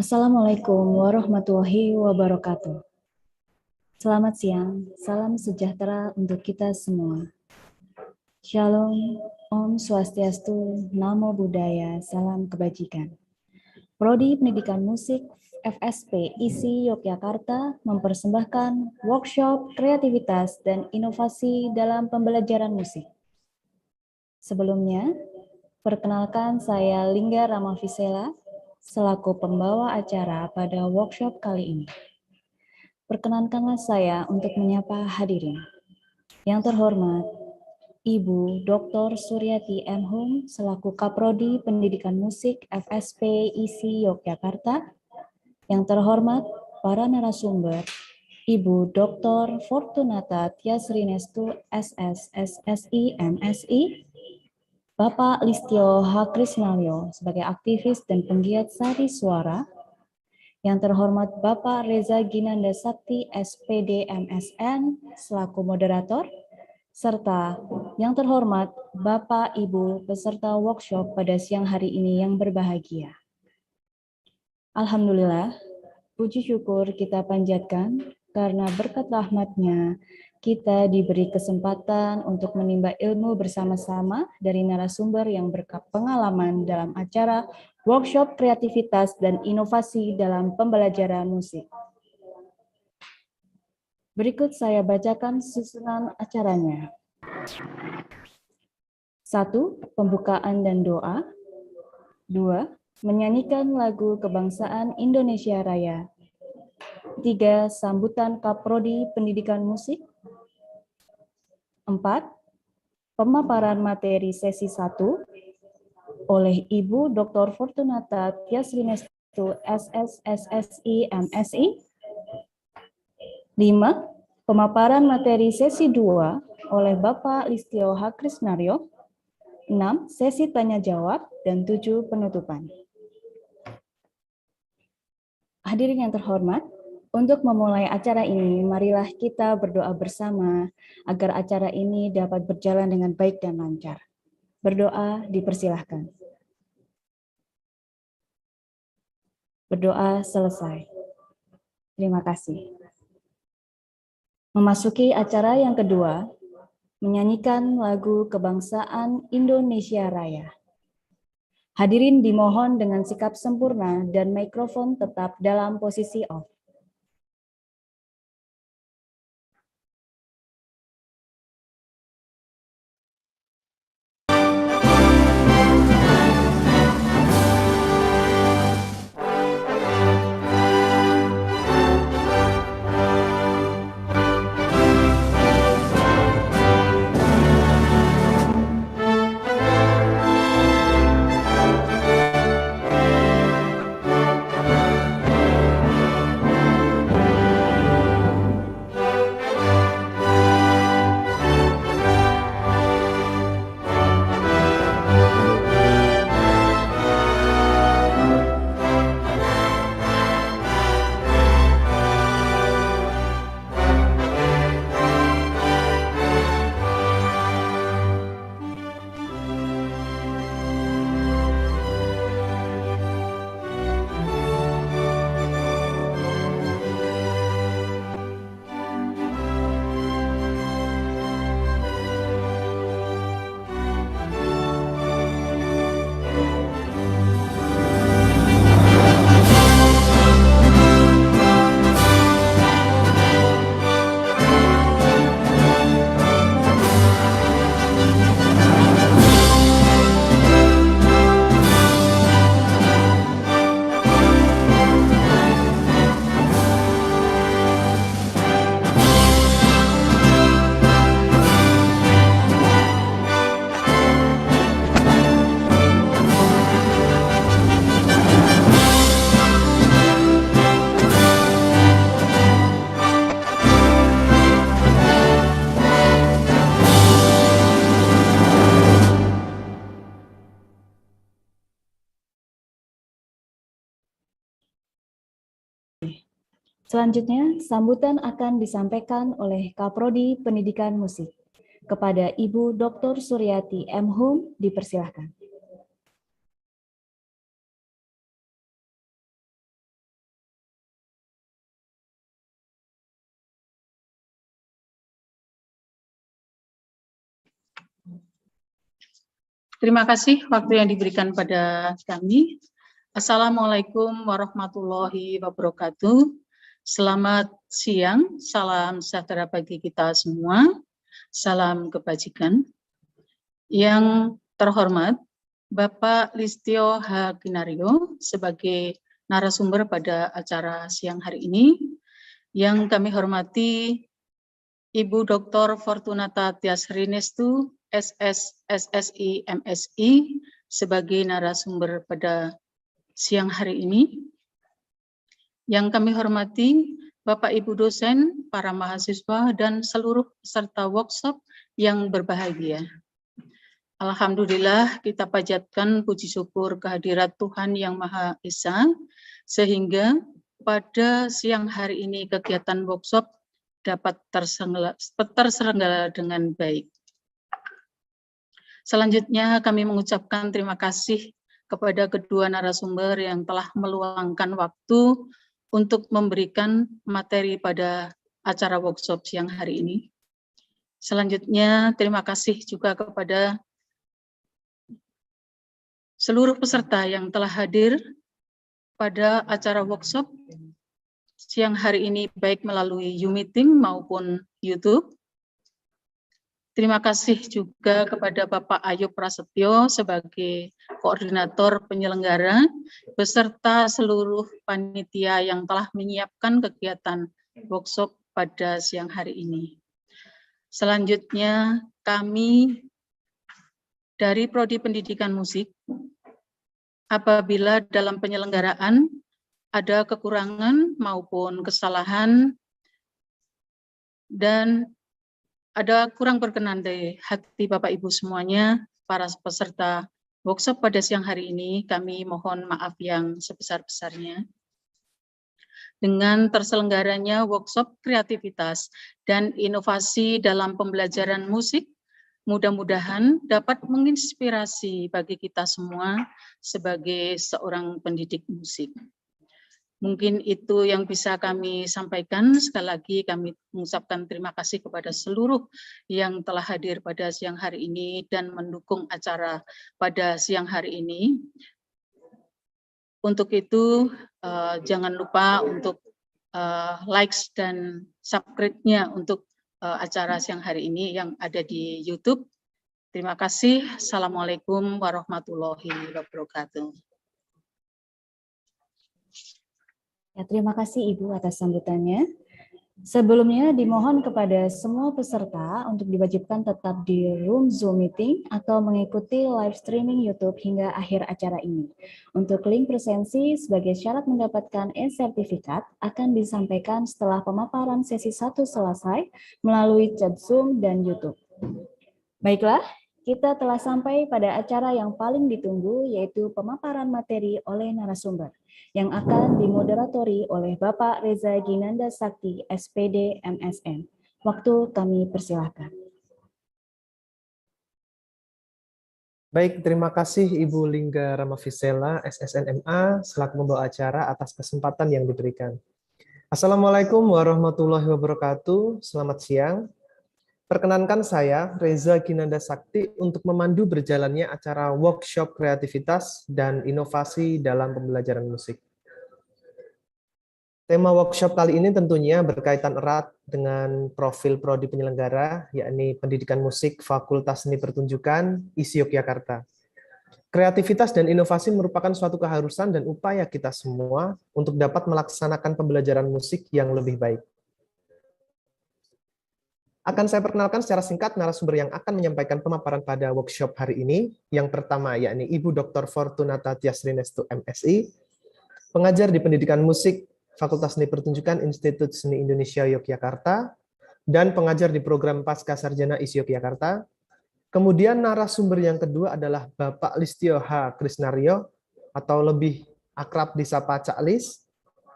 Assalamualaikum warahmatullahi wabarakatuh. Selamat siang, salam sejahtera untuk kita semua. Shalom, Om Swastiastu, Namo Buddhaya, salam kebajikan. Prodi Pendidikan Musik FSP ISI Yogyakarta mempersembahkan workshop kreativitas dan inovasi dalam pembelajaran musik. Sebelumnya, perkenalkan saya Lingga Ramavisela selaku pembawa acara pada workshop kali ini. Perkenankanlah saya untuk menyapa hadirin. Yang terhormat, Ibu Dr. Suryati M. Hum selaku Kaprodi Pendidikan Musik FSP ISI Yogyakarta. Yang terhormat, para narasumber, Ibu Dr. Fortunata Tiasrinestu SS SSI MSI, Bapak Listio H. Krisnalyo sebagai aktivis dan penggiat sari suara. Yang terhormat Bapak Reza Ginanda Sakti SPD MSN selaku moderator, serta yang terhormat Bapak Ibu peserta workshop pada siang hari ini yang berbahagia. Alhamdulillah, puji syukur kita panjatkan karena berkat rahmat-Nya kita diberi kesempatan untuk menimba ilmu bersama-sama dari narasumber yang berpengalaman dalam acara workshop kreativitas dan inovasi dalam pembelajaran musik. Berikut saya bacakan susunan acaranya. 1. Pembukaan dan doa. 2. Menyanyikan lagu kebangsaan Indonesia Raya. 3. Sambutan Kaprodi Pendidikan Musik. 4. Pemaparan materi sesi 1 oleh Ibu Dr. Fortunata Tiasrinestu SS SSI MSI. 5. Pemaparan materi sesi 2 oleh Bapak Listio H. Krisnaryo. 6. Sesi tanya jawab dan 7. Penutupan. Hadirin yang terhormat, untuk memulai acara ini, marilah kita berdoa bersama agar acara ini dapat berjalan dengan baik dan lancar. Berdoa dipersilahkan. Berdoa selesai. Terima kasih. Memasuki acara yang kedua, menyanyikan lagu kebangsaan Indonesia Raya. Hadirin dimohon dengan sikap sempurna dan mikrofon tetap dalam posisi off. Selanjutnya, sambutan akan disampaikan oleh Kaprodi Pendidikan Musik. Kepada Ibu Dr. Suryati M. Hum, dipersilahkan. Terima kasih waktu yang diberikan pada kami. Assalamualaikum warahmatullahi wabarakatuh. Selamat siang, salam sejahtera bagi kita semua. Salam kebajikan. Yang terhormat, Bapak Listio H. Kinario sebagai narasumber pada acara siang hari ini. Yang kami hormati Ibu Dr. Fortunata Tiasrinestu, SSI MSI, sebagai narasumber pada siang hari ini. Yang kami hormati Bapak Ibu dosen, para mahasiswa, dan seluruh peserta workshop yang berbahagia. Alhamdulillah kita panjatkan puji syukur kehadirat Tuhan Yang Maha Esa, sehingga pada siang hari ini kegiatan workshop dapat terselenggara dengan baik. Selanjutnya kami mengucapkan terima kasih kepada kedua narasumber yang telah meluangkan waktu untuk memberikan materi pada acara workshop siang hari ini. Selanjutnya terima kasih juga kepada seluruh peserta yang telah hadir pada acara workshop siang hari ini baik melalui U-Meeting maupun YouTube. Terima kasih juga kepada Bapak Ayub Prasetyo sebagai koordinator penyelenggara beserta seluruh panitia yang telah menyiapkan kegiatan workshop pada siang hari ini. Selanjutnya kami dari Prodi Pendidikan Musik, apabila dalam penyelenggaraan ada kekurangan maupun kesalahan dan ada kurang berkenan dari hati Bapak Ibu semuanya, para peserta workshop pada siang hari ini, kami mohon maaf yang sebesar-besarnya. Dengan terselenggaranya workshop kreativitas dan inovasi dalam pembelajaran musik, mudah-mudahan dapat menginspirasi bagi kita semua sebagai seorang pendidik musik. Mungkin itu yang bisa kami sampaikan. Sekali lagi kami mengucapkan terima kasih kepada seluruh yang telah hadir pada siang hari ini dan mendukung acara pada siang hari ini. Untuk itu jangan lupa untuk likes dan subscribe-nya untuk acara siang hari ini yang ada di YouTube. Terima kasih. Assalamualaikum warahmatullahi wabarakatuh. Ya, terima kasih Ibu atas sambutannya. Sebelumnya dimohon kepada semua peserta untuk diwajibkan tetap di room Zoom meeting atau mengikuti live streaming YouTube hingga akhir acara ini. Untuk link presensi sebagai syarat mendapatkan e-sertifikat akan disampaikan setelah pemaparan sesi 1 selesai melalui chat Zoom dan YouTube. Baiklah, kita telah sampai pada acara yang paling ditunggu, yaitu pemaparan materi oleh narasumber, yang akan dimoderatori oleh Bapak Reza Ginanda Sakti, SPD, MSN. Waktu kami persilahkan. Baik, terima kasih Ibu Lingga Ramafisela, SSNMA, selaku pembawa acara atas kesempatan yang diberikan. Assalamualaikum warahmatullahi wabarakatuh, selamat siang. Perkenankan saya, Reza Ginanda Sakti, untuk memandu berjalannya acara workshop kreativitas dan inovasi dalam pembelajaran musik. Tema workshop kali ini tentunya berkaitan erat dengan profil prodi penyelenggara, yakni Pendidikan Musik Fakultas Seni Pertunjukan, ISI Yogyakarta. Kreativitas dan inovasi merupakan suatu keharusan dan upaya kita semua untuk dapat melaksanakan pembelajaran musik yang lebih baik. Akan saya perkenalkan secara singkat narasumber yang akan menyampaikan pemaparan pada workshop hari ini. Yang pertama yakni Ibu Dr. Fortunata Tiasrinestu, MSI, pengajar di Pendidikan Musik Fakultas Seni Pertunjukan Institut Seni Indonesia Yogyakarta, dan pengajar di program Pasca Sarjana ISI Yogyakarta. Kemudian narasumber yang kedua adalah Bapak Listio H. Krisnario, atau lebih akrab disapa Cak Lis,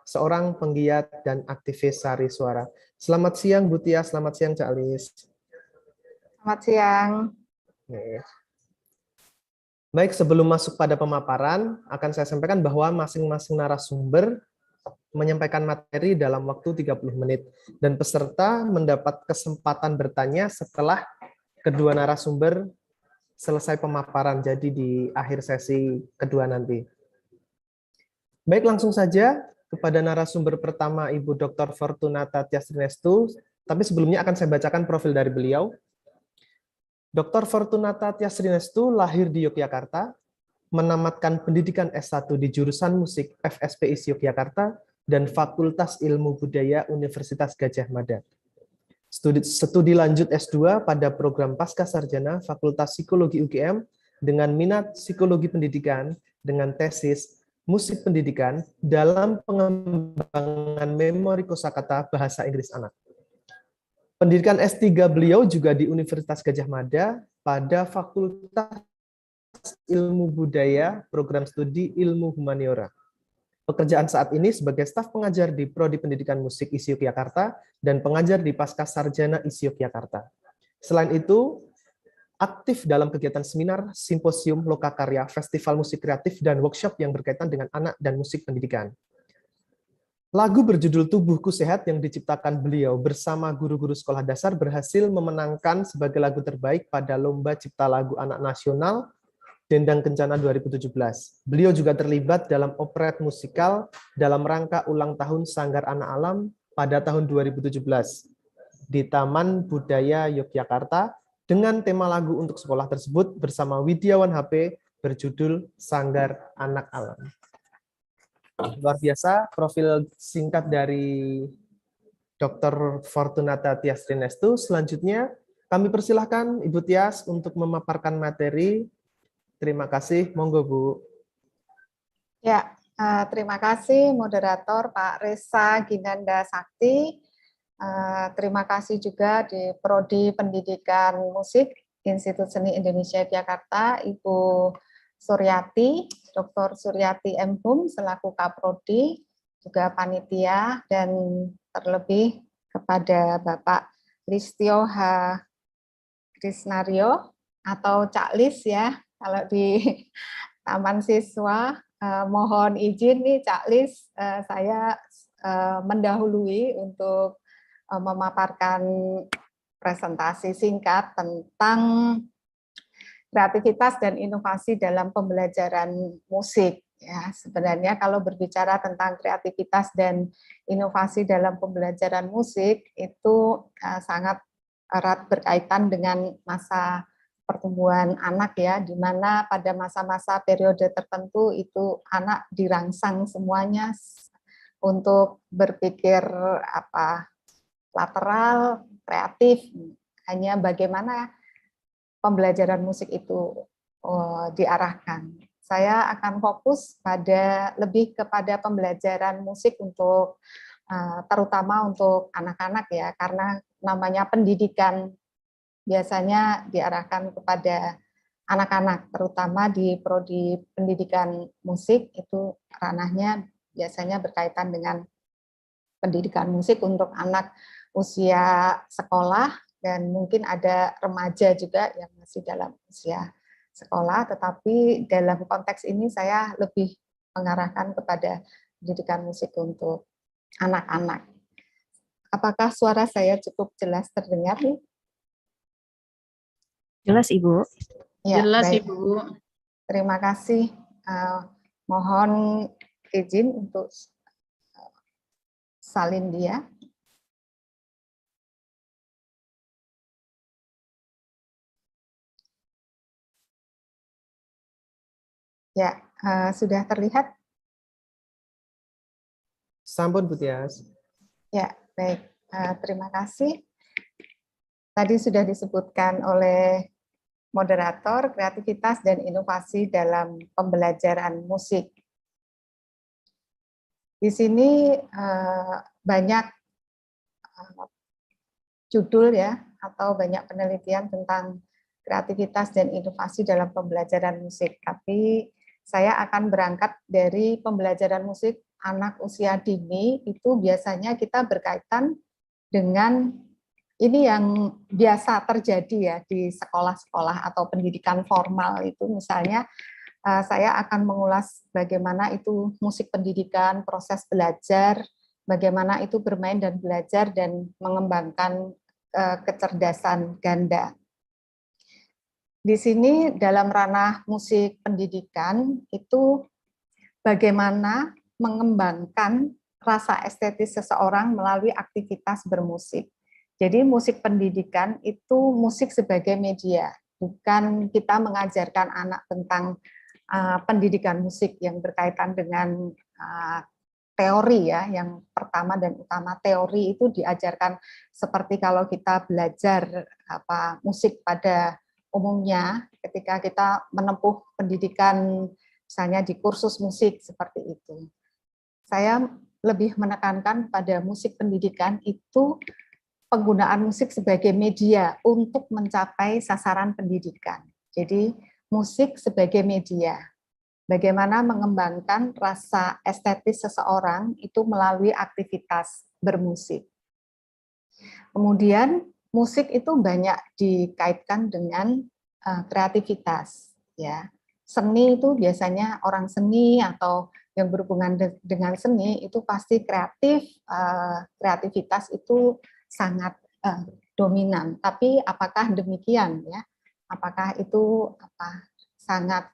seorang penggiat dan aktivis sari suara. Selamat siang Bu Tia, selamat siang Cak Lis. Selamat siang. Baik, sebelum masuk pada pemaparan, akan saya sampaikan bahwa masing-masing narasumber menyampaikan materi dalam waktu 30 menit, dan peserta mendapat kesempatan bertanya setelah kedua narasumber selesai pemaparan, jadi di akhir sesi kedua nanti. Baik, langsung saja kepada narasumber pertama, Ibu Dr. Fortunata Tiasrinestu. Tapi sebelumnya akan saya bacakan profil dari beliau. Dr. Fortunata Tiasrinestu lahir di Yogyakarta, menamatkan pendidikan S1 di jurusan musik FSPI Yogyakarta dan Fakultas Ilmu Budaya Universitas Gadjah Mada. Studi lanjut S2 pada program Pascasarjana Fakultas Psikologi UGM dengan minat psikologi pendidikan dengan tesis musik pendidikan dalam pengembangan memori kosakata bahasa Inggris anak. Pendidikan S3 beliau juga di Universitas Gadjah Mada pada Fakultas Ilmu Budaya, program studi Ilmu Humaniora. Pekerjaan saat ini sebagai staf pengajar di Prodi Pendidikan Musik ISI Yogyakarta dan pengajar di Pascasarjana ISI Yogyakarta. Selain itu, aktif dalam kegiatan seminar, simposium, lokakarya, festival musik kreatif, dan workshop yang berkaitan dengan anak dan musik pendidikan. Lagu berjudul Tubuhku Sehat yang diciptakan beliau bersama guru-guru sekolah dasar berhasil memenangkan sebagai lagu terbaik pada Lomba Cipta Lagu Anak Nasional Dendang Kencana 2017. Beliau juga terlibat dalam operet musikal dalam rangka ulang tahun Sanggar Anak Alam pada tahun 2017 di Taman Budaya Yogyakarta dengan tema lagu untuk sekolah tersebut bersama Widiawan HP berjudul Sanggar Anak Alam. Luar biasa profil singkat dari Dr. Fortunata Tiasrinestu. Selanjutnya kami persilahkan Ibu Tias untuk memaparkan materi. Terima kasih, monggo Bu. Ya, terima kasih moderator Pak Resa Ginanda Sakti. Terima kasih juga di Prodi Pendidikan Musik Institut Seni Indonesia Jakarta, Ibu Suryati, Dr. Suryati M. Hum selaku Kaprodi, juga panitia, dan terlebih kepada Bapak Listio H. Krisnario atau Cak Lis ya, kalau di Taman Siswa. Mohon izin nih Cak Lis, saya mendahului untuk memaparkan presentasi singkat tentang kreativitas dan inovasi dalam pembelajaran musik. Ya, sebenarnya kalau berbicara tentang kreativitas dan inovasi dalam pembelajaran musik itu sangat erat berkaitan dengan masa pertumbuhan anak ya, di mana pada masa-masa periode tertentu itu anak dirangsang semuanya untuk berpikir lateral, kreatif, hanya bagaimana pembelajaran musik itu diarahkan. Saya akan fokus lebih kepada pembelajaran musik untuk terutama untuk anak-anak ya, karena namanya pendidikan biasanya diarahkan kepada anak-anak, terutama di prodi pendidikan musik itu ranahnya biasanya berkaitan dengan pendidikan musik untuk anak usia sekolah dan mungkin ada remaja juga yang masih dalam usia sekolah, tetapi dalam konteks ini saya lebih mengarahkan kepada pendidikan musik untuk anak-anak. Apakah suara saya cukup jelas terdengar? Jelas, Ibu. Ya, Jelas, baik. Ibu. Terima kasih. Mohon izin untuk salin dia. Ya, sudah terlihat? Sampun Bu Tias. Ya, baik. Terima kasih. Tadi sudah disebutkan oleh moderator kreativitas dan inovasi dalam pembelajaran musik. Di sini banyak judul ya atau banyak penelitian tentang kreativitas dan inovasi dalam pembelajaran musik. Tapi saya akan berangkat dari pembelajaran musik anak usia dini, itu biasanya kita berkaitan dengan ini yang biasa terjadi ya di sekolah-sekolah atau pendidikan formal itu, misalnya saya akan mengulas bagaimana itu musik pendidikan, proses belajar, bagaimana itu bermain dan belajar dan mengembangkan kecerdasan ganda. di sini dalam ranah musik pendidikan itu bagaimana mengembangkan rasa estetis seseorang melalui aktivitas bermusik. Jadi musik pendidikan itu musik sebagai media, bukan kita mengajarkan anak tentang pendidikan musik yang berkaitan dengan teori ya. Yang pertama dan utama, teori itu diajarkan seperti kalau kita belajar musik pada umumnya ketika kita menempuh pendidikan misalnya di kursus musik seperti itu. Saya lebih menekankan pada musik pendidikan itu penggunaan musik sebagai media untuk mencapai sasaran pendidikan. Jadi musik sebagai media. Bagaimana mengembangkan rasa estetis seseorang itu melalui aktivitas bermusik. Kemudian musik itu banyak dikaitkan dengan kreativitas, ya. Seni itu biasanya orang seni atau yang berhubungan dengan seni itu pasti kreatif, kreativitas itu sangat dominan. Tapi apakah demikian ya? Apakah itu sangat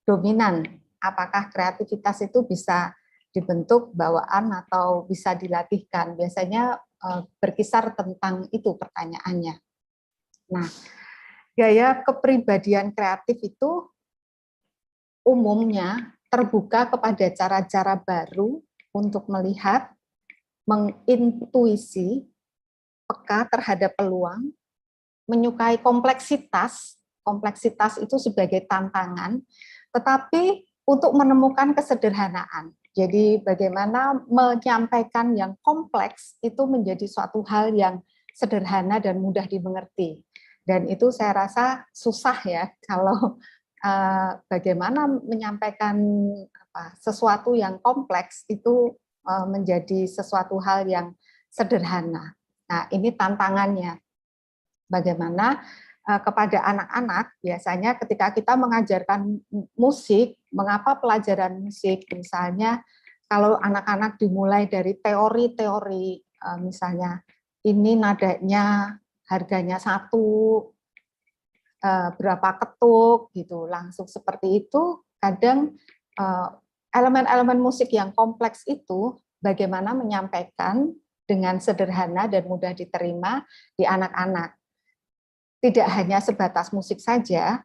dominan? Apakah kreativitas itu bisa dibentuk bawaan atau bisa dilatihkan? Biasanya berkisar tentang itu pertanyaannya. Nah, gaya kepribadian kreatif itu umumnya terbuka kepada cara-cara baru untuk melihat, mengintuisi, peka terhadap peluang, menyukai kompleksitas itu sebagai tantangan, tetapi untuk menemukan kesederhanaan. Jadi bagaimana menyampaikan yang kompleks itu menjadi suatu hal yang sederhana dan mudah dimengerti. Dan itu saya rasa susah ya kalau bagaimana menyampaikan sesuatu yang kompleks itu menjadi sesuatu hal yang sederhana. Nah, ini tantangannya. Bagaimana kepada anak-anak, biasanya ketika kita mengajarkan musik, mengapa pelajaran musik, misalnya kalau anak-anak dimulai dari teori-teori, misalnya ini nadanya harganya 1, berapa ketuk, gitu, langsung seperti itu, kadang elemen-elemen musik yang kompleks itu bagaimana menyampaikan dengan sederhana dan mudah diterima di anak-anak. Tidak hanya sebatas musik saja,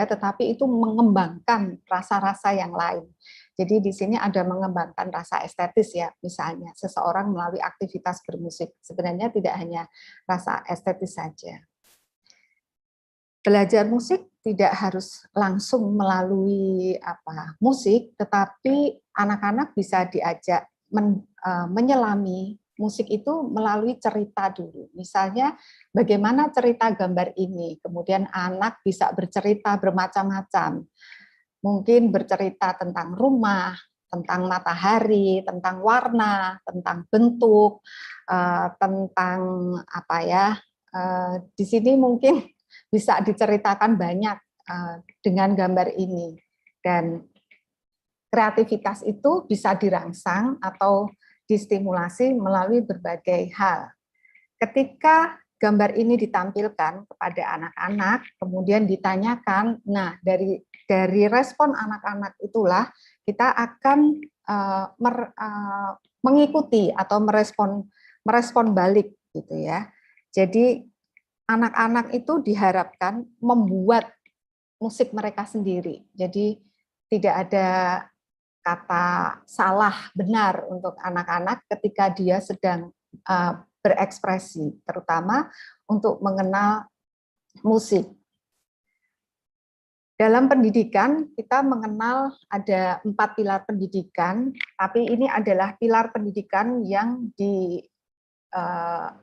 tetapi itu mengembangkan rasa-rasa yang lain. Jadi di sini ada mengembangkan rasa estetis ya, misalnya seseorang melalui aktivitas bermusik. Sebenarnya tidak hanya rasa estetis saja. Belajar musik tidak harus langsung melalui musik, tetapi anak-anak bisa diajak menyelami musik itu melalui cerita dulu. Misalnya bagaimana cerita gambar ini, kemudian anak bisa bercerita bermacam-macam. Mungkin bercerita tentang rumah, tentang matahari, tentang warna, tentang bentuk, tentang di sini mungkin bisa diceritakan banyak dengan gambar ini. Dan kreativitas itu bisa dirangsang atau distimulasi melalui berbagai hal. Ketika gambar ini ditampilkan kepada anak-anak, kemudian ditanyakan, nah dari respon anak-anak itulah kita akan mengikuti atau merespon balik gitu ya. Jadi anak-anak itu diharapkan membuat musik mereka sendiri. Jadi tidak ada kata salah benar untuk anak-anak ketika dia sedang berekspresi, terutama untuk mengenal musik. Dalam pendidikan, kita mengenal ada 4 pilar pendidikan, tapi ini adalah pilar pendidikan yang di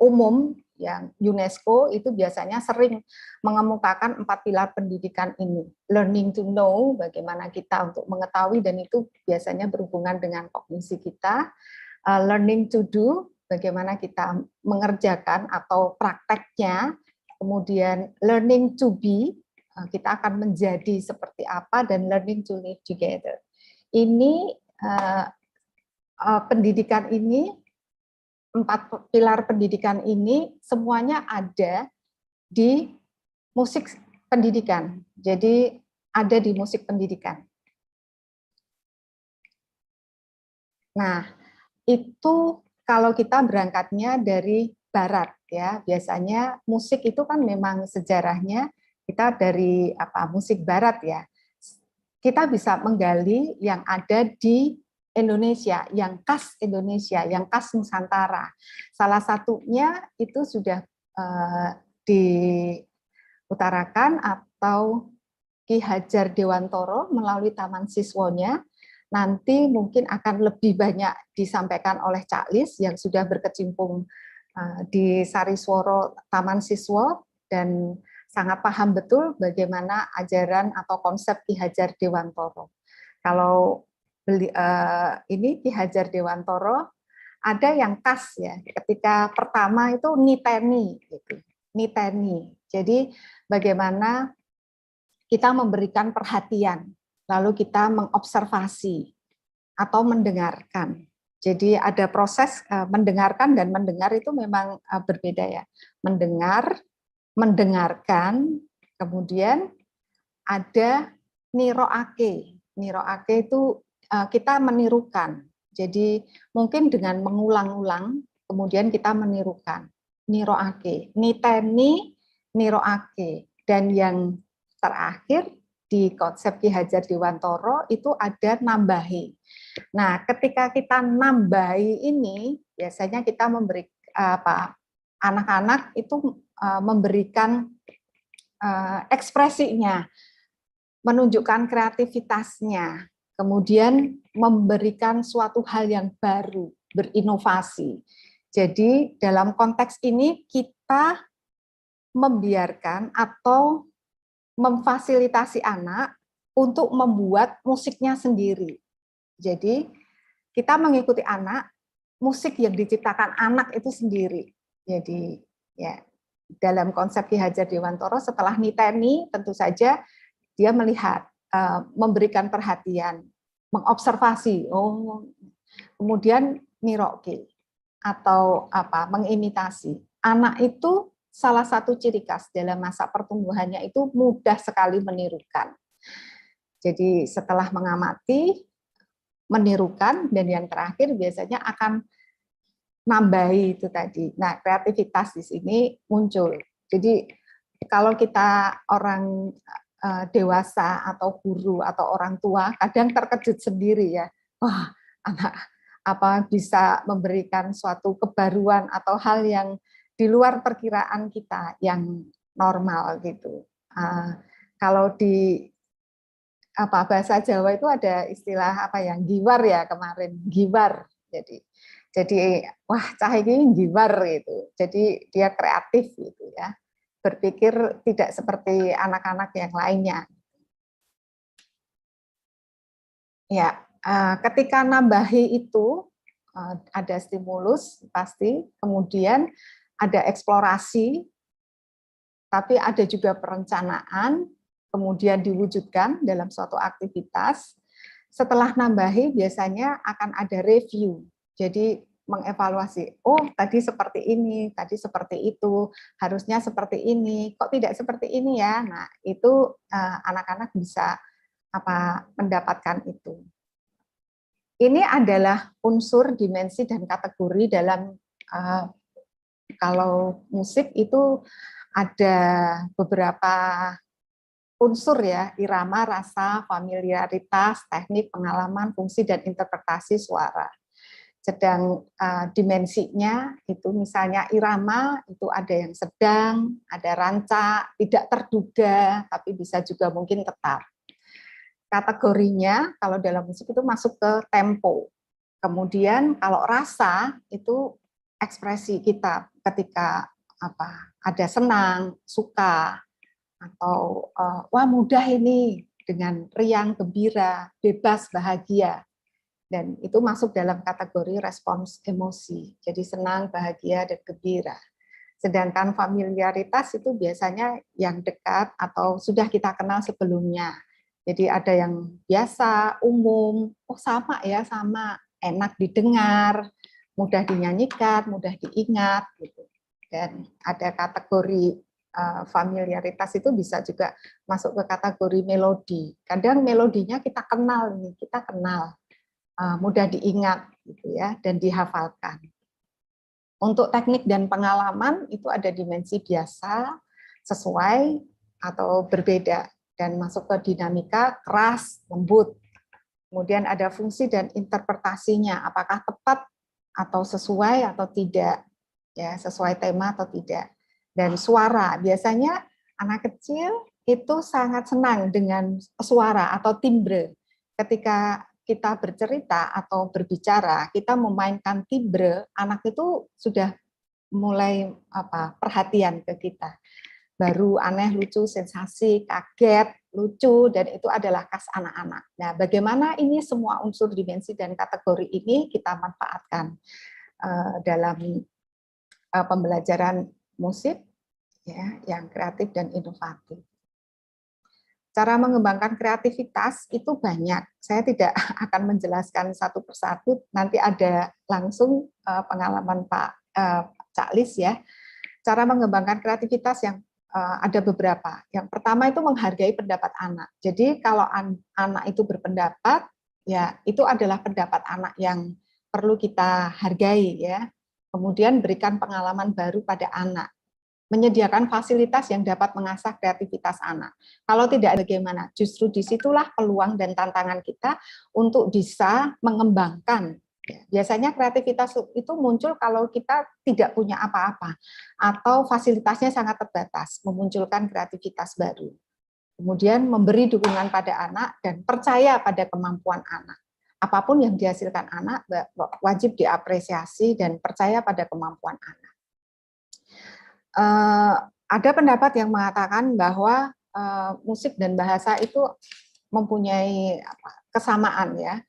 umum, yang UNESCO itu biasanya sering mengemukakan 4 pilar pendidikan ini. Learning to know, bagaimana kita untuk mengetahui, dan itu biasanya berhubungan dengan kognisi kita. Learning to do, bagaimana kita mengerjakan atau prakteknya. Kemudian learning to be, kita akan menjadi seperti apa, dan learning to live together. Ini pendidikan ini, 4 pilar pendidikan ini semuanya ada di musik pendidikan. Jadi ada di musik pendidikan. Nah, itu kalau kita berangkatnya dari barat ya, biasanya musik itu kan memang sejarahnya kita dari musik barat ya. Kita bisa menggali yang ada di Indonesia, yang khas Indonesia, yang khas Nusantara. Salah satunya itu sudah diutarakan atau Ki Hajar Dewantoro melalui Taman Siswonya. Nanti mungkin akan lebih banyak disampaikan oleh Cak Lis yang sudah berkecimpung di Sarisworo Taman Siswo dan sangat paham betul bagaimana ajaran atau konsep Ki Hajar Dewantoro. Kalau ini Ki Hajar Dewantoro ada yang khas ya. Ketika pertama itu niteni, gitu. Niteni. Jadi bagaimana kita memberikan perhatian, lalu kita mengobservasi atau mendengarkan. Jadi ada proses mendengarkan dan mendengar itu memang berbeda ya. Mendengar, mendengarkan, kemudian ada niroake. Niroake itu kita menirukan. Jadi mungkin dengan mengulang-ulang, kemudian kita menirukan. Niroake, niteni, niroake. Dan yang terakhir di konsep Ki Hajar Dewantoro itu ada nambahi. Nah, ketika kita nambahi ini, biasanya kita memberi anak-anak itu memberikan ekspresinya, menunjukkan kreativitasnya, kemudian memberikan suatu hal yang baru, berinovasi. Jadi dalam konteks ini kita membiarkan atau memfasilitasi anak untuk membuat musiknya sendiri. Jadi kita mengikuti anak, musik yang diciptakan anak itu sendiri. Jadi ya dalam konsep Ki Hajar Dewantoro setelah niteni tentu saja dia melihat, memberikan perhatian, mengobservasi, kemudian niroke atau mengimitasi. Anak itu salah satu ciri khas dalam masa pertumbuhannya itu mudah sekali menirukan. Jadi setelah mengamati, menirukan, dan yang terakhir biasanya akan nambahi itu tadi. Nah, kreativitas di sini muncul. Jadi kalau kita orang dewasa atau guru atau orang tua kadang terkejut sendiri ya. Wah, anak bisa memberikan suatu kebaruan atau hal yang di luar perkiraan kita yang normal gitu. Kalau di bahasa Jawa itu ada istilah yang giwar ya kemarin, giwar. Jadi wah cah ini giwar gitu. Jadi dia kreatif gitu ya. Berpikir tidak seperti anak-anak yang lainnya. Ya, ketika nambahi itu ada stimulus pasti, kemudian ada eksplorasi, tapi ada juga perencanaan, kemudian diwujudkan dalam suatu aktivitas. Setelah nambahi biasanya akan ada review. Jadi mengevaluasi, tadi seperti ini, tadi seperti itu, harusnya seperti ini, kok tidak seperti ini ya. Nah, itu anak-anak bisa mendapatkan itu. Ini adalah unsur, dimensi, dan kategori dalam kalau musik itu ada beberapa unsur ya, irama, rasa, familiaritas, teknik, pengalaman, fungsi, dan interpretasi suara. Sedang dimensinya itu misalnya irama itu ada yang sedang, ada rancak, tidak terduga, tapi bisa juga mungkin tetap. Kategorinya kalau dalam musik itu masuk ke tempo. Kemudian kalau rasa itu ekspresi kita ketika ada senang, suka, atau wah mudah ini dengan riang, gembira, bebas, bahagia. Dan itu masuk dalam kategori respons emosi. Jadi senang, bahagia, dan gembira. Sedangkan familiaritas itu biasanya yang dekat atau sudah kita kenal sebelumnya. Jadi ada yang biasa, umum, sama ya, sama, enak didengar, mudah dinyanyikan, mudah diingat, gitu. Dan ada kategori familiaritas itu bisa juga masuk ke kategori melodi. Kadang melodinya kita kenal nih, mudah diingat gitu ya dan dihafalkan. Untuk teknik dan pengalaman itu ada dimensi biasa, sesuai atau berbeda dan masuk ke dinamika keras, lembut. Kemudian ada fungsi dan interpretasinya, apakah tepat atau sesuai atau tidak, ya sesuai tema atau tidak. Dan suara, biasanya anak kecil itu sangat senang dengan suara atau timbre. Ketika kita bercerita atau berbicara, kita memainkan timbre, anak itu sudah mulai perhatian ke kita. Baru aneh, lucu, sensasi, kaget, lucu, dan itu adalah khas anak-anak. Nah, bagaimana ini semua unsur dimensi dan kategori ini kita manfaatkan dalam pembelajaran musik ya, yang kreatif dan inovatif. Cara mengembangkan kreativitas itu banyak. Saya tidak akan menjelaskan satu persatu, nanti ada langsung pengalaman Pak Caklis ya. Cara mengembangkan kreativitas yang ada beberapa. Yang pertama itu menghargai pendapat anak. Jadi kalau anak itu berpendapat, ya itu adalah pendapat anak yang perlu kita hargai ya. Kemudian berikan pengalaman baru pada anak. Menyediakan fasilitas yang dapat mengasah kreativitas anak. Kalau tidak, bagaimana? Justru disitulah peluang dan tantangan kita untuk bisa mengembangkan. Biasanya kreativitas itu muncul kalau kita tidak punya apa-apa, atau fasilitasnya sangat terbatas, memunculkan kreativitas baru. Kemudian memberi dukungan pada anak dan percaya pada kemampuan anak. Apapun yang dihasilkan anak, wajib diapresiasi dan percaya pada kemampuan anak. Ada pendapat yang mengatakan bahwa musik dan bahasa itu mempunyai kesamaan ya.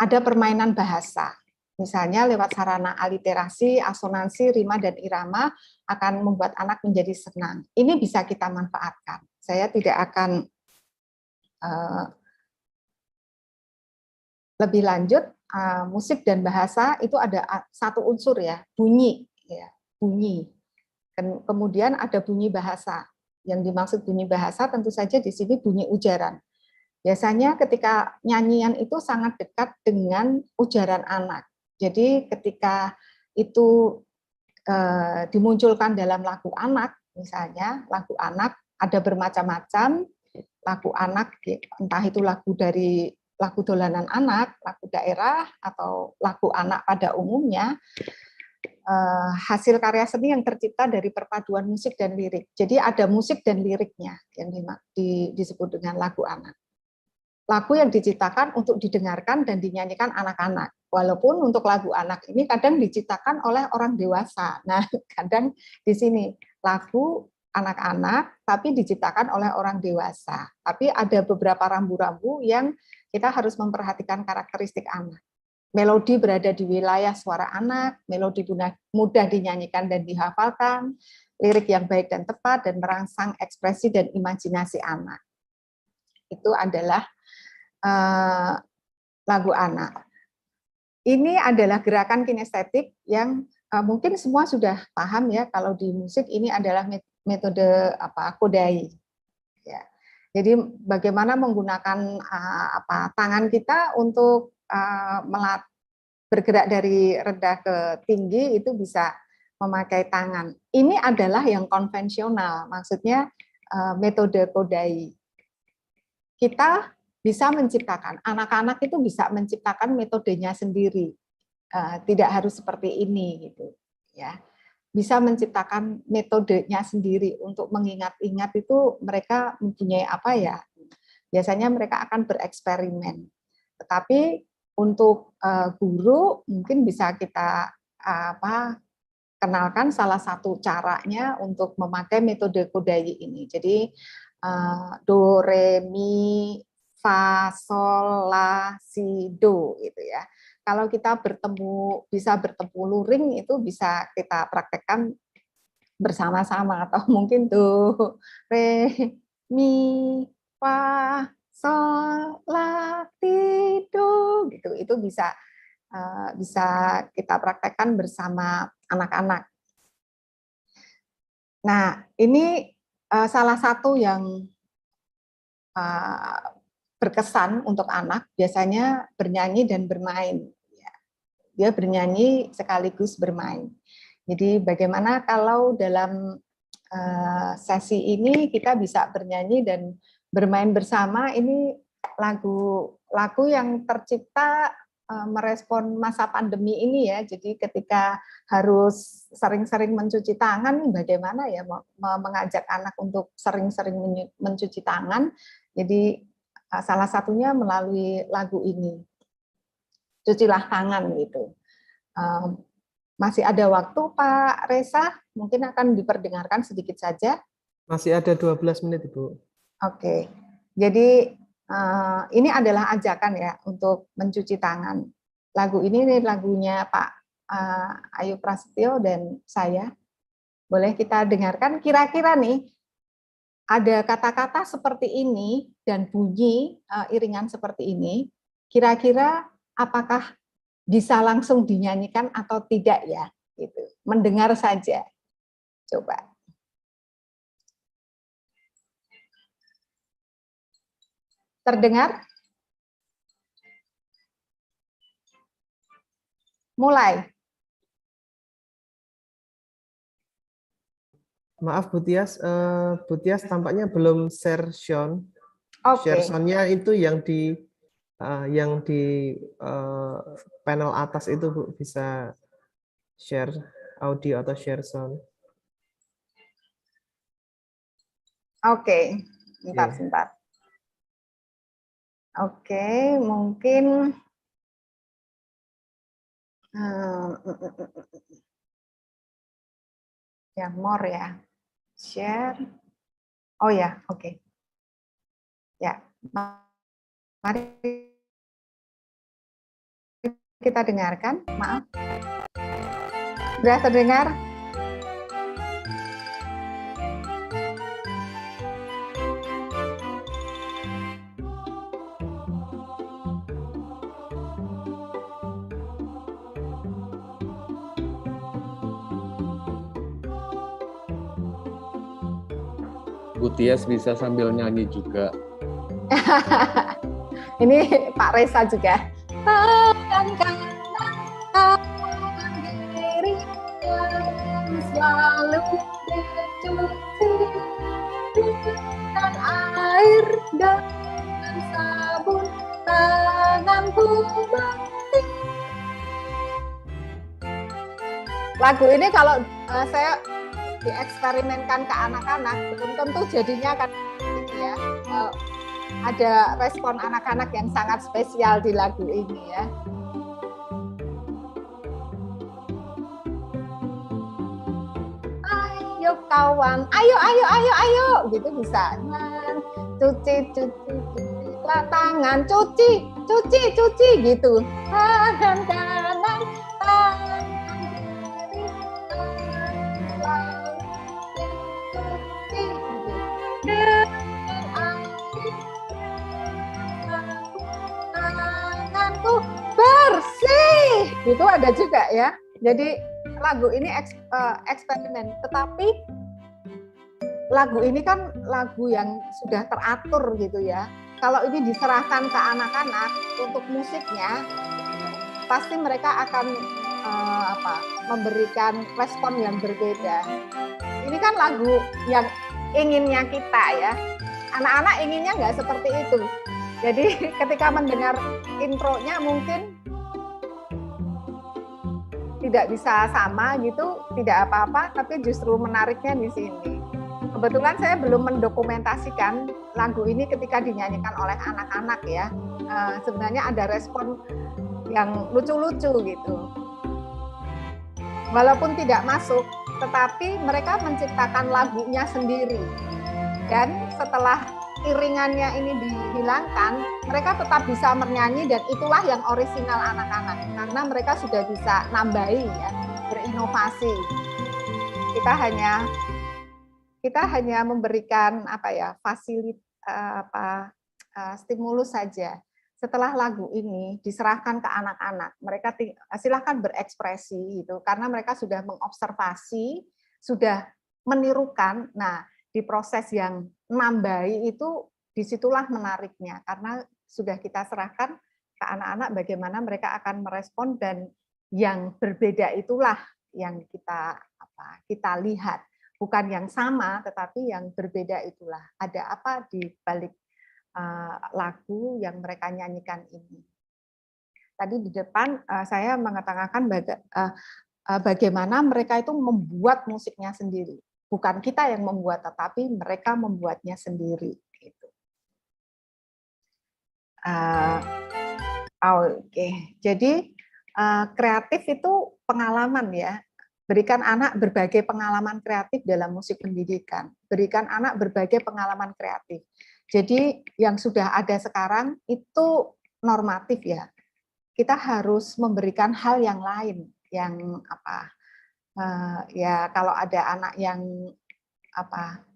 Ada permainan bahasa, misalnya lewat sarana aliterasi, asonansi, rima dan irama akan membuat anak menjadi senang. Ini bisa kita manfaatkan. Saya tidak akan lebih lanjut. Musik dan bahasa itu ada satu unsur ya, bunyi, ya, bunyi. Kemudian ada bunyi bahasa. Yang dimaksud bunyi bahasa tentu saja di sini bunyi ujaran. Biasanya ketika nyanyian itu sangat dekat dengan ujaran anak. Jadi ketika itu dimunculkan dalam lagu anak, misalnya lagu anak ada bermacam-macam, lagu anak entah itu lagu dolanan anak, lagu daerah, atau lagu anak pada umumnya, hasil karya seni yang tercipta dari perpaduan musik dan lirik. Jadi ada musik dan liriknya yang disebut dengan lagu anak. Lagu yang diciptakan untuk didengarkan dan dinyanyikan anak-anak. Walaupun untuk lagu anak ini kadang diciptakan oleh orang dewasa. Nah, kadang di sini lagu anak-anak tapi diciptakan oleh orang dewasa. Tapi ada beberapa rambu-rambu yang kita harus memperhatikan karakteristik anak. Melodi berada di wilayah suara anak, melodi mudah dinyanyikan dan dihafalkan, lirik yang baik dan tepat, dan merangsang ekspresi dan imajinasi anak. Itu adalah lagu anak. Ini adalah gerakan kinestetik yang mungkin semua sudah paham ya, kalau di musik ini adalah metode Kodai. Ya. Jadi bagaimana menggunakan tangan kita untuk bergerak dari rendah ke tinggi itu bisa memakai tangan. Ini adalah yang konvensional, maksudnya metode Kodai. Kita bisa menciptakan, anak-anak itu bisa menciptakan metodenya sendiri, tidak harus seperti ini gitu, ya. Bisa menciptakan metodenya sendiri untuk mengingat-ingat itu mereka mempunyai apa ya? Biasanya mereka akan bereksperimen. Tetapi untuk guru mungkin bisa kita kenalkan salah satu caranya untuk memakai metode Kodai ini. Jadi do, re, mi, fa, sol, la, si, do gitu ya. Kalau kita bisa bertemu luring itu bisa kita praktekkan bersama-sama, atau mungkin do, re, mi, fa, sol, la, ti, do gitu. Itu bisa kita praktekkan bersama anak-anak. Nah, ini salah satu yang berkesan untuk anak, biasanya bernyanyi dan bermain. Dia bernyanyi sekaligus bermain. Jadi bagaimana kalau dalam sesi ini kita bisa bernyanyi dan bermain bersama. Ini lagu yang tercipta merespon masa pandemi ini ya. Jadi ketika harus sering-sering mencuci tangan, bagaimana ya mengajak anak untuk sering-sering mencuci tangan. Jadi salah satunya melalui lagu ini, Cucilah Tangan gitu. Masih ada waktu Pak Reza, mungkin akan diperdengarkan sedikit saja. Masih ada 12 menit Ibu. Oke, jadi ini adalah ajakan ya untuk mencuci tangan. Lagu ini lagunya Pak Ayu Prasetyo dan saya. Boleh kita dengarkan, kira-kira nih ada kata-kata seperti ini dan bunyi iringan seperti ini, kira-kira apakah bisa langsung dinyanyikan atau tidak ya? Gitu. Mendengar saja. Coba. Terdengar? Mulai. Maaf Bu Tias tampaknya belum share sound. Oke. Share sound-nya itu yang di panel atas itu Bu, bisa share audio atau share sound. Oke, sebentar. Oke, mungkin ya more ya. Share. Oh ya, oke. Ya, mari kita dengarkan. Maaf. Sudah terdengar? Bu Tias bisa sambil nyanyi juga. Ini Pak Reza juga. Selalu dicuci dengan air dan sabun, tanganku bersih. Lagu ini kalau saya dieksperimenkan ke anak-anak, belum tentu jadinya kan ya. Ada respon anak-anak yang sangat spesial di lagu ini ya. Ayo kawan, ayo, gitu bisa. Cuci tangan, cuci gitu. Tangan kanan, tangan kiri, tanganku bersih. Gitu ada juga ya. Jadi lagu ini eksperimen, tetapi lagu ini kan lagu yang sudah teratur gitu ya. Kalau ini diserahkan ke anak-anak untuk musiknya, pasti mereka akan memberikan respon yang berbeda. Ini kan lagu yang inginnya kita ya. Anak-anak inginnya nggak seperti itu. Jadi ketika mendengar intronya mungkin tidak bisa sama gitu, tidak apa-apa, tapi justru menariknya di sini. Kebetulan saya belum mendokumentasikan lagu ini ketika dinyanyikan oleh anak-anak ya. Sebenarnya ada respon yang lucu-lucu gitu. Walaupun tidak masuk, tetapi mereka menciptakan lagunya sendiri. Dan setelah iringannya ini dihilangkan, mereka tetap bisa bernyanyi dan itulah yang orisinal anak-anak karena mereka sudah bisa nambahi ya, berinovasi. Kita hanya memberikan stimulus saja. Setelah lagu ini diserahkan ke anak-anak, mereka silahkan berekspresi gitu karena mereka sudah mengobservasi, sudah menirukan. Nah, di proses yang nambahi itu disitulah menariknya, karena sudah kita serahkan ke anak-anak bagaimana mereka akan merespon, dan yang berbeda itulah yang kita lihat, bukan yang sama tetapi yang berbeda itulah ada apa di balik lagu yang mereka nyanyikan ini. Tadi di depan saya mengatakan bagaimana mereka itu membuat musiknya sendiri, bukan kita yang membuat tetapi mereka membuatnya sendiri. Gitu. Oke. Jadi kreatif itu pengalaman ya. Berikan anak berbagai pengalaman kreatif dalam musik pendidikan. Berikan anak berbagai pengalaman kreatif. Jadi yang sudah ada sekarang itu normatif ya. Kita harus memberikan hal yang lain, yang ya kalau ada anak yang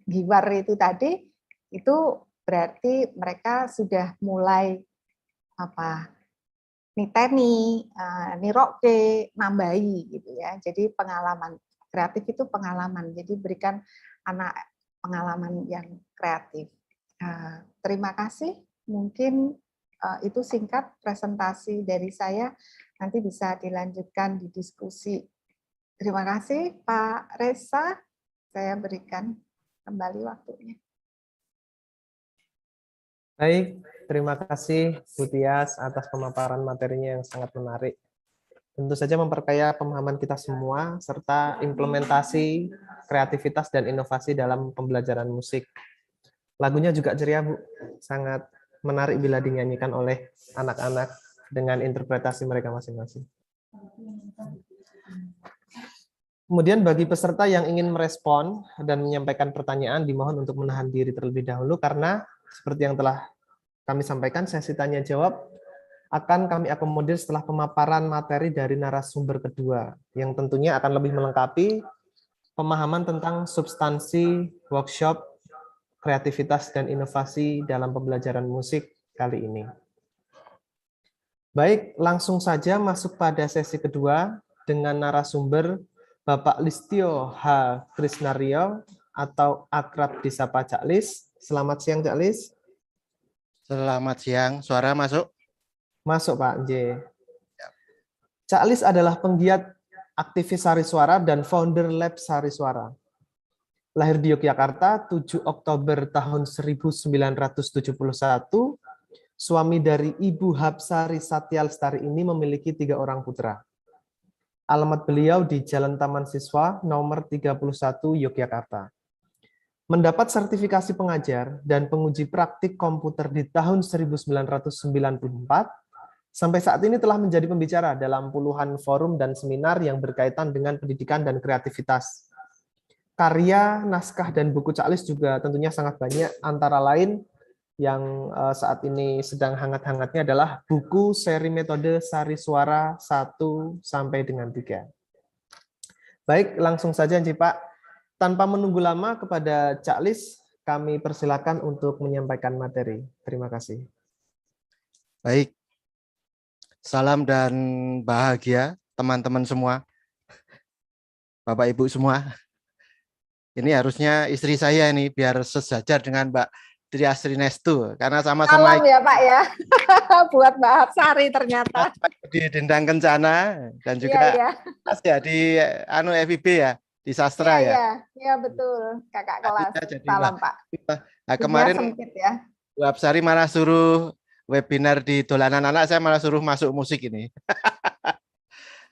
giwar itu tadi, itu berarti mereka sudah mulai niteni, niroke, nambahi gitu ya. Jadi pengalaman kreatif itu pengalaman. Jadi berikan anak pengalaman yang kreatif. Terima kasih. Mungkin itu singkat presentasi dari saya. Nanti bisa dilanjutkan di diskusi. Terima kasih Pak Reza. Saya berikan kembali waktunya. Baik, terima kasih Bu Tias atas pemaparan materinya yang sangat menarik. Tentu saja memperkaya pemahaman kita semua, serta implementasi kreativitas dan inovasi dalam pembelajaran musik. Lagunya juga ceria, Bu. Sangat menarik bila dinyanyikan oleh anak-anak dengan interpretasi mereka masing-masing. Kemudian bagi peserta yang ingin merespon dan menyampaikan pertanyaan, dimohon untuk menahan diri terlebih dahulu, karena seperti yang telah kami sampaikan, sesi tanya jawab akan kami akomodir setelah pemaparan materi dari narasumber kedua, yang tentunya akan lebih melengkapi pemahaman tentang substansi workshop kreativitas dan inovasi dalam pembelajaran musik kali ini. Baik, langsung saja masuk pada sesi kedua dengan narasumber Bapak Listio H. Krisnario atau akrab disapa Cak Lis. Selamat siang Cak Lis. Selamat siang, suara masuk? Masuk Pak J. Cak Lis adalah penggiat aktivis Sari Suara dan founder Lab Sari Suara. Lahir di Yogyakarta 7 Oktober tahun 1971, suami dari Ibu Hapsari Satya Lestari ini memiliki 3 orang putra. Alamat beliau di Jalan Taman Siswa nomor 31 Yogyakarta. Mendapat sertifikasi pengajar dan penguji praktik komputer di tahun 1994, sampai saat ini telah menjadi pembicara dalam puluhan forum dan seminar yang berkaitan dengan pendidikan dan kreativitas. Karya, naskah, dan buku Cak Lis juga tentunya sangat banyak, antara lain yang saat ini sedang hangat-hangatnya adalah buku seri metode Sari Suara 1 sampai dengan 3. Baik, langsung saja Nci Pak. Tanpa menunggu lama, kepada Cak Lis kami persilakan untuk menyampaikan materi. Terima kasih. Baik. Salam dan bahagia teman-teman semua. Bapak Ibu semua. Ini harusnya istri saya ini biar sejajar dengan Mbak Triastri Nestu, karena sama-sama salam ya Pak ya. Buat Mbak Hapsari ternyata di Dendang Kencana dan juga ya di FIB ya, di sastra ya. Iya betul, kakak kelas. Salam Pak. Nah, kemarin sempit ya. Bu Hapsari malah suruh webinar di Dolanan Anak, saya malah suruh masuk musik ini.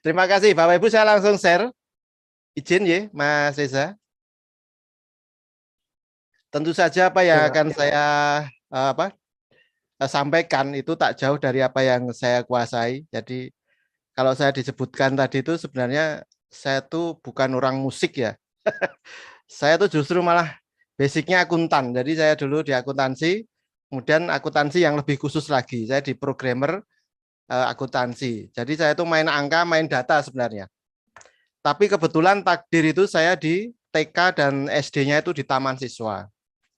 Terima kasih Bapak Ibu, saya langsung share. Izin ya Mas Reza. Tentu saja apa yang akan saya sampaikan itu tak jauh dari apa yang saya kuasai. Jadi kalau saya disebutkan tadi itu sebenarnya saya tuh bukan orang musik ya. Saya tuh justru malah basicnya akuntan. Jadi saya dulu di akuntansi, kemudian akuntansi yang lebih khusus lagi. Saya di programmer akuntansi. Jadi saya tuh main angka, main data sebenarnya. Tapi kebetulan takdir itu saya di TK dan SD-nya itu di Taman Siswa.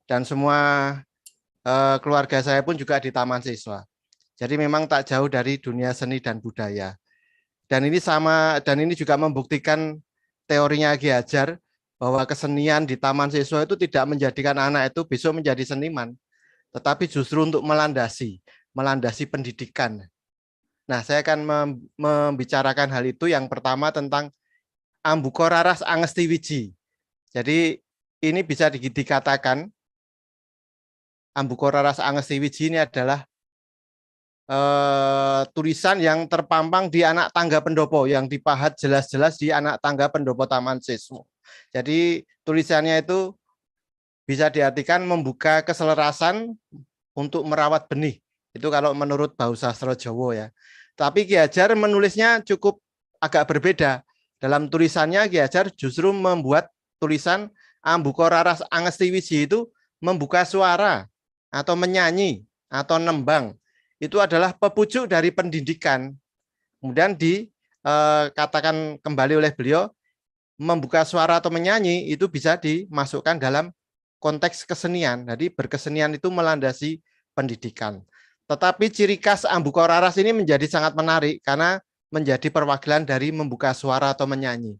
Dan semua keluarga saya pun juga di Taman Siswa. Jadi memang tak jauh dari dunia seni dan budaya. Dan ini juga membuktikan teorinya Ki Hajar, bahwa kesenian di taman siswa itu tidak menjadikan anak itu besok menjadi seniman, tetapi justru untuk melandasi pendidikan. Nah, saya akan membicarakan hal itu. Yang pertama tentang Ambukoraras Angestiwiji. Jadi ini bisa dikatakan Ambukoraras Angestiwiji ini adalah tulisan yang terpampang di anak tangga pendopo, yang dipahat jelas-jelas di anak tangga pendopo Taman Siswa. Jadi tulisannya itu bisa diartikan membuka keselarasan untuk merawat benih. Itu kalau menurut Bausastra Jawa ya. Tapi Ki Hajar menulisnya cukup agak berbeda. Dalam tulisannya Ki Hajar justru membuat tulisan Ambukoraras Angestiwiji itu membuka suara atau menyanyi atau nembang. Itu adalah pepucuk dari pendidikan. Kemudian dikatakan kembali oleh beliau, membuka suara atau menyanyi itu bisa dimasukkan dalam konteks kesenian. Jadi berkesenian itu melandasi pendidikan. Tetapi ciri khas Ambukoraras ini menjadi sangat menarik karena menjadi perwakilan dari membuka suara atau menyanyi.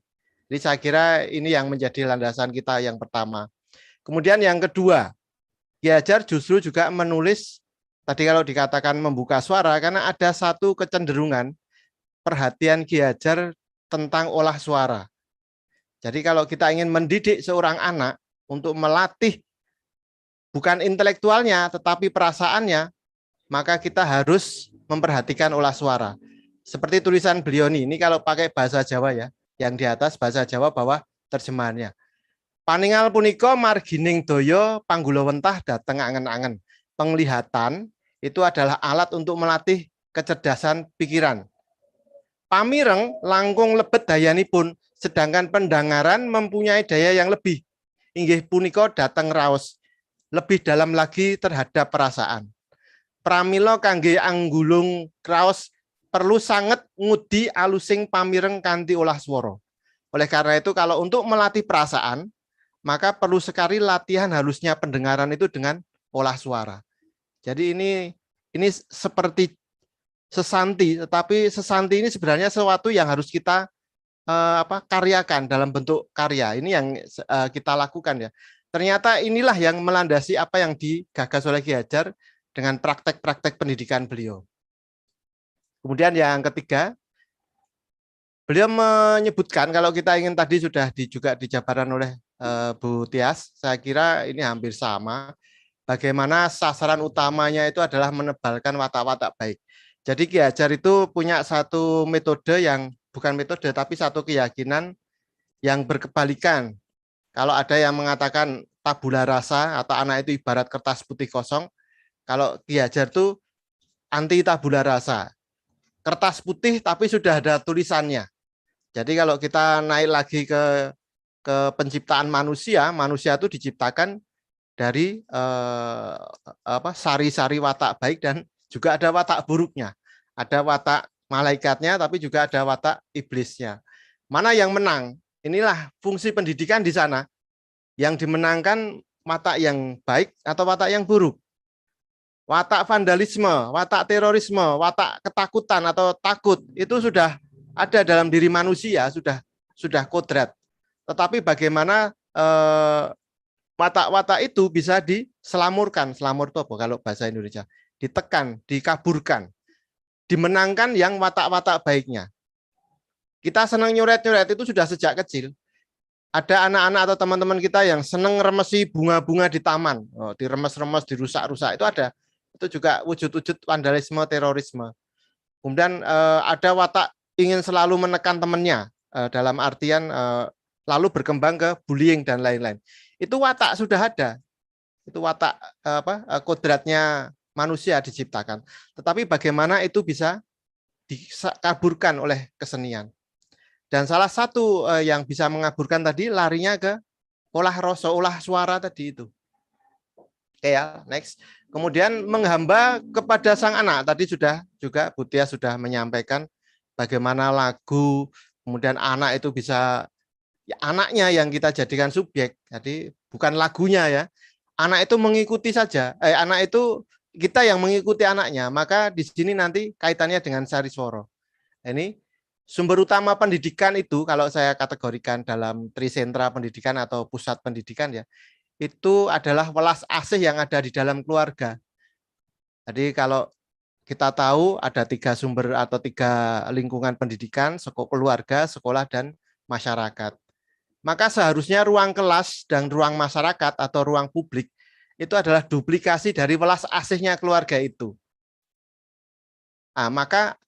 Jadi saya kira ini yang menjadi landasan kita yang pertama. Kemudian yang kedua, Ki Hajar justru juga menulis, tadi kalau dikatakan membuka suara, karena ada satu kecenderungan perhatian Ki Hajar tentang olah suara. Jadi kalau kita ingin mendidik seorang anak untuk melatih bukan intelektualnya, tetapi perasaannya, maka kita harus memperhatikan olah suara. Seperti tulisan beliau ini kalau pakai bahasa Jawa ya, yang di atas bahasa Jawa, bawah terjemahannya. Paningal punika margining doyo panggulawentah dateng angen-angen. Penglihatan itu adalah alat untuk melatih kecerdasan pikiran. Pamireng langkung lebet dayanipun, sedangkan pendengaran mempunyai daya yang lebih. Inggih punika dateng raos, lebih dalam lagi terhadap perasaan. Pramila kangge anggulung raos perlu sangat ngudi alusing pamireng kanthi olah swara. Oleh karena itu kalau untuk melatih perasaan, maka perlu sekali latihan halusnya pendengaran itu dengan olah suara. Jadi ini seperti sesanti, tetapi sesanti ini sebenarnya sesuatu yang harus kita karyakan dalam bentuk karya. Ini yang kita lakukan ya. Ternyata inilah yang melandasi apa yang digagas oleh Ki Hajar dengan praktek-praktek pendidikan beliau. Kemudian yang ketiga, beliau menyebutkan kalau kita ingin tadi sudah juga dijabaran oleh Bu Tias, saya kira ini hampir sama. Bagaimana sasaran utamanya itu adalah menebalkan watak-watak baik. Jadi Ki Hajar itu punya satu metode yang bukan metode tapi satu keyakinan yang berkebalikan. Kalau ada yang mengatakan tabula rasa atau anak itu ibarat kertas putih kosong, kalau Ki Hajar itu anti tabula rasa. Kertas putih tapi sudah ada tulisannya. Jadi kalau kita naik lagi ke penciptaan manusia, manusia itu diciptakan dari sari-sari watak baik dan juga ada watak buruknya. Ada watak malaikatnya tapi juga ada watak iblisnya. Mana yang menang? Inilah fungsi pendidikan di sana. Yang dimenangkan watak yang baik atau watak yang buruk. Watak vandalisme, watak terorisme, watak ketakutan atau takut itu sudah ada dalam diri manusia, sudah kodrat. Tetapi bagaimana watak-watak itu bisa diselamurkan. Selamur itu apa kalau bahasa Indonesia? Ditekan, dikaburkan. Dimenangkan yang watak-watak baiknya. Kita senang nyuret-nyuret itu sudah sejak kecil. Ada anak-anak atau teman-teman kita yang senang remesi bunga-bunga di taman. Diremes-remes, dirusak-rusak. Itu ada. Itu juga wujud-wujud vandalisme, terorisme. Kemudian ada watak ingin selalu menekan temannya. Dalam artian lalu berkembang ke bullying dan lain-lain. Itu watak sudah ada. Itu watak kodratnya manusia diciptakan. Tetapi bagaimana itu bisa dikaburkan oleh kesenian. Dan salah satu yang bisa mengaburkan tadi larinya ke olah rasa, olah suara tadi itu. Oke ya, next. Kemudian menghamba kepada sang anak. Tadi sudah juga Bu Tia sudah menyampaikan bagaimana lagu, kemudian anak itu bisa, ya, anaknya yang kita jadikan subjek. Jadi bukan lagunya ya. Anak itu mengikuti saja. Anak itu kita yang mengikuti anaknya. Maka di sini nanti kaitannya dengan sari swara. Ini sumber utama pendidikan itu kalau saya kategorikan dalam trisentra pendidikan atau pusat pendidikan ya, itu adalah welas asih yang ada di dalam keluarga. Jadi kalau kita tahu ada 3 sumber atau 3 lingkungan pendidikan, keluarga, sekolah, dan masyarakat. Maka seharusnya ruang kelas dan ruang masyarakat atau ruang publik itu adalah duplikasi dari welas asihnya keluarga itu. Nah, maka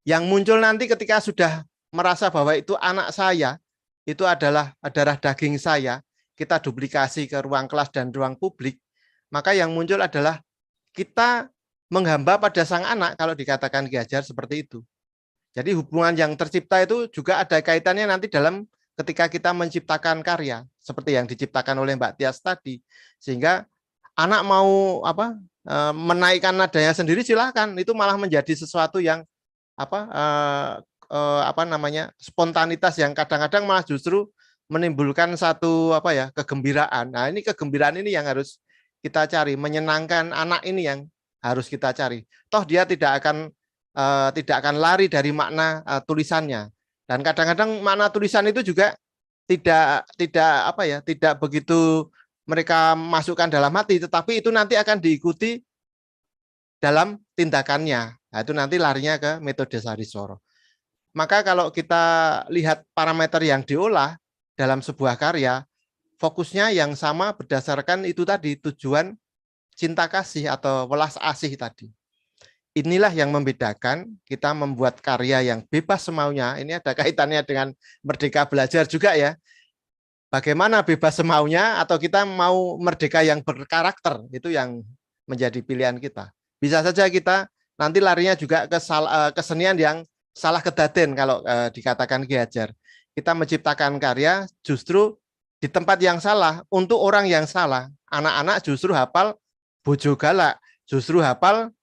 yang muncul nanti ketika sudah merasa bahwa itu anak saya, itu adalah darah daging saya, kita duplikasi ke ruang kelas dan ruang publik, maka yang muncul adalah kita menghamba pada sang anak kalau dikatakan Ki Hajar seperti itu. Jadi hubungan yang tercipta itu juga ada kaitannya nanti dalam ketika kita menciptakan karya, seperti yang diciptakan oleh Mbak Tias tadi, sehingga anak mau menaikkan nadanya sendiri silakan, itu malah menjadi sesuatu yang spontanitas yang kadang-kadang malah justru menimbulkan satu kegembiraan. Nah, ini kegembiraan ini yang harus kita cari, menyenangkan anak ini yang harus kita cari. Toh dia tidak akan lari dari makna tulisannya. Dan kadang-kadang makna tulisan itu juga tidak begitu mereka masukkan dalam hati, tetapi itu nanti akan diikuti dalam tindakannya. Nah, itu nanti larinya ke metode Sariswara. Maka kalau kita lihat parameter yang diolah dalam sebuah karya, fokusnya yang sama berdasarkan itu tadi, tujuan cinta kasih atau welas asih tadi. Inilah yang membedakan kita membuat karya yang bebas semaunya. Ini ada kaitannya dengan Merdeka Belajar juga ya. Bagaimana bebas semaunya atau kita mau merdeka yang berkarakter, itu yang menjadi pilihan kita. Bisa saja kita nanti larinya juga ke kesenian yang salah kedaden kalau dikatakan Ki Hajar. Kita menciptakan karya justru di tempat yang salah, untuk orang yang salah. Anak-anak justru hafal bojo galak, justru hafal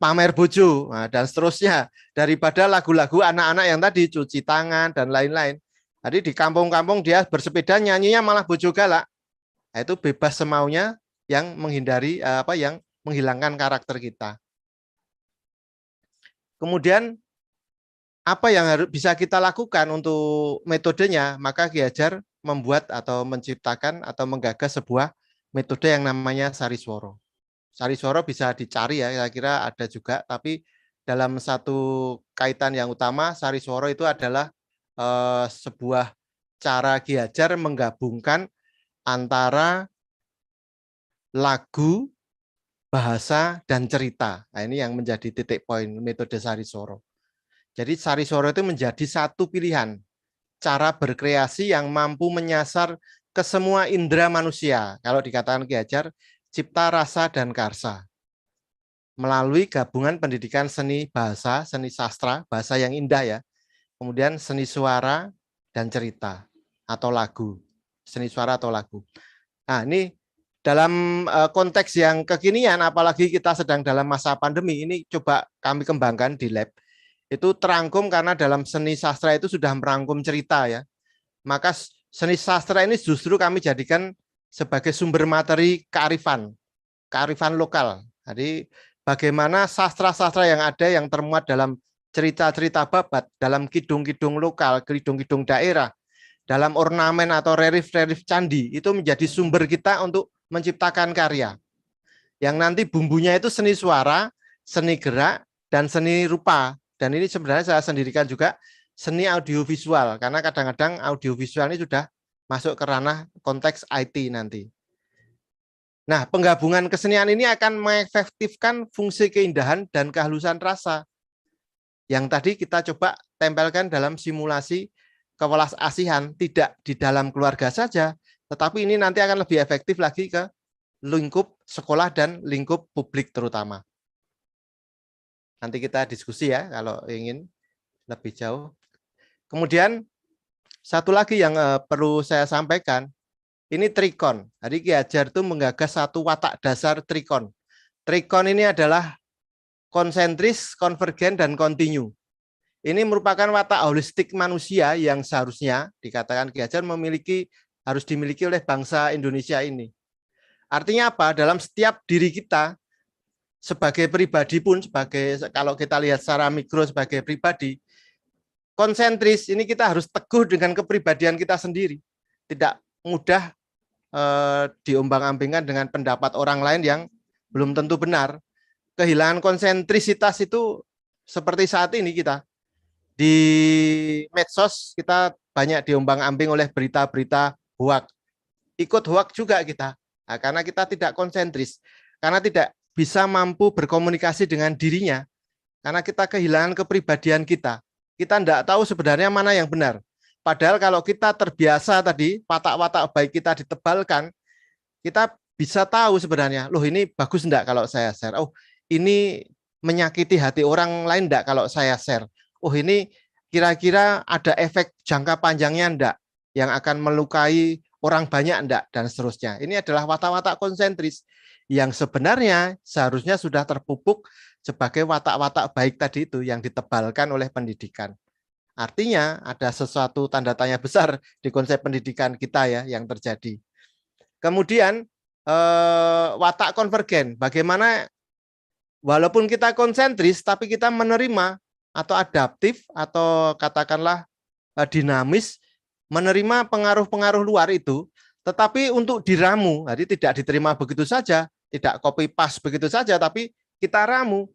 pamer bojo, dan seterusnya. Daripada lagu-lagu anak-anak yang tadi, cuci tangan, dan lain-lain. Jadi di kampung-kampung dia bersepeda nyanyinya malah bojo galak. Nah, itu bebas semaunya yang menghindari yang menghilangkan karakter kita. Kemudian apa yang harus bisa kita lakukan untuk metodenya? Maka Ki Hajar membuat atau menciptakan atau menggagas sebuah metode yang namanya Sariswara. Sariswara bisa dicari ya, kira-kira ada juga, tapi dalam satu kaitan yang utama, Sariswara itu adalah sebuah cara Ki Hajar menggabungkan antara lagu, bahasa, dan cerita. Nah, ini yang menjadi titik poin metode Sariswara. Jadi Sariswara itu menjadi satu pilihan cara berkreasi yang mampu menyasar ke semua indera manusia. Kalau dikatakan Ki Hajar, cipta, rasa, dan karsa. Melalui gabungan pendidikan seni bahasa, seni sastra, bahasa yang indah ya. Kemudian seni suara dan cerita atau lagu. Seni suara atau lagu. Nah, ini dalam konteks yang kekinian, apalagi kita sedang dalam masa pandemi, ini coba kami kembangkan di lab. Itu terangkum karena dalam seni sastra itu sudah merangkum cerita ya. Maka seni sastra ini justru kami jadikan sebagai sumber materi kearifan lokal. Jadi bagaimana sastra-sastra yang ada yang termuat dalam cerita-cerita babat, dalam kidung-kidung lokal, kidung-kidung daerah, dalam ornamen atau relief-relief candi, itu menjadi sumber kita untuk menciptakan karya. Yang nanti bumbunya itu seni suara, seni gerak, dan seni rupa. Dan ini sebenarnya saya sendirikan juga seni audiovisual, karena kadang-kadang audiovisual ini sudah masuk ke ranah konteks IT nanti. Nah, penggabungan kesenian ini akan mengefektifkan fungsi keindahan dan kehalusan rasa. Yang tadi kita coba tempelkan dalam simulasi kewelas asihan, tidak di dalam keluarga saja, tetapi ini nanti akan lebih efektif lagi ke lingkup sekolah dan lingkup publik terutama. Nanti kita diskusi ya kalau ingin lebih jauh. Kemudian satu lagi yang perlu saya sampaikan, ini trikon. Jadi Ki Hajar itu menggagas satu watak dasar trikon. Trikon ini adalah konsentris, konvergen, dan kontinu. Ini merupakan watak holistik manusia yang seharusnya dikatakan Ki Hajar harus dimiliki oleh bangsa Indonesia ini. Artinya apa? Dalam setiap diri kita sebagai pribadi pun, kalau kita lihat secara mikro sebagai pribadi, konsentris, ini kita harus teguh dengan kepribadian kita sendiri. Tidak mudah diombang-ambingkan dengan pendapat orang lain yang belum tentu benar. Kehilangan konsentrisitas itu seperti saat ini kita. Di medsos kita banyak diombang-ambing oleh berita-berita hoak. Ikut hoak juga kita. Nah, karena kita tidak konsentris. Karena tidak bisa mampu berkomunikasi dengan dirinya. Karena kita kehilangan kepribadian kita. Kita tidak tahu sebenarnya mana yang benar. Padahal kalau kita terbiasa tadi, watak-watak baik kita ditebalkan, kita bisa tahu sebenarnya, loh ini bagus enggak kalau saya share. Oh, ini menyakiti hati orang lain enggak kalau saya share. Oh, ini kira-kira ada efek jangka panjangnya enggak yang akan melukai orang banyak enggak, dan seterusnya. Ini adalah watak-watak konsentris yang sebenarnya seharusnya sudah terpupuk sebagai watak-watak baik tadi itu yang ditebalkan oleh pendidikan. Artinya ada sesuatu tanda tanya besar di konsep pendidikan kita ya yang terjadi. Kemudian watak konvergen, bagaimana walaupun kita konsentris tapi kita menerima atau adaptif atau katakanlah dinamis, menerima pengaruh-pengaruh luar itu, tetapi untuk diramu, jadi tidak diterima begitu saja, tidak copy paste begitu saja, tapi kita ramu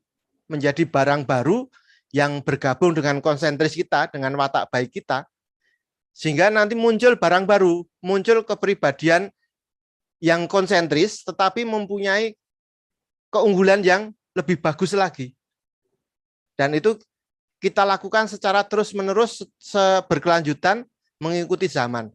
menjadi barang baru yang bergabung dengan konsentris kita, dengan watak baik kita, sehingga nanti muncul barang baru, muncul kepribadian yang konsentris, tetapi mempunyai keunggulan yang lebih bagus lagi. Dan itu kita lakukan secara terus-menerus berkelanjutan mengikuti zaman.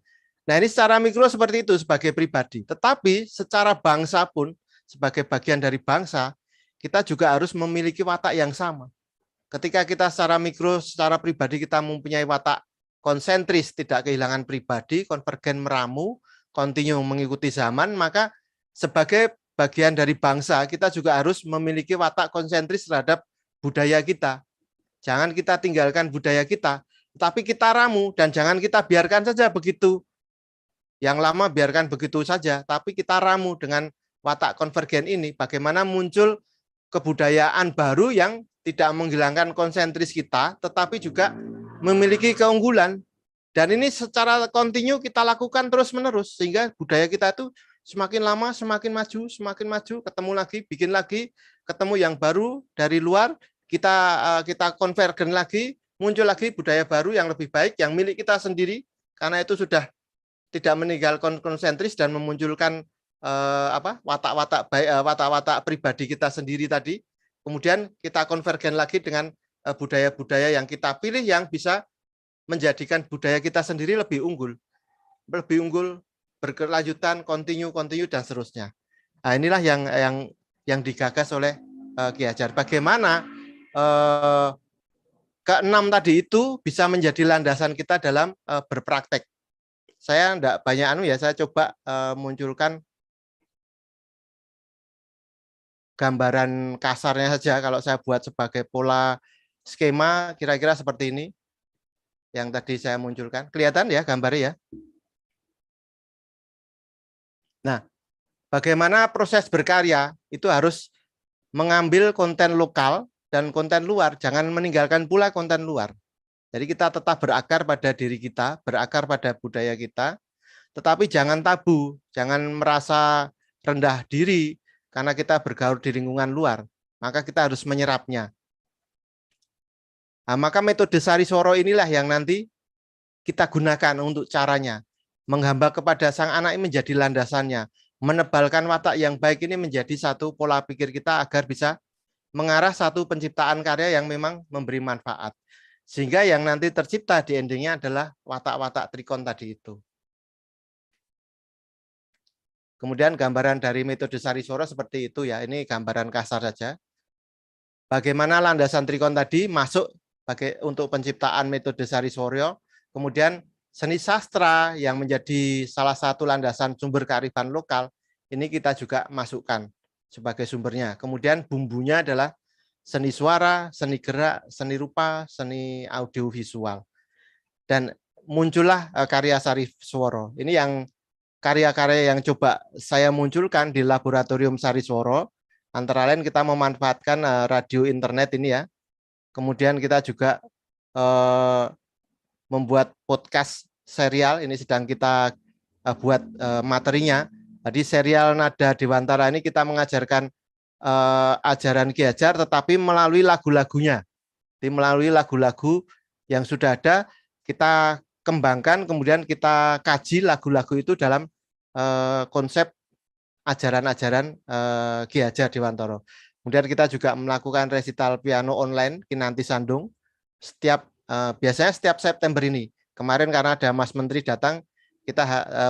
Nah ini secara mikro seperti itu sebagai pribadi. Tetapi secara bangsa pun, sebagai bagian dari bangsa, kita juga harus memiliki watak yang sama. Ketika kita secara mikro, secara pribadi kita mempunyai watak konsentris, tidak kehilangan pribadi, konvergen meramu, kontinu mengikuti zaman, maka sebagai bagian dari bangsa, kita juga harus memiliki watak konsentris terhadap budaya kita. Jangan kita tinggalkan budaya kita, tapi kita ramu, dan jangan kita biarkan saja begitu. Yang lama biarkan begitu saja, tapi kita ramu dengan watak konvergen ini, bagaimana muncul kebudayaan baru yang tidak menghilangkan konsentris kita, tetapi juga memiliki keunggulan. Dan ini secara kontinu kita lakukan terus-menerus, sehingga budaya kita itu semakin lama semakin maju, ketemu lagi, bikin lagi, ketemu yang baru dari luar, kita konvergen lagi, muncul lagi budaya baru yang lebih baik, yang milik kita sendiri, karena itu sudah tidak meninggalkan konsentris dan memunculkan watak-watak baik, watak-watak pribadi kita sendiri tadi. Kemudian kita konvergen lagi dengan budaya-budaya yang kita pilih yang bisa menjadikan budaya kita sendiri lebih unggul, berkelanjutan, kontinu dan seterusnya. Nah, inilah yang digagas oleh Ki Hajar. Bagaimana keenam tadi itu bisa menjadi landasan kita dalam berpraktek. Saya enggak banyak saya coba munculkan gambaran kasarnya saja. Kalau saya buat sebagai pola skema, kira-kira seperti ini yang tadi saya munculkan. Kelihatan ya gambarnya ya. Nah, bagaimana proses berkarya itu harus mengambil konten lokal dan konten luar, jangan meninggalkan pula konten luar. Jadi kita tetap berakar pada diri kita, berakar pada budaya kita, tetapi jangan tabu, jangan merasa rendah diri karena kita bergaul di lingkungan luar, maka kita harus menyerapnya. Nah, maka metode Sariswara inilah yang nanti kita gunakan untuk caranya. Menghamba kepada sang anak ini menjadi landasannya. Menebalkan watak yang baik ini menjadi satu pola pikir kita agar bisa mengarah satu penciptaan karya yang memang memberi manfaat. Sehingga yang nanti tercipta di endingnya adalah watak-watak trikon tadi itu. Kemudian gambaran dari metode Sariswara seperti itu ya. Ini gambaran kasar saja. Bagaimana landasan trikon tadi masuk untuk penciptaan metode Sariswara. Kemudian seni sastra yang menjadi salah satu landasan sumber kearifan lokal. Ini kita juga masukkan sebagai sumbernya. Kemudian bumbunya adalah seni suara, seni gerak, seni rupa, seni audiovisual. Dan muncullah karya Sariswara. Ini yang karya-karya yang coba saya munculkan di laboratorium Sariswara, antara lain kita memanfaatkan radio internet ini ya. Kemudian kita juga membuat podcast serial, ini sedang kita buat materinya. Jadi serial Nada Dewantara ini kita mengajarkan ajaran Ki Hajar tetapi melalui lagu-lagunya. Jadi melalui lagu-lagu yang sudah ada, kita kembangkan, kemudian kita kaji lagu-lagu itu dalam konsep ajaran-ajaran Ki Hajar Dewantara. Kemudian kita juga melakukan resital piano online Kinanti Sandung biasanya setiap September ini. Kemarin karena ada Mas Menteri datang, kita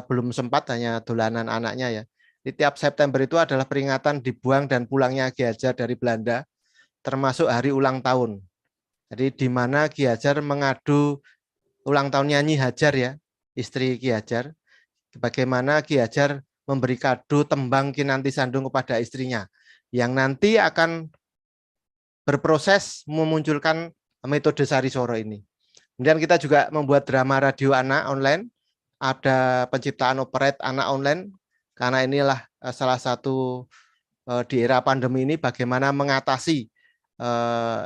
belum sempat, hanya dolanan anaknya ya. Di tiap September itu adalah peringatan dibuang dan pulangnya Ki Hajar dari Belanda, termasuk hari ulang tahun. Jadi di mana Ki Hajar mengadu ulang tahunnya Nyi Hajar ya, istri Ki Hajar. Bagaimana Ki Hajar memberi kado tembang Kinanti Sandung kepada istrinya, yang nanti akan berproses memunculkan metode Sariswara ini. Kemudian kita juga membuat drama radio anak online, ada penciptaan operet anak online, karena inilah salah satu di era pandemi ini bagaimana mengatasi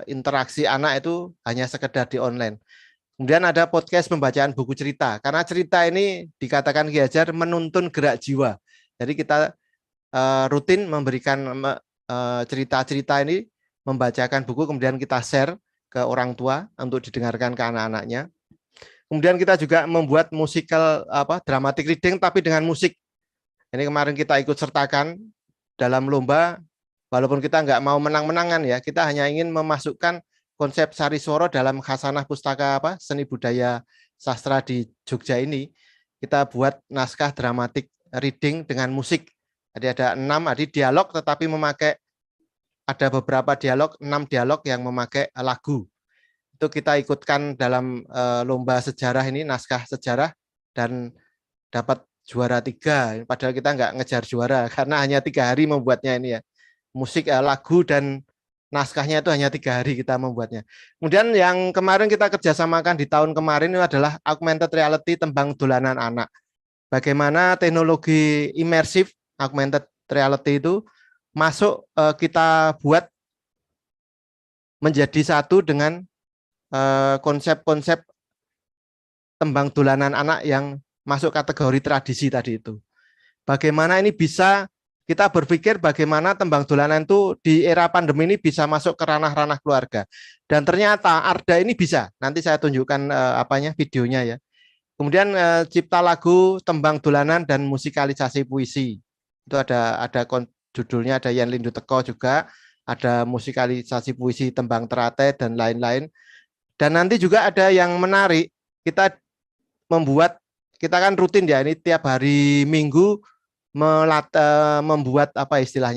interaksi anak itu hanya sekedar di online. Kemudian ada podcast pembacaan buku cerita, karena cerita ini dikatakan Ki Hajar menuntun gerak jiwa. Jadi kita rutin memberikan cerita-cerita ini, membacakan buku, kemudian kita share ke orang tua untuk didengarkan ke anak-anaknya. Kemudian kita juga membuat musikal dramatic reading tapi dengan musik. Ini kemarin kita ikut sertakan dalam lomba, walaupun kita nggak mau menang-menangan ya, kita hanya ingin memasukkan konsep Sariswara dalam khasanah pustaka seni budaya sastra di Jogja ini. Kita buat naskah dramatic reading dengan musik. Jadi ada 6 dialog tetapi memakai, ada beberapa dialog, 6 dialog yang memakai lagu. Itu kita ikutkan dalam lomba sejarah ini, naskah sejarah, dan dapat juara 3. Padahal kita nggak ngejar juara karena hanya 3 hari membuatnya ini ya. Musik, lagu, dan naskahnya itu hanya 3 hari kita membuatnya. Kemudian yang kemarin kita kerjasamakan di tahun kemarin itu adalah augmented reality tembang dolanan anak. Bagaimana teknologi imersif augmented reality itu masuk, kita buat menjadi satu dengan konsep-konsep tembang dolanan anak yang masuk kategori tradisi tadi itu. Bagaimana ini bisa, kita berpikir bagaimana tembang dolanan itu di era pandemi ini bisa masuk ke ranah-ranah keluarga. Dan ternyata Arda ini bisa. Nanti saya tunjukkan videonya ya. Kemudian cipta lagu, tembang dolanan, dan musikalisasi puisi. Itu ada judulnya, ada Yen Lindu Teko juga, ada musikalisasi puisi tembang terate dan lain-lain. Dan nanti juga ada yang menarik, kita membuat, kita kan rutin ya, ini tiap hari Minggu membuat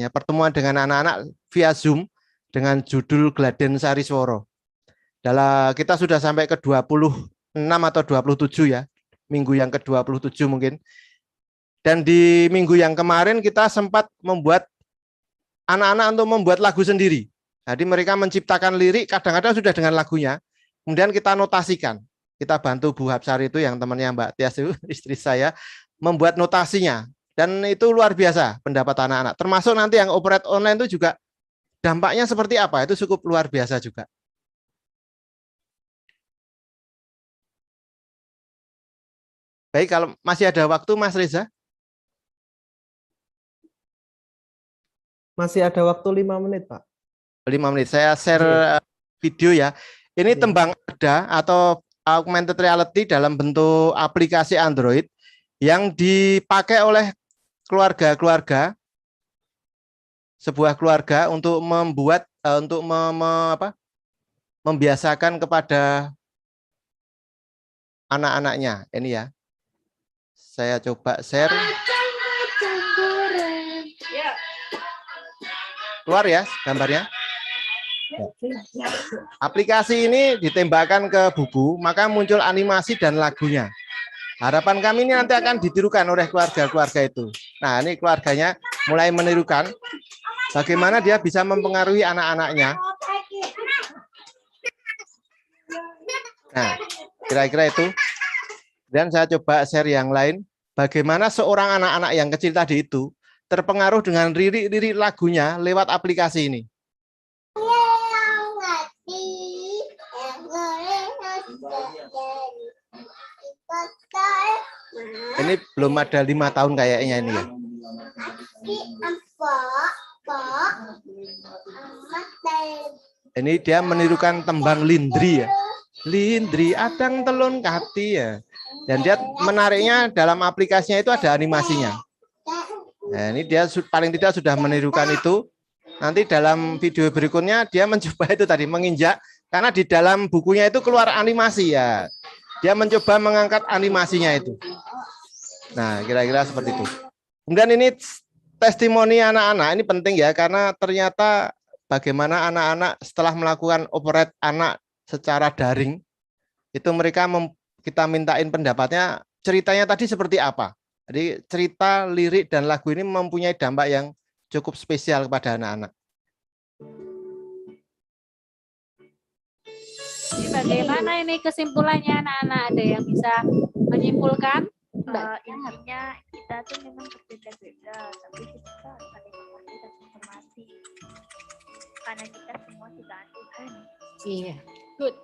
pertemuan dengan anak-anak via Zoom dengan judul Gladen Sariswara. Kita sudah sampai ke 26 atau 27 ya, minggu yang ke-27 mungkin. Dan di minggu yang kemarin kita sempat membuat anak-anak untuk membuat lagu sendiri. Jadi mereka menciptakan lirik, kadang-kadang sudah dengan lagunya, kemudian kita notasikan. Kita bantu Bu Hapsari itu, yang temannya Mbak Tias itu, istri saya, membuat notasinya. Dan itu luar biasa pendapat anak-anak. Termasuk nanti yang operet online itu juga dampaknya seperti apa, itu cukup luar biasa juga. Baik, kalau masih ada waktu, Mas Reza. Masih ada waktu 5 menit, Pak. 5 menit. Saya share video ya. Ini tembang ada atau augmented reality dalam bentuk aplikasi Android yang dipakai oleh keluarga-keluarga, sebuah keluarga untuk membuat, untuk membiasakan kepada anak-anaknya. Ini ya. Saya coba share. Keluar ya gambarnya. Aplikasi ini ditembakkan ke buku, maka muncul animasi dan lagunya. Harapan kami ini nanti akan ditirukan oleh keluarga-keluarga itu. Nah, ini keluarganya mulai menirukan bagaimana dia bisa mempengaruhi anak-anaknya. Nah, kira-kira itu. Dan saya coba share yang lain, bagaimana seorang anak-anak yang kecil tadi itu terpengaruh dengan lirik-lirik lagunya lewat aplikasi ini. Ini belum ada 5 tahun kayaknya ini ya. Ini dia menirukan tembang lindri ya. Lindri adang telun kati ya. Dan dia menariknya dalam aplikasinya itu ada animasinya. Nah, ini dia paling tidak sudah menirukan itu. Nanti dalam video berikutnya dia mencoba itu tadi menginjak, karena di dalam bukunya itu keluar animasi ya. Dia mencoba mengangkat animasinya itu. Nah, kira-kira seperti itu. Kemudian ini testimoni anak-anak, ini penting ya, karena ternyata bagaimana anak-anak setelah melakukan operet anak secara daring, itu mereka kita mintain pendapatnya, ceritanya tadi seperti apa. Jadi cerita, lirik, dan lagu ini mempunyai dampak yang cukup spesial kepada anak-anak. Jadi bagaimana ini kesimpulannya anak-anak? Ada yang bisa menyimpulkan? Intinya kita tuh memang berbeda-beda, tapi kita saling mengerti dan menghormati. Karena kita semua ciptaan Tuhan. Iya. Good.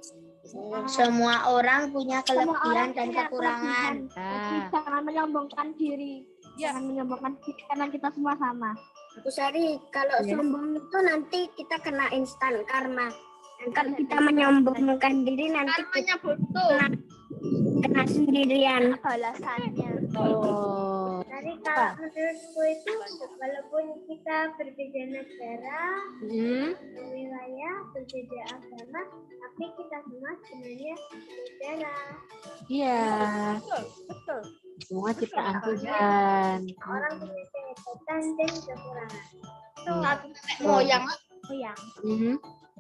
Semua orang punya kelebihan dan kekurangan. Nah, Jangan menyombongkan diri. Jangan menyombongkan diri karena kita semua sama. Bu Sari, kalau sombong itu nanti kita kena instan karma. Dan kalau kita menyombongkan diri nanti kita kena sendirian. Balasannya. oh, Jadi kalau menurutku itu walaupun kita berbeda negara, berbeda wilayah, berbeda agama, tapi kita semua sebenarnya saudara. iya. Betul. Semua ciptaan Tuhan. Orang punya kehebatan dan kekurangan. Moyang.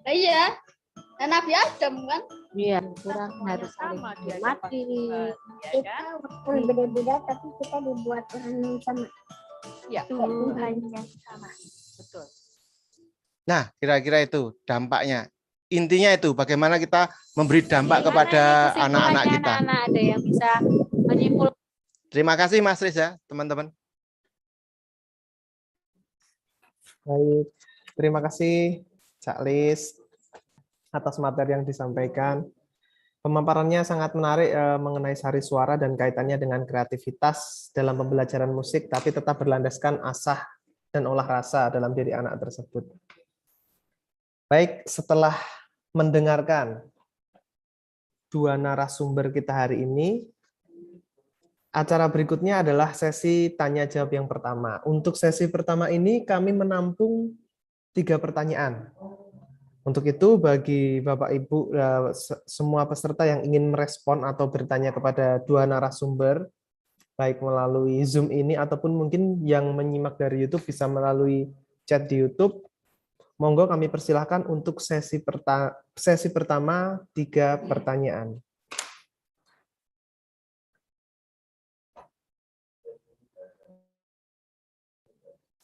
Iya. Dan Nabi Adam kan? Iya, kurang harus saling menghormati. Kita walaupun berbeda tapi kita dibuat orang yang sama. Ya, Tuhan yang sama. betul. Nah, kira-kira itu dampaknya. Intinya itu bagaimana kita memberi dampak kepada anak-anak kita. Anak-anak ada yang bisa menyimpulkan. Terima kasih Mas Riza, teman-teman. Baik, terima kasih Cak Lis atas materi yang disampaikan. Pemaparannya sangat menarik mengenai sari suara dan kaitannya dengan kreativitas dalam pembelajaran musik, tapi tetap berlandaskan asah dan olah rasa dalam diri anak tersebut. Baik, setelah mendengarkan dua narasumber kita hari ini, acara berikutnya adalah sesi tanya jawab yang pertama. Untuk sesi pertama ini kami menampung 3 pertanyaan. Untuk itu bagi Bapak Ibu semua peserta yang ingin merespon atau bertanya kepada dua narasumber, baik melalui Zoom ini ataupun mungkin yang menyimak dari YouTube bisa melalui chat di YouTube, monggo kami persilahkan untuk sesi pertama 3 pertanyaan.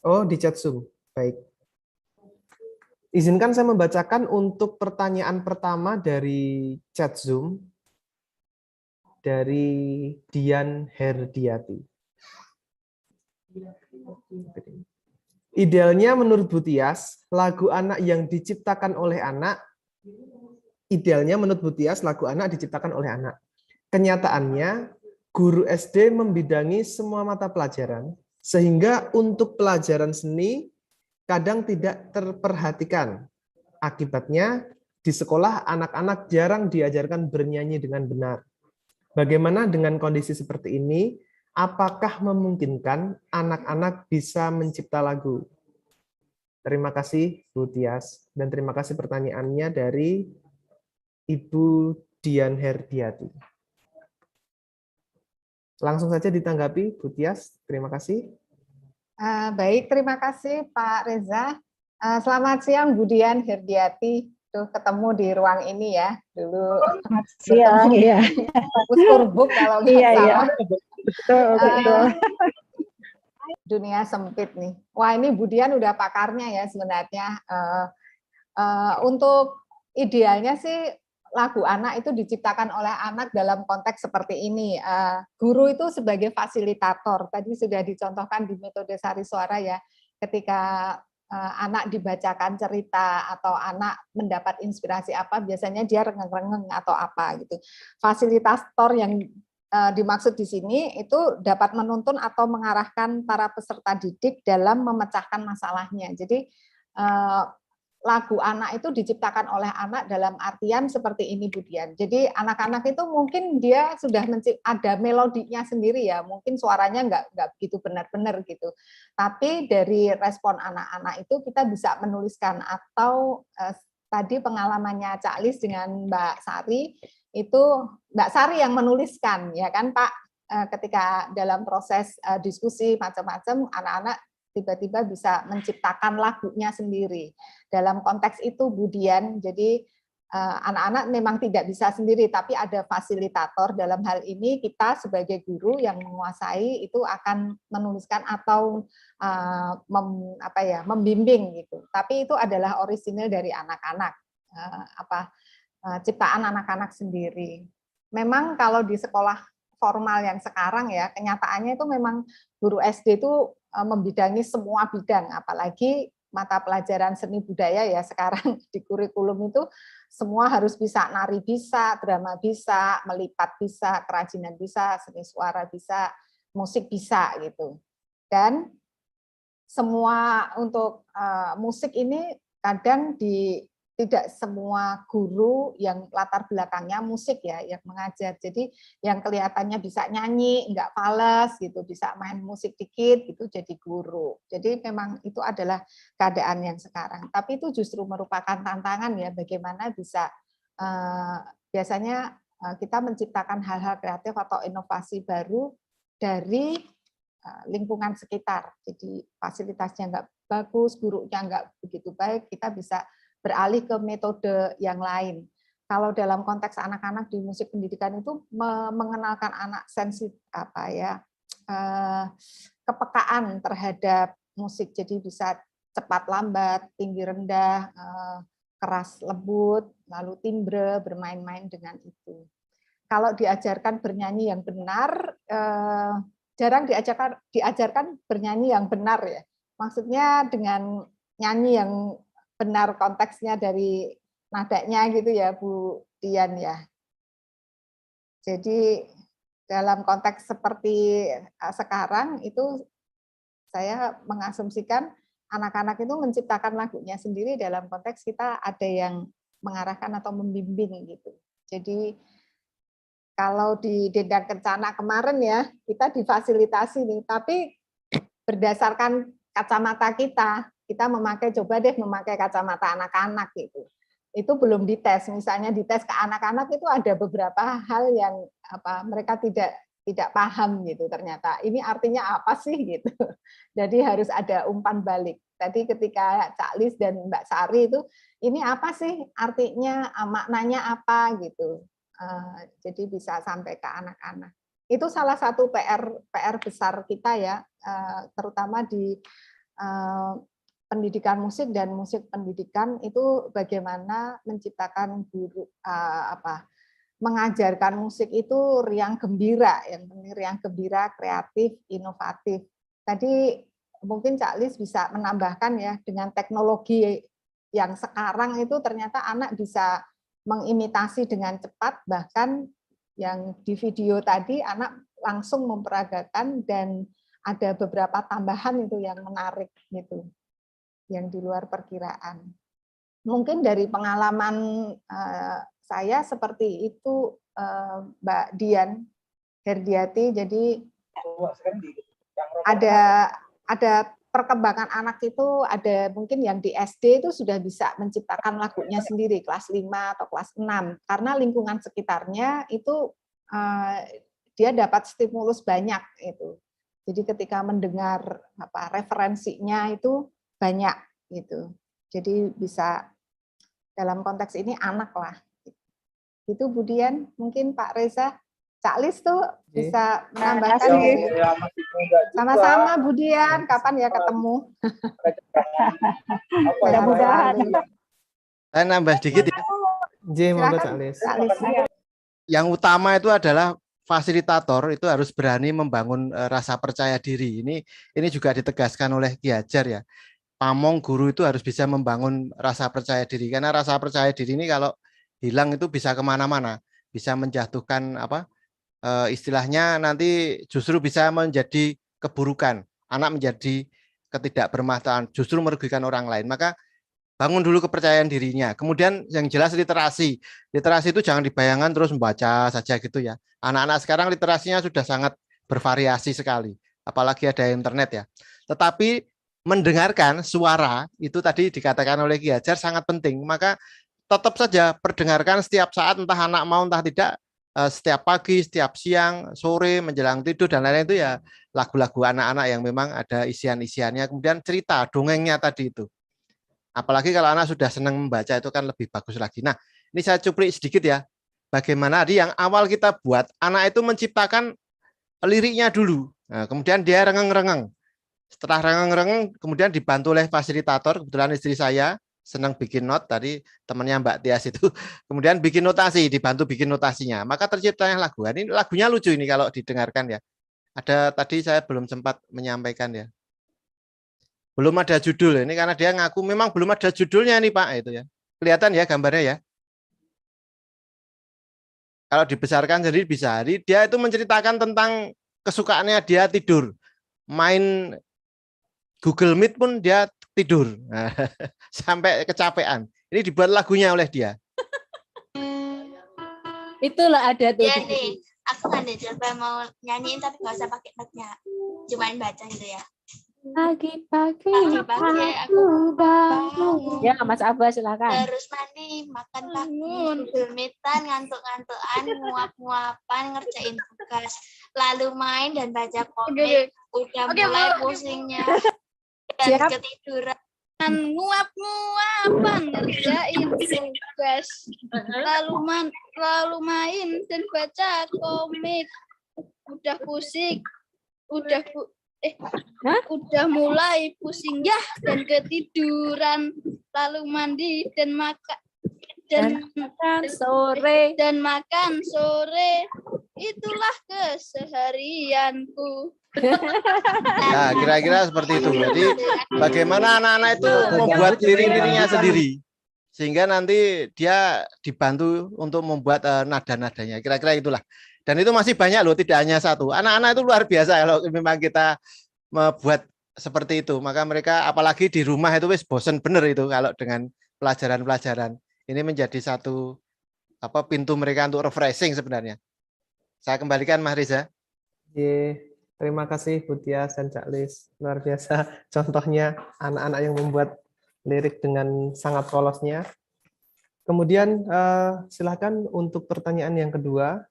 Oh, di chat Zoom. Baik. Izinkan saya membacakan untuk pertanyaan pertama dari chat Zoom dari Dian Herdiati. Idealnya menurut Bu Tias, lagu anak yang diciptakan oleh anak, idealnya menurut Bu Tias, lagu anak diciptakan oleh anak. Kenyataannya, guru SD membidangi semua mata pelajaran, sehingga untuk pelajaran seni kadang tidak terperhatikan. Akibatnya, di sekolah anak-anak jarang diajarkan bernyanyi dengan benar. Bagaimana dengan kondisi seperti ini? Apakah memungkinkan anak-anak bisa mencipta lagu? Terima kasih, Bu Tias. Dan terima kasih pertanyaannya dari Ibu Dian Herdiati. Langsung saja ditanggapi, Bu Tias. Terima kasih. Baik, terima kasih Pak Reza. Selamat siang Bu Dian Herdiati. Tuh ketemu di ruang ini ya dulu. Siang, iya. Fokus Kurbuk kalau nggak Iya, salah. betul. Dunia sempit nih. Wah ini Bu Dian udah pakarnya ya sebenarnya. Untuk idealnya sih lagu anak itu diciptakan oleh anak dalam konteks seperti ini. Guru itu sebagai fasilitator. Tadi sudah dicontohkan di metode sari suara ya. Ketika anak dibacakan cerita atau anak mendapat inspirasi apa, biasanya dia rengeng-rengeng atau apa gitu. Fasilitator yang dimaksud di sini itu dapat menuntun atau mengarahkan para peserta didik dalam memecahkan masalahnya. Jadi lagu anak itu diciptakan oleh anak dalam artian seperti ini, Bu Dian. Jadi anak-anak itu mungkin dia sudah ada melodinya sendiri ya, mungkin suaranya nggak begitu benar-benar gitu. Tapi dari respon anak-anak itu kita bisa menuliskan, atau tadi pengalamannya Cak Lis dengan Mbak Sari, itu Mbak Sari yang menuliskan, ya kan Pak, ketika dalam proses diskusi macam-macam, anak-anak tiba-tiba bisa menciptakan lagunya sendiri. Dalam konteks itu, Bu Dian, jadi anak-anak memang tidak bisa sendiri, tapi ada fasilitator. Dalam hal ini kita sebagai guru yang menguasai itu akan menuliskan atau membimbing gitu. Tapi itu adalah orisinil dari anak-anak, ciptaan anak-anak sendiri. Memang kalau di sekolah formal yang sekarang ya, kenyataannya itu memang guru SD itu membidangi semua bidang, apalagi mata pelajaran seni budaya ya sekarang di kurikulum itu semua harus bisa, nari bisa, drama bisa, melipat bisa, kerajinan bisa, seni suara bisa, musik bisa gitu. Dan semua untuk musik ini kadang tidak semua guru yang latar belakangnya musik ya yang mengajar. Jadi yang kelihatannya bisa nyanyi, nggak fales gitu, bisa main musik dikit gitu jadi guru. Jadi memang itu adalah keadaan yang sekarang. Tapi itu justru merupakan tantangan ya, bagaimana bisa biasanya kita menciptakan hal-hal kreatif atau inovasi baru dari lingkungan sekitar. Jadi fasilitasnya nggak bagus, gurunya nggak begitu baik, kita bisa beralih ke metode yang lain. Kalau dalam konteks anak-anak di musik pendidikan itu mengenalkan anak kepekaan terhadap musik, jadi bisa cepat lambat, tinggi rendah, keras lembut, lalu timbre, bermain-main dengan itu. Kalau diajarkan bernyanyi yang benar, jarang diajarkan bernyanyi yang benar ya. Maksudnya dengan nyanyi yang benar konteksnya dari nadanya gitu ya Bu Dian ya. Jadi dalam konteks seperti sekarang itu saya mengasumsikan anak-anak itu menciptakan lagunya sendiri dalam konteks kita ada yang mengarahkan atau membimbing gitu. Jadi kalau di Dendang Kencana kemarin ya kita difasilitasi nih, tapi berdasarkan kacamata kita memakai kacamata anak-anak gitu. Itu belum dites, misalnya dites ke anak-anak itu ada beberapa hal yang mereka tidak paham gitu ternyata. Ini artinya apa sih gitu. Jadi harus ada umpan balik. Tadi ketika Cak Lis dan Mbak Sari itu, ini apa sih artinya, maknanya apa gitu. Jadi bisa sampai ke anak-anak. Itu salah satu PR besar kita ya, terutama di pendidikan musik dan musik pendidikan itu bagaimana menciptakan guru mengajarkan musik itu riang gembira, yang penting riang gembira, kreatif, inovatif. Tadi mungkin Cak Lis bisa menambahkan ya, dengan teknologi yang sekarang itu ternyata anak bisa mengimitasi dengan cepat, bahkan yang di video tadi anak langsung memperagakan dan ada beberapa tambahan itu yang menarik gitu, yang di luar perkiraan. Mungkin dari pengalaman saya seperti itu, Mbak Dian Herdiati. Jadi ada perkembangan anak itu, ada mungkin yang di SD itu sudah bisa menciptakan lagunya sendiri kelas 5 atau kelas 6 karena lingkungan sekitarnya itu dia dapat stimulus banyak itu. Jadi ketika mendengar referensinya itu banyak gitu. Jadi bisa dalam konteks ini anak lah. Itu Bu Dian, mungkin Pak Reza, Cak Lis tuh bisa menambahkan. Sama-sama Bu Dian, kapan ya ketemu? Mudah-mudahan. Saya nambah sedikit ya. Cak Lis. Yang utama itu adalah fasilitator itu harus berani membangun rasa percaya diri. Ini juga ditegaskan oleh Ki Hajar ya. pamong guru itu harus bisa membangun rasa percaya diri, karena rasa percaya diri ini kalau hilang itu bisa kemana-mana, bisa menjatuhkan istilahnya nanti justru bisa menjadi keburukan, anak menjadi ketidakbermanfaatan, justru merugikan orang lain. Maka bangun dulu kepercayaan dirinya. Kemudian yang jelas literasi. Literasi itu jangan dibayangkan terus membaca saja gitu ya. Anak-anak sekarang literasinya sudah sangat bervariasi sekali, apalagi ada internet ya. Tetapi mendengarkan suara itu tadi dikatakan oleh Ki Hajar sangat penting. Maka tetap saja perdengarkan setiap saat, entah anak mau entah tidak, setiap pagi, setiap siang, sore, menjelang tidur dan lain-lain itu ya lagu-lagu anak-anak yang memang ada isian-isiannya. Kemudian cerita, dongengnya tadi itu. Apalagi kalau anak sudah senang membaca itu kan lebih bagus lagi. Nah, ini saya cuplik sedikit ya. Bagaimana tadi yang awal kita buat, anak itu menciptakan liriknya dulu. Nah, kemudian dia rengeng-rengeng. Setelah rengeng-rengeng, kemudian dibantu oleh fasilitator, kebetulan istri saya senang bikin not, tadi temannya Mbak Tias itu, kemudian bikin notasi, dibantu bikin notasinya. Maka terciptanya lagu. Ini lagunya lucu ini kalau didengarkan ya. Ada tadi saya belum sempat menyampaikan ya. Belum ada judul ini karena dia ngaku memang belum ada judulnya nih Pak itu ya. Kelihatan ya gambarnya ya. Kalau dibesarkan jadi bisa. Jadi dia itu menceritakan tentang kesukaannya dia tidur. Main Google Meet pun dia tidur. Sampai kecapean. Ini dibuat lagunya oleh dia. Itulah ada tuh. Ya nih, aku ada coba mau nyanyiin tapi nggak usah pakai notnya. Cuman baca gitu ya. Pagi-pagi aku bangun. Ya, Mas Abah silakan. Terus mandi, makan bangun, dulmitan, ngantuk-ngantukan, nguap-nguapan, ngerjain tugas, lalu main dan baca komik. Udah mulai pusingnya dan ketiduran. Nguap-nguapan, ngerjain tugas, lalu main dan baca komik. Udah pusing, udah mulai pusing ya dan ketiduran, lalu mandi dan makan makan sore, itulah keseharianku. Nah, kira-kira seperti itu. Jadi bagaimana anak-anak itu membuat lirik-liriknya sendiri sehingga nanti dia dibantu untuk membuat nada-nadanya. Kira-kira itulah. Dan itu masih banyak loh, tidak hanya satu. Anak-anak itu luar biasa kalau memang kita membuat seperti itu. Maka mereka apalagi di rumah itu wis bosen bener itu kalau dengan pelajaran-pelajaran. Ini menjadi satu pintu mereka untuk refreshing sebenarnya. Saya kembalikan Mas Riza. Terima kasih Bu Tias dan Cak Lis. Luar biasa contohnya anak-anak yang membuat lirik dengan sangat polosnya. Kemudian silakan untuk pertanyaan yang kedua.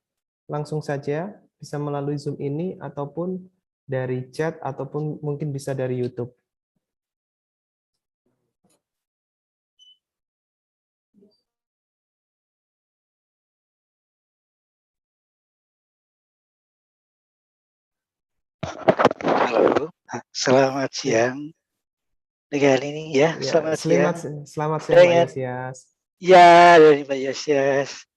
Langsung saja bisa melalui Zoom ini ataupun dari chat ataupun mungkin bisa dari YouTube. Halo, selamat siang. Dengan ini ya, selamat siang. Selamat siang Pak Yosias. Ya, dari Pak Yosias.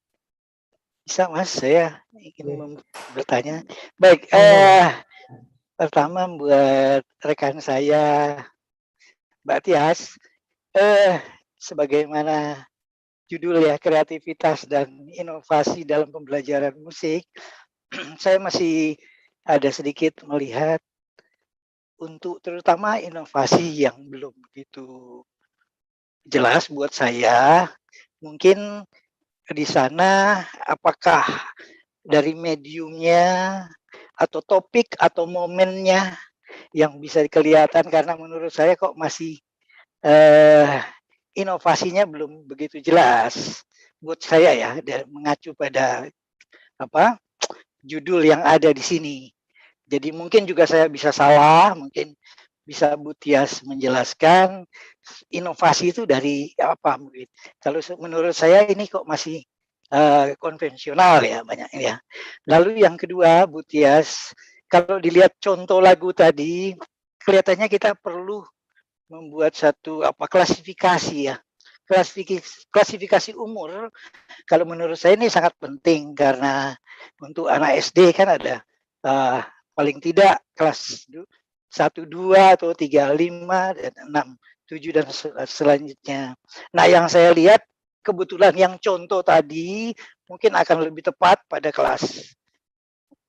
Bisa Mas, saya ingin bertanya. Baik, pertama buat rekan saya, Mbak Tias, sebagaimana judul ya, kreativitas dan inovasi dalam pembelajaran musik, saya masih ada sedikit melihat untuk terutama inovasi yang belum begitu jelas buat saya. Mungkin di sana apakah dari mediumnya atau topik atau momennya yang bisa kelihatan, karena menurut saya kok masih inovasinya belum begitu jelas buat saya ya, dan mengacu pada judul yang ada di sini. Jadi mungkin juga saya bisa salah, mungkin bisa Bu Tias menjelaskan inovasi itu dari apa mungkin. Kalau menurut saya ini kok masih konvensional ya banyaknya. Lalu yang kedua Bu Tias, kalau dilihat contoh lagu tadi, kelihatannya kita perlu membuat satu klasifikasi ya. Klasifikasi umur, kalau menurut saya ini sangat penting karena untuk anak SD kan ada paling tidak kelas 1, 2 atau 3, 5 dan 6, 7 dan selanjutnya. Nah, yang saya lihat kebetulan yang contoh tadi mungkin akan lebih tepat pada kelas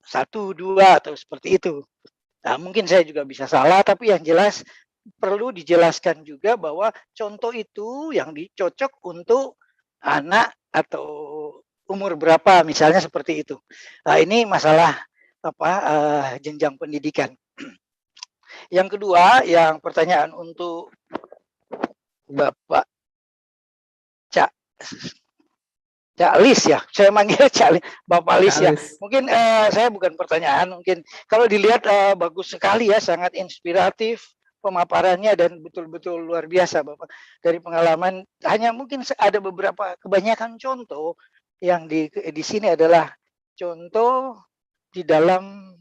1, 2 atau seperti itu. Nah, mungkin saya juga bisa salah, tapi yang jelas perlu dijelaskan juga bahwa contoh itu yang dicocok untuk anak atau umur berapa, misalnya seperti itu. Nah, ini masalah jenjang pendidikan. Yang kedua, yang pertanyaan untuk Bapak Cak Lis ya, saya manggil Bapak Lis ya. Mungkin saya bukan pertanyaan, mungkin kalau dilihat bagus sekali ya, sangat inspiratif pemaparannya dan betul-betul luar biasa Bapak. Dari pengalaman hanya mungkin ada beberapa, kebanyakan contoh yang di sini adalah contoh di dalam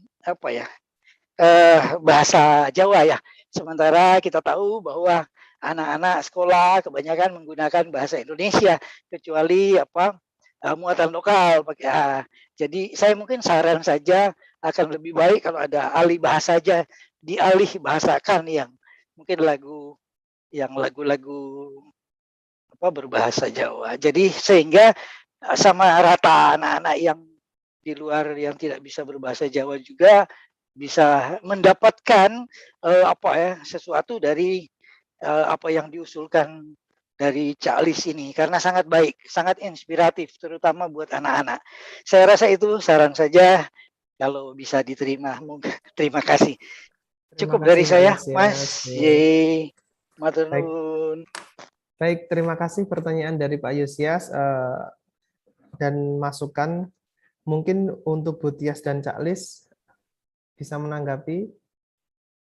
bahasa Jawa ya. Sementara kita tahu bahwa anak-anak sekolah kebanyakan menggunakan bahasa Indonesia, kecuali muatan lokal pakai. Jadi saya mungkin saran saja akan lebih baik kalau ada alih bahasa saja, dialih bahasakan yang mungkin lagu berbahasa Jawa. Jadi sehingga sama rata anak-anak yang di luar yang tidak bisa berbahasa Jawa juga bisa mendapatkan sesuatu dari apa yang diusulkan dari Cak Lis ini, karena sangat baik, sangat inspiratif, terutama buat anak-anak. Saya rasa itu saran saja, kalau bisa diterima. Terima kasih. Cukup dari saya, Mas Ye. Matur nuwun. Baik, terima kasih pertanyaan dari Pak Yosias dan masukan. Mungkin untuk Bu Tias dan Cak Lis bisa menanggapi.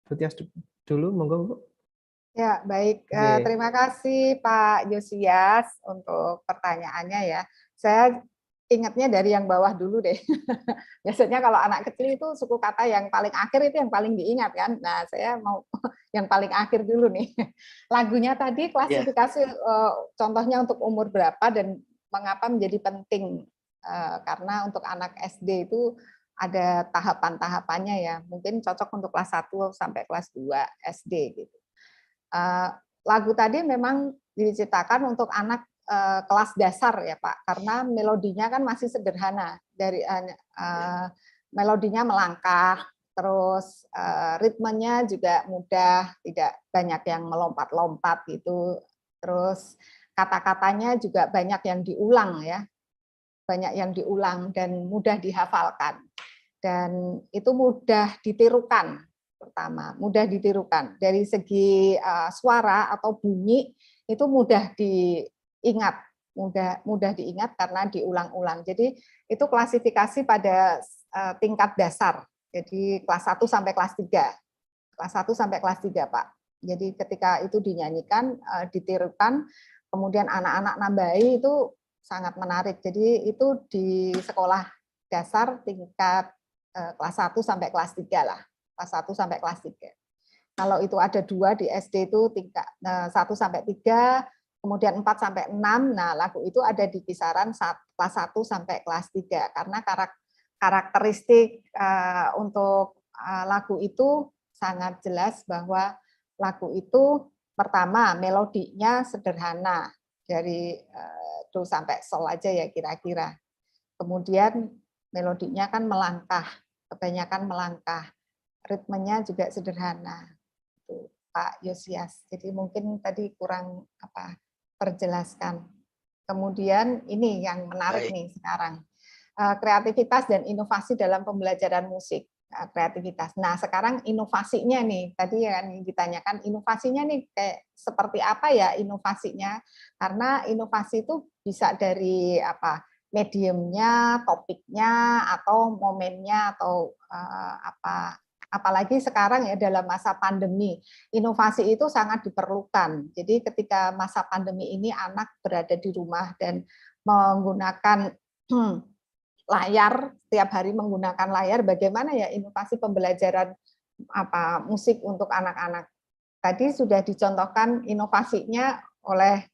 Bu Tias dulu, monggo Bu. Ya, baik. Terima kasih Pak Yosias untuk pertanyaannya ya. Saya ingatnya dari yang bawah dulu deh. Biasanya kalau anak kecil itu suku kata yang paling akhir itu yang paling diingat kan. Nah, saya mau yang paling akhir dulu nih. Lagunya tadi klasifikasi contohnya untuk umur berapa dan mengapa menjadi penting. Karena untuk anak SD itu ada tahapan-tahapannya ya. Mungkin cocok untuk kelas 1 sampai kelas 2 SD gitu. Lagu tadi memang diciptakan untuk anak kelas dasar ya Pak, karena melodinya kan masih sederhana, dari melodinya melangkah, terus ritmenya juga mudah, tidak banyak yang melompat-lompat gitu, terus kata-katanya juga banyak yang diulang ya, banyak yang diulang dan mudah dihafalkan, dan itu mudah ditirukan. Pertama, mudah ditirukan dari segi suara atau bunyi, itu mudah diingat, mudah diingat karena diulang-ulang. Jadi itu klasifikasi pada tingkat dasar. Jadi kelas 1 sampai kelas 3. Kelas 1 sampai kelas 3, Pak. Jadi ketika itu dinyanyikan, ditirukan, kemudian anak-anak nambahi itu sangat menarik. Jadi itu di sekolah dasar tingkat kelas 1 sampai kelas 3 lah. Kelas 1 sampai kelas 3. Kalau itu ada 2 di SD itu tingkat 1 sampai 3, kemudian 4 sampai 6. Nah, lagu itu ada di kisaran kelas 1 sampai kelas 3 karena karakteristik untuk lagu itu sangat jelas bahwa lagu itu pertama melodinya sederhana dari do sampai sol aja ya kira-kira. Kemudian melodinya kan melangkah, kebanyakan melangkah. Ritmenya juga sederhana, itu Pak Yosias. Jadi mungkin tadi kurang terjelaskan. Kemudian ini yang menarik nih sekarang, kreativitas dan inovasi dalam pembelajaran musik. Kreativitas. Nah sekarang inovasinya nih, tadi yang ditanyakan inovasinya nih kayak seperti apa ya inovasinya? Karena inovasi itu bisa dari mediumnya, topiknya, atau momennya, atau apalagi sekarang ya dalam masa pandemi, inovasi itu sangat diperlukan. Jadi ketika masa pandemi ini anak berada di rumah dan menggunakan layar, setiap hari menggunakan layar, bagaimana ya inovasi pembelajaran musik untuk anak-anak. Tadi sudah dicontohkan inovasinya oleh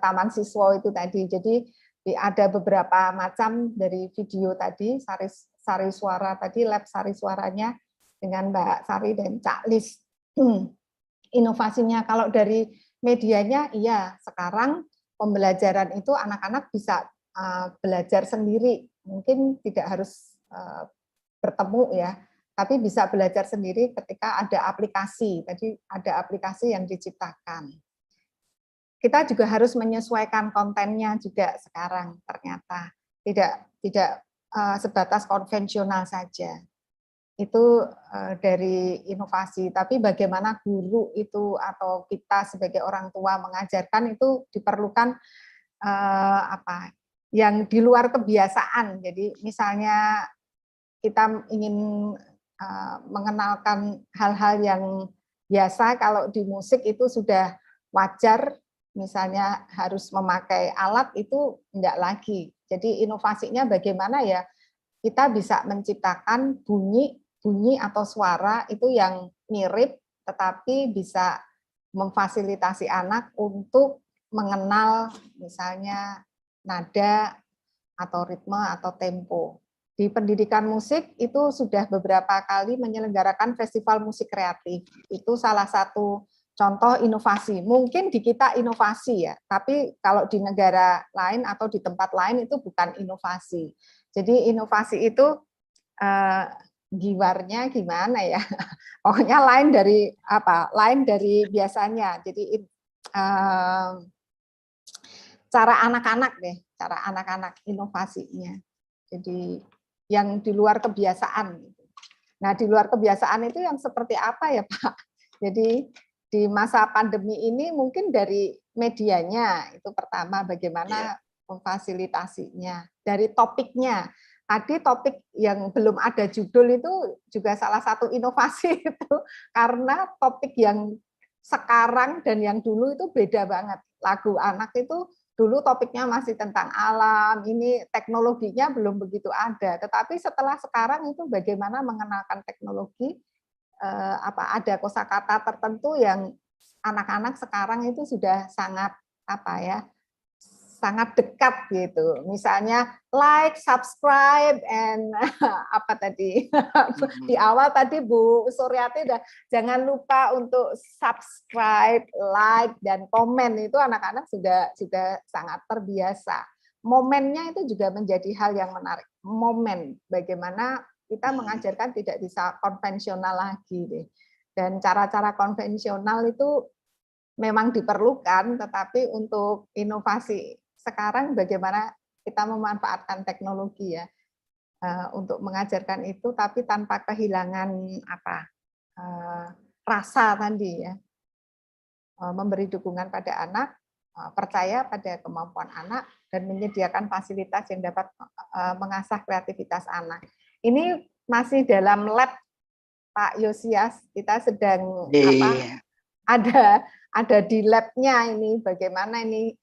Taman Siswa itu tadi. Jadi ada beberapa macam dari video tadi, sari suara tadi, lab sari suaranya dengan Mbak Sari dan Cak Lis. Inovasinya kalau dari medianya iya, sekarang pembelajaran itu anak-anak bisa belajar sendiri, mungkin tidak harus bertemu ya, tapi bisa belajar sendiri ketika ada aplikasi. Tadi ada aplikasi yang diciptakan. Kita juga harus menyesuaikan kontennya juga sekarang, ternyata tidak sebatas konvensional saja. Itu dari inovasi, tapi bagaimana guru itu atau kita sebagai orang tua mengajarkan itu diperlukan yang di luar kebiasaan. Jadi misalnya kita ingin mengenalkan hal-hal yang biasa, kalau di musik itu sudah wajar, misalnya harus memakai alat itu enggak lagi. Jadi inovasinya bagaimana ya kita bisa menciptakan bunyi atau suara itu yang mirip, tetapi bisa memfasilitasi anak untuk mengenal misalnya nada atau ritme atau tempo. Di pendidikan musik itu sudah beberapa kali menyelenggarakan festival musik kreatif. Itu salah satu contoh inovasi. Mungkin di kita inovasi ya, tapi kalau di negara lain atau di tempat lain itu bukan inovasi. Jadi inovasi itu giwarnya gimana ya? Pokoknya lain dari biasanya. Jadi cara anak-anak deh, cara anak-anak inovasinya. Jadi yang di luar kebiasaan. Nah, di luar kebiasaan itu yang seperti apa ya, Pak? Jadi di masa pandemi ini mungkin dari medianya itu pertama bagaimana memfasilitasinya, dari topiknya. Tadi topik yang belum ada judul itu juga salah satu inovasi itu, karena topik yang sekarang dan yang dulu itu beda banget. Lagu anak itu dulu topiknya masih tentang alam, ini teknologinya belum begitu ada. Tetapi setelah sekarang itu bagaimana mengenalkan teknologi, ada kosakata tertentu yang anak-anak sekarang itu sudah sangat sangat dekat gitu. Misalnya like, subscribe, and apa tadi di awal tadi Bu Suryati udah jangan lupa untuk subscribe, like, dan komen, itu anak-anak sudah sangat terbiasa. Momennya itu juga menjadi hal yang menarik. Momen bagaimana kita mengajarkan tidak bisa konvensional lagi deh. Dan cara-cara konvensional itu memang diperlukan, tetapi untuk inovasi sekarang bagaimana kita memanfaatkan teknologi ya untuk mengajarkan itu, tapi tanpa kehilangan rasa tadi ya, memberi dukungan pada anak, percaya pada kemampuan anak, dan menyediakan fasilitas yang dapat mengasah kreativitas anak. Ini masih dalam lab Pak Yosias, kita sedang ada di labnya ini, bagaimana ini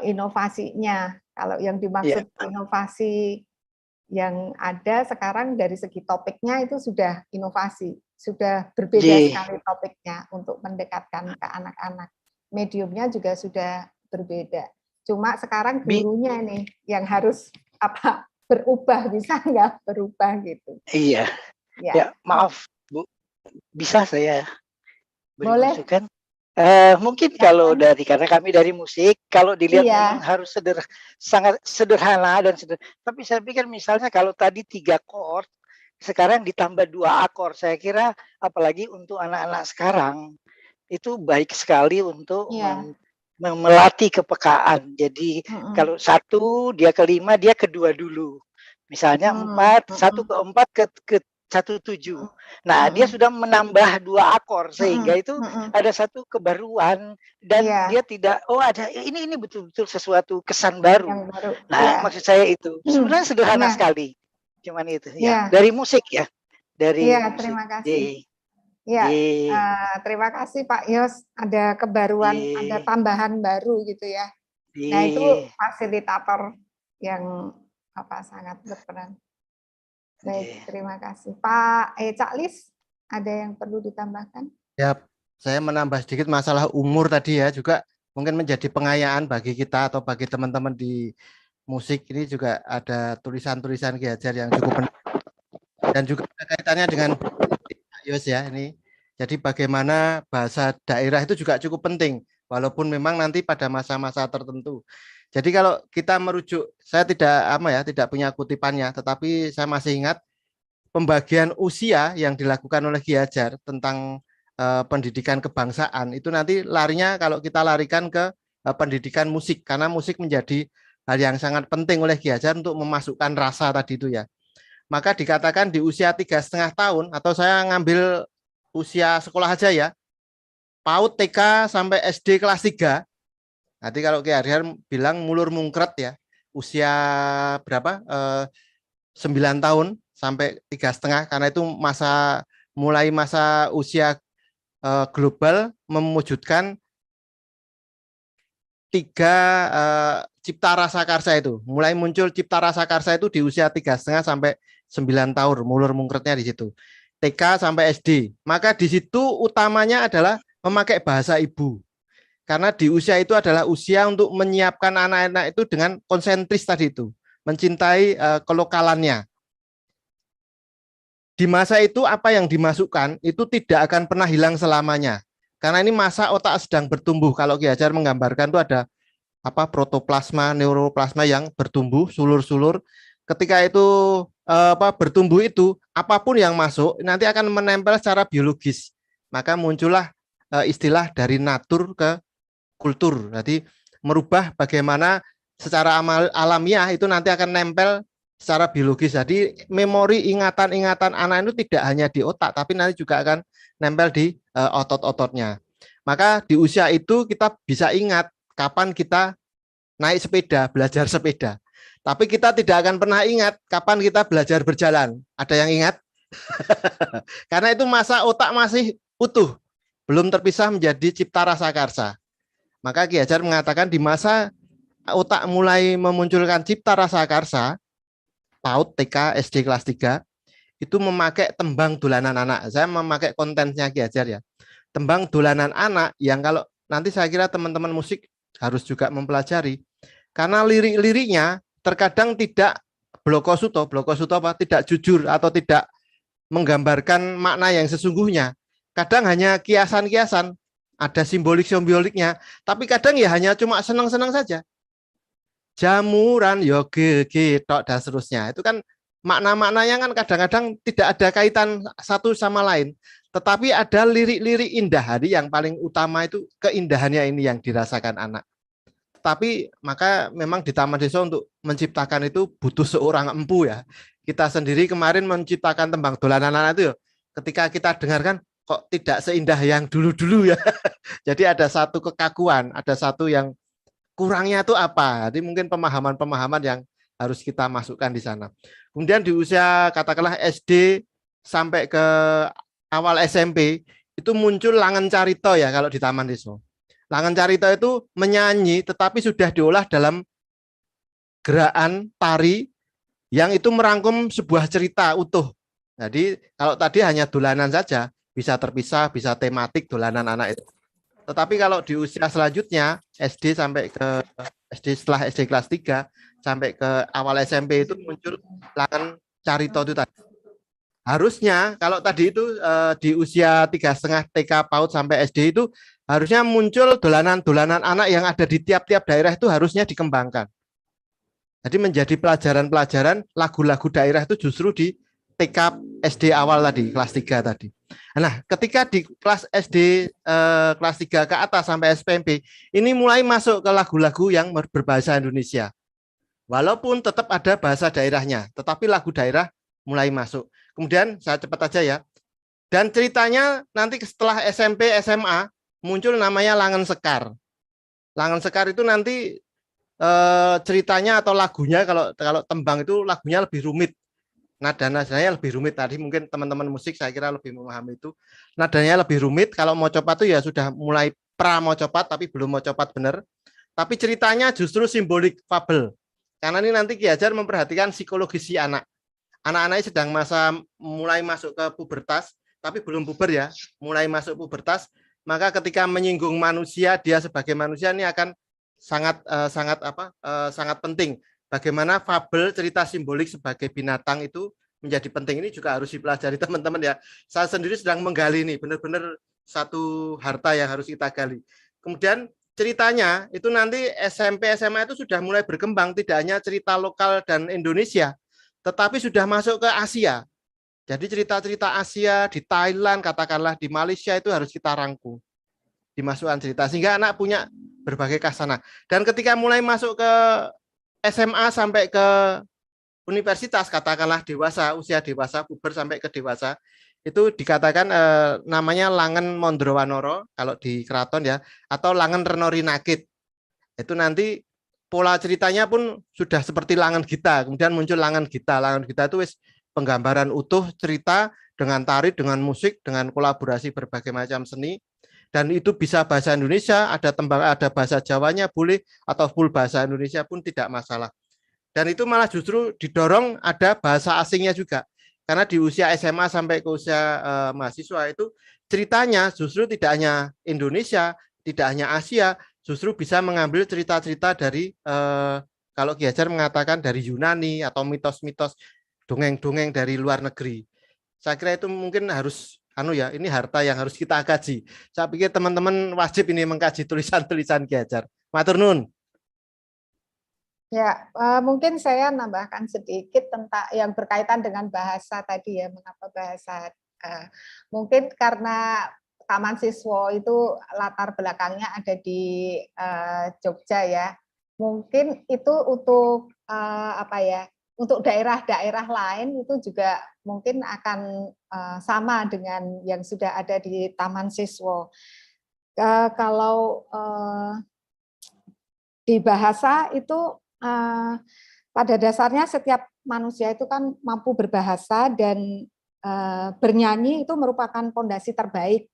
inovasinya. Kalau yang dimaksud inovasi yang ada sekarang dari segi topiknya itu sudah inovasi, sudah berbeda sekali topiknya untuk mendekatkan ke anak-anak. Mediumnya juga sudah berbeda. Cuma sekarang gurunya ini yang harus berubah, bisa nggak berubah gitu. Iya. Ya, maaf Bu, bisa saya beri masukan? Mungkin kalau karena kami dari musik, kalau dilihat memang harus sangat sederhana tapi saya pikir misalnya kalau tadi 3 chord, sekarang ditambah 2 akor, saya kira apalagi untuk anak-anak sekarang itu baik sekali untuk melatih kepekaan. Jadi kalau 1 dia ke-5 dia ke-2 dulu. Misalnya 4, 1 ke 4 ke 1 7. Nah, dia sudah menambah 2 akor sehingga itu ada satu kebaruan dan dia tidak ada ini betul-betul sesuatu kesan baru. Nah, maksud saya itu. Sebenarnya sederhana sekali. Cuman itu ya. Dari musik ya. Dari musik. Terima kasih. Terima kasih Pak Yos, ada kebaruan, ada tambahan baru gitu ya. Nah, itu fasilitator yang sangat berperan. Baik, terima kasih. Pak Cak Lis, ada yang perlu ditambahkan? Ya, saya menambah sedikit masalah umur tadi ya, juga mungkin menjadi pengayaan bagi kita atau bagi teman-teman di musik. Ini juga ada tulisan-tulisan Ki Hajar yang cukup penting. Dan juga ada kaitannya dengan Yos ya, ini Jadi bagaimana bahasa daerah itu juga cukup penting, walaupun memang nanti pada masa-masa tertentu. Jadi kalau kita merujuk, saya tidak punya kutipannya, tetapi saya masih ingat pembagian usia yang dilakukan oleh Ki Hajar tentang pendidikan kebangsaan itu nanti larinya kalau kita larikan ke pendidikan musik, karena musik menjadi hal yang sangat penting oleh Ki Hajar untuk memasukkan rasa tadi itu ya. Maka dikatakan di usia 3,5 tahun, atau saya ngambil usia sekolah aja ya, PAUD, TK sampai SD kelas 3. Nanti kalau Ki Hajar bilang mulur mungkret ya, usia berapa? 9 tahun sampai 3,5, karena itu mulai masa usia global memwujudkan 3 cipta rasa karsa itu. Mulai muncul cipta rasa karsa itu di usia 3,5 sampai 9 tahun, mulur mungkretnya di situ. TK sampai SD. Maka di situ utamanya adalah memakai bahasa ibu. Karena di usia itu adalah usia untuk menyiapkan anak-anak itu dengan konsentris tadi itu, mencintai kelokalannya. Di masa itu apa yang dimasukkan itu tidak akan pernah hilang selamanya. Karena ini masa otak sedang bertumbuh. Kalau Ki Hajar menggambarkan itu ada protoplasma, neuroplasma yang bertumbuh, sulur-sulur. Ketika itu bertumbuh itu, apapun yang masuk nanti akan menempel secara biologis. Maka muncullah istilah dari natur ke kultur. Jadi merubah bagaimana secara alamiah itu nanti akan nempel secara biologis. Jadi memori ingatan-ingatan anak itu tidak hanya di otak, tapi nanti juga akan nempel di otot-ototnya. Maka di usia itu kita bisa ingat kapan kita naik sepeda, belajar sepeda. Tapi kita tidak akan pernah ingat kapan kita belajar berjalan. Ada yang ingat? Karena itu masa otak masih utuh, belum terpisah menjadi cipta rasa karsa. Maka Ki Hajar mengatakan di masa otak mulai memunculkan cipta rasa karsa, PAUD, TK, SD kelas 3, itu memakai tembang dolanan anak. Saya memakai kontennya Ki Hajar ya. Tembang dolanan anak yang kalau nanti saya kira teman-teman musik harus juga mempelajari. Karena lirik-liriknya terkadang tidak blokosuto tidak jujur atau tidak menggambarkan makna yang sesungguhnya. Kadang hanya kiasan-kiasan, ada simbolik-simboliknya, tapi kadang ya hanya cuma senang-senang saja. Jamuran yoge tok dan seterusnya. Itu kan makna-maknanya kan kadang-kadang tidak ada kaitan satu sama lain, tetapi ada lirik-lirik indah. Hari yang paling utama itu keindahannya ini yang dirasakan anak. Tapi maka memang di Taman Desa untuk menciptakan itu butuh seorang empu ya. Kita sendiri kemarin menciptakan tembang dolanan anak itu ya, ketika kita dengarkan kok tidak seindah yang dulu-dulu ya. Jadi ada satu kekaguan, ada satu yang kurangnya itu apa. Jadi mungkin pemahaman-pemahaman yang harus kita masukkan di sana. Kemudian di usia katakanlah SD sampai ke awal SMP itu muncul langen carita ya kalau di Taman Desa. Langen carita itu menyanyi tetapi sudah diolah dalam gerakan tari yang itu merangkum sebuah cerita utuh. Jadi kalau tadi hanya dolanan saja, bisa terpisah, bisa tematik dolanan anak itu. Tetapi kalau di usia selanjutnya SD sampai ke setelah SD kelas 3 sampai ke awal SMP itu muncul langen carita itu tadi. Harusnya kalau tadi itu di usia 3,5 TK PAUD sampai SD itu harusnya muncul dolanan-dolanan anak yang ada di tiap-tiap daerah itu harusnya dikembangkan. Jadi menjadi pelajaran-pelajaran lagu-lagu daerah itu justru di TK SD awal tadi, kelas 3 tadi. Nah, ketika di kelas SD kelas 3 ke atas sampai SMP, ini mulai masuk ke lagu-lagu yang berbahasa Indonesia. Walaupun tetap ada bahasa daerahnya, tetapi lagu daerah mulai masuk. Kemudian saya cepat aja ya. Dan ceritanya nanti setelah SMP, SMA, muncul namanya Langen Sekar. Langen Sekar itu nanti ceritanya atau lagunya kalau tembang itu lagunya lebih rumit. Nada-nadanya lebih rumit. Tadi mungkin teman-teman musik saya kira lebih memahami itu. Nadanya lebih rumit. Kalau mau copat itu ya sudah mulai mau copat tapi belum mau copat benar. Tapi ceritanya justru simbolik fabel. Karena ini nanti Ki Hajar memperhatikan psikologis si anak. Anak-anaknya sedang mulai masuk ke pubertas, tapi belum puber ya. Mulai masuk pubertas. Maka ketika menyinggung manusia, dia sebagai manusia ini akan sangat penting. Bagaimana fabel cerita simbolik sebagai binatang itu menjadi penting ini juga harus dipelajari teman-teman ya. Saya sendiri sedang menggali ini, benar-benar satu harta yang harus kita gali. Kemudian ceritanya itu nanti SMP SMA itu sudah mulai berkembang, tidak hanya cerita lokal dan Indonesia, tetapi sudah masuk ke Asia. Jadi cerita-cerita Asia di Thailand, katakanlah di Malaysia itu harus kita rangkum, dimasukkan cerita sehingga anak punya berbagai kasana. Dan ketika mulai masuk ke SMA sampai ke universitas, katakanlah dewasa, usia dewasa, puber sampai ke dewasa, itu dikatakan namanya Langen Mondrowanoro kalau di keraton ya, atau Langen Renori Nakit. Itu nanti pola ceritanya pun sudah seperti Langen Gita, kemudian muncul Langen Gita. Langen Gita itu wis penggambaran utuh cerita dengan tari, dengan musik, dengan kolaborasi berbagai macam seni. Dan itu bisa bahasa Indonesia, ada tembang, ada bahasa Jawanya boleh, atau full bahasa Indonesia pun tidak masalah. Dan itu malah justru didorong ada bahasa asingnya juga. Karena di usia SMA sampai ke usia mahasiswa itu ceritanya justru tidak hanya Indonesia, tidak hanya Asia, justru bisa mengambil cerita-cerita dari, kalau Ki Hajar mengatakan dari Yunani atau mitos-mitos, dongeng-dongeng dari luar negeri. Saya kira itu mungkin harus, ini harta yang harus kita kaji. Saya pikir teman-teman wajib ini mengkaji tulisan-tulisan Ki Hajar. Matur nuwun. Ya, mungkin saya nambahkan sedikit tentang yang berkaitan dengan bahasa tadi ya, mengapa bahasa. Mungkin karena Taman Siswa itu latar belakangnya ada di Jogja ya. Mungkin itu untuk untuk daerah-daerah lain itu juga mungkin akan sama dengan yang sudah ada di Taman Siswa. Kalau di bahasa itu pada dasarnya setiap manusia itu kan mampu berbahasa dan bernyanyi itu merupakan fondasi terbaik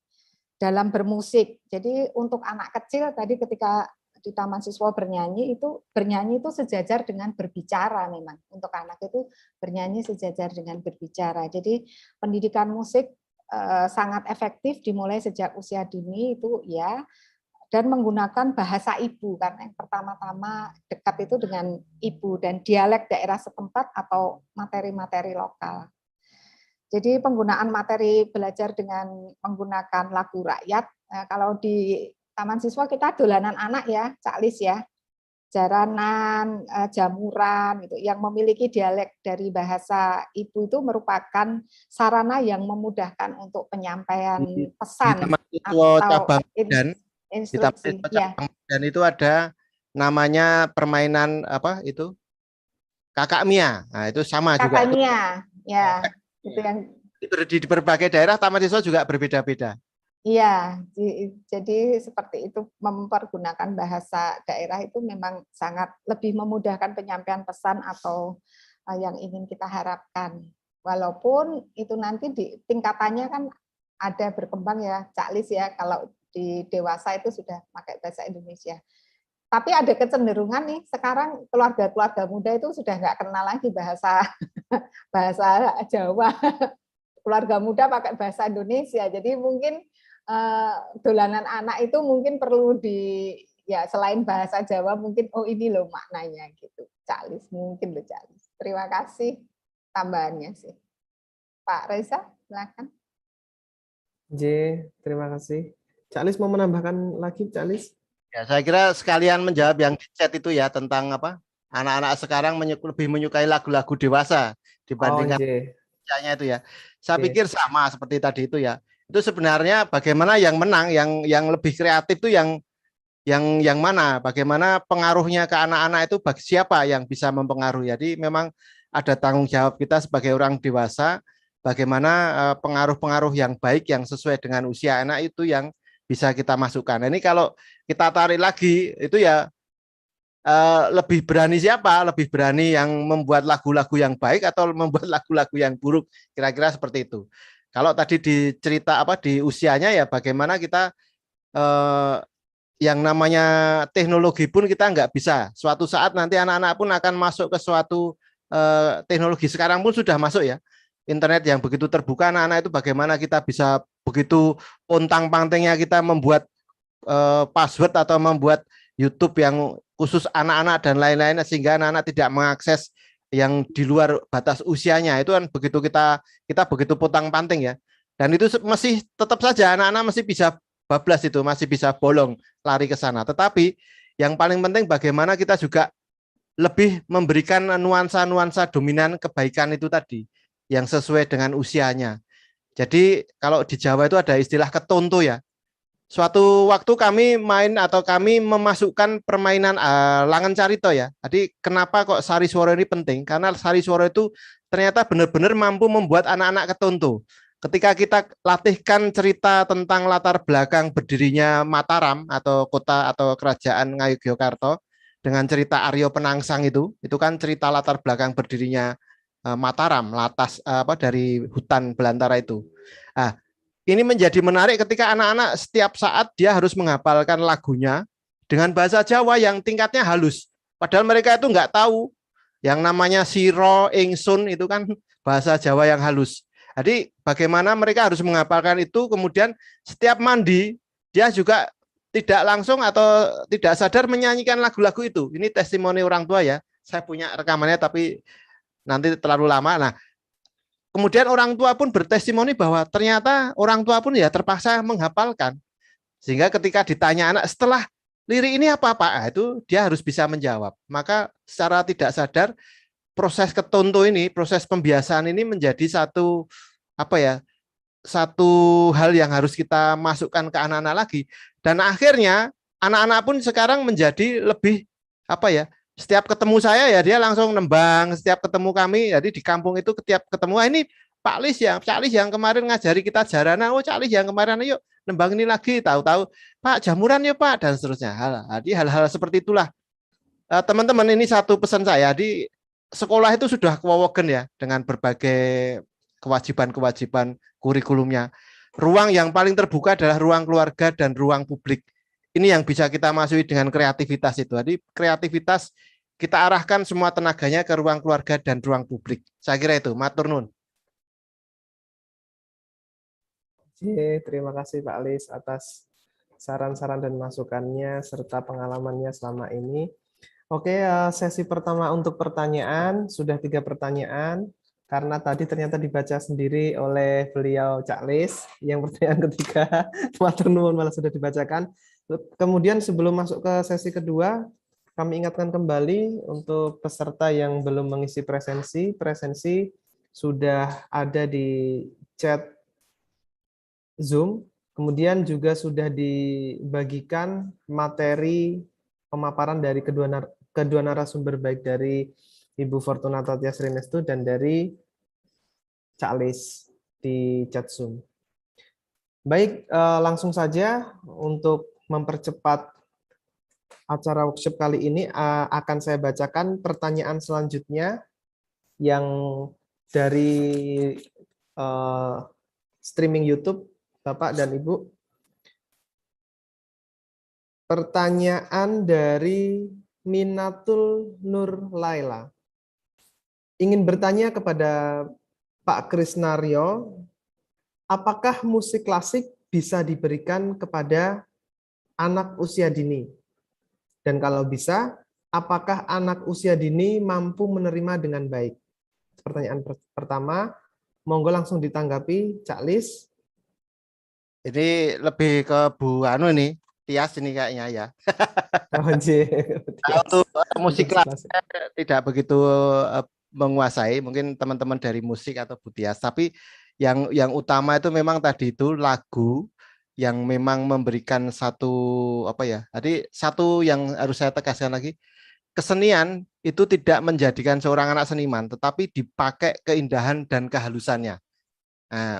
dalam bermusik. Jadi untuk anak kecil tadi ketika di Taman Siswa bernyanyi itu sejajar dengan berbicara. Memang untuk anak itu bernyanyi sejajar dengan berbicara. Jadi pendidikan musik sangat efektif dimulai sejak usia dini itu ya, dan menggunakan bahasa ibu, karena yang pertama-tama dekat itu dengan ibu dan dialek daerah setempat atau materi-materi lokal. Jadi penggunaan materi belajar dengan menggunakan lagu rakyat. Nah, kalau di Taman Siswa kita dolanan anak ya, Cak Lis ya, jaranan, jamuran, gitu, yang memiliki dialek dari bahasa ibu itu merupakan sarana yang memudahkan untuk penyampaian pesan atau instruksi. Dan itu ada namanya permainan apa itu? Kakak Mia. Nah, itu sama juga. Kakak Mia, ya. Itu yang di berbagai daerah Taman Siswa juga berbeda-beda. Iya, jadi seperti itu, mempergunakan bahasa daerah itu memang sangat lebih memudahkan penyampaian pesan atau yang ingin kita harapkan. Walaupun itu nanti di tingkatannya kan ada berkembang ya, Cak Lis ya, kalau di dewasa itu sudah pakai bahasa Indonesia. Tapi ada kecenderungan nih, sekarang keluarga-keluarga muda itu sudah nggak kenal lagi bahasa Jawa. Keluarga muda pakai bahasa Indonesia. Jadi mungkin dolanan anak itu mungkin perlu selain bahasa Jawa mungkin ini loh maknanya gitu. Cak Lis, mungkin loh Cak Lis. Terima kasih tambahannya sih. Pak Reza, silakan. Terima kasih. Cak Lis mau menambahkan lagi, Cak Lis? Ya, saya kira sekalian menjawab yang di chat itu ya, tentang apa? Anak-anak sekarang lebih menyukai lagu-lagu dewasa dibandingkan itu ya. Saya pikir sama seperti tadi itu ya. Itu sebenarnya bagaimana yang menang, yang lebih kreatif itu yang mana? Bagaimana pengaruhnya ke anak-anak itu bagi siapa yang bisa mempengaruhi? Jadi memang ada tanggung jawab kita sebagai orang dewasa, bagaimana pengaruh-pengaruh yang baik yang sesuai dengan usia anak itu yang bisa kita masukkan. Nah, ini kalau kita tarik lagi itu ya lebih berani siapa? Lebih berani yang membuat lagu-lagu yang baik atau membuat lagu-lagu yang buruk? Kira-kira seperti itu. Kalau tadi dicerita di usianya ya bagaimana kita yang namanya teknologi pun kita nggak bisa. Suatu saat nanti anak-anak pun akan masuk ke suatu teknologi, sekarang pun sudah masuk ya. Internet yang begitu terbuka, anak-anak itu bagaimana kita bisa begitu pontang-pantingnya kita membuat password atau membuat YouTube yang khusus anak-anak dan lain-lain sehingga anak-anak tidak mengakses yang di luar batas usianya itu kan begitu kita begitu potang-panting ya. Dan itu masih tetap saja anak-anak masih bisa bablas itu, masih bisa bolong lari ke sana. Tetapi yang paling penting bagaimana kita juga lebih memberikan nuansa-nuansa dominan kebaikan itu tadi yang sesuai dengan usianya. Jadi kalau di Jawa itu ada istilah ketonto ya. Suatu waktu kami main atau kami memasukkan permainan Langen Carito ya. Jadi kenapa kok Sari Swara ini penting? Karena Sari Swara itu ternyata benar-benar mampu membuat anak-anak ketonto. Ketika kita latihkan cerita tentang latar belakang berdirinya Mataram atau kota atau kerajaan Ngayogyakarta dengan cerita Aryo Penangsang itu kan cerita latar belakang berdirinya Mataram, latas dari hutan belantara itu. Nah, ini menjadi menarik ketika anak-anak setiap saat dia harus menghafalkan lagunya dengan bahasa Jawa yang tingkatnya halus. Padahal mereka itu nggak tahu yang namanya siro, ingsun itu kan bahasa Jawa yang halus. Jadi bagaimana mereka harus menghafalkan itu, kemudian setiap mandi dia juga tidak langsung atau tidak sadar menyanyikan lagu-lagu itu. Ini testimoni orang tua ya. Saya punya rekamannya tapi nanti terlalu lama. Nah, kemudian orang tua pun bertestimoni bahwa ternyata orang tua pun ya terpaksa menghafalkan. Sehingga ketika ditanya anak setelah lirik ini apa Pak? Itu dia harus bisa menjawab. Maka secara tidak sadar proses ketonto ini, proses pembiasaan ini menjadi satu hal yang harus kita masukkan ke anak-anak lagi. Dan akhirnya anak-anak pun sekarang menjadi lebih setiap ketemu saya ya dia langsung nembang, setiap ketemu kami, jadi di kampung itu setiap ketemu ini Pak Lis ya, Cak Lis yang kemarin ngajari kita jarana, Cak Lis yang kemarin yuk nembang ini lagi, tahu-tahu Pak jamuran ya Pak, dan seterusnya. Jadi hal-hal seperti itulah. Teman-teman, ini satu pesan saya, di sekolah itu sudah kewawogen ya dengan berbagai kewajiban-kewajiban kurikulumnya. Ruang yang paling terbuka adalah ruang keluarga dan ruang publik. Ini yang bisa kita masuki dengan kreativitas itu. Jadi kreativitas kita arahkan semua tenaganya ke ruang keluarga dan ruang publik. Saya kira itu. Matur nuwun. Terima kasih Pak Lis atas saran-saran dan masukannya serta pengalamannya selama ini. Oke, sesi pertama untuk pertanyaan, sudah 3 pertanyaan. Karena tadi ternyata dibaca sendiri oleh beliau Cak Lis, yang pertanyaan ketiga, matur nuwun malah sudah dibacakan. Kemudian sebelum masuk ke sesi kedua, kami ingatkan kembali untuk peserta yang belum mengisi presensi sudah ada di chat Zoom, kemudian juga sudah dibagikan materi pemaparan dari kedua narasumber, baik dari Ibu Fortunata Tiasrinestu dan dari Cak Lis di chat Zoom. Baik, langsung saja untuk mempercepat acara workshop kali ini akan saya bacakan pertanyaan selanjutnya yang dari streaming YouTube Bapak dan Ibu. Pertanyaan dari Minatul Nur Laila. Ingin bertanya kepada Pak Krisnaryo, apakah musik klasik bisa diberikan kepada anak usia dini? Dan kalau bisa, apakah anak usia dini mampu menerima dengan baik? Pertanyaan pertama, monggo langsung ditanggapi, Cak Lis. Ini lebih ke Bu Anu ini, Tias ini kayaknya ya. Untuk musik klasik tidak begitu menguasai, mungkin teman-teman dari musik atau Bu Tias, tapi yang utama itu memang tadi itu lagu yang memang memberikan satu jadi satu yang harus saya tegaskan lagi, kesenian itu tidak menjadikan seorang anak seniman, tetapi dipakai keindahan dan kehalusannya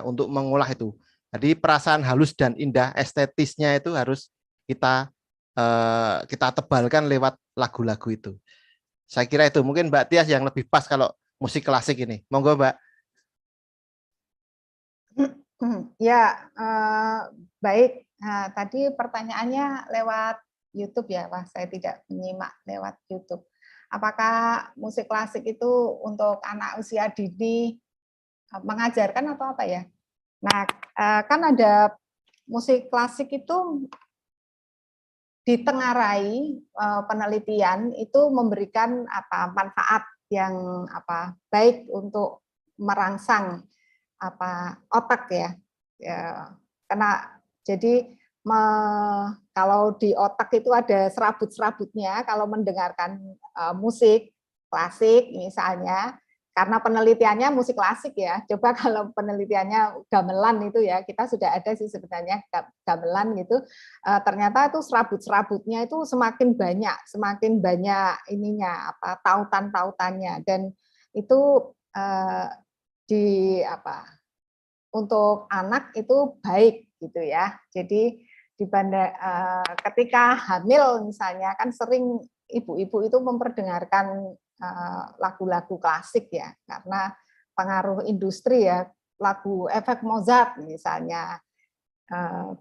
untuk mengolah itu. Jadi perasaan halus dan indah estetisnya itu harus kita tebalkan lewat lagu-lagu itu. Saya kira itu mungkin Mbak Tias yang lebih pas kalau musik klasik ini. Monggo Mbak. Ya, baik. Nah, tadi pertanyaannya lewat YouTube ya, Wah, saya tidak menyimak lewat YouTube. Apakah musik klasik itu untuk anak usia dini mengajarkan atau apa ya? Nah, kan ada musik klasik itu ditengarai penelitian itu memberikan manfaat yang baik untuk merangsang otak ya. Karena jadi kalau di otak itu ada serabut-serabutnya kalau mendengarkan musik klasik misalnya, karena penelitiannya musik klasik ya. Coba kalau penelitiannya gamelan itu ya, kita sudah ada sih sebenarnya gamelan gitu. Ternyata itu serabut-serabutnya itu semakin banyak ininya tautan-tautannya, dan itu untuk anak itu baik gitu ya. Jadi ketika hamil misalnya kan sering ibu-ibu itu memperdengarkan lagu-lagu klasik ya, karena pengaruh industri ya, lagu efek Mozart misalnya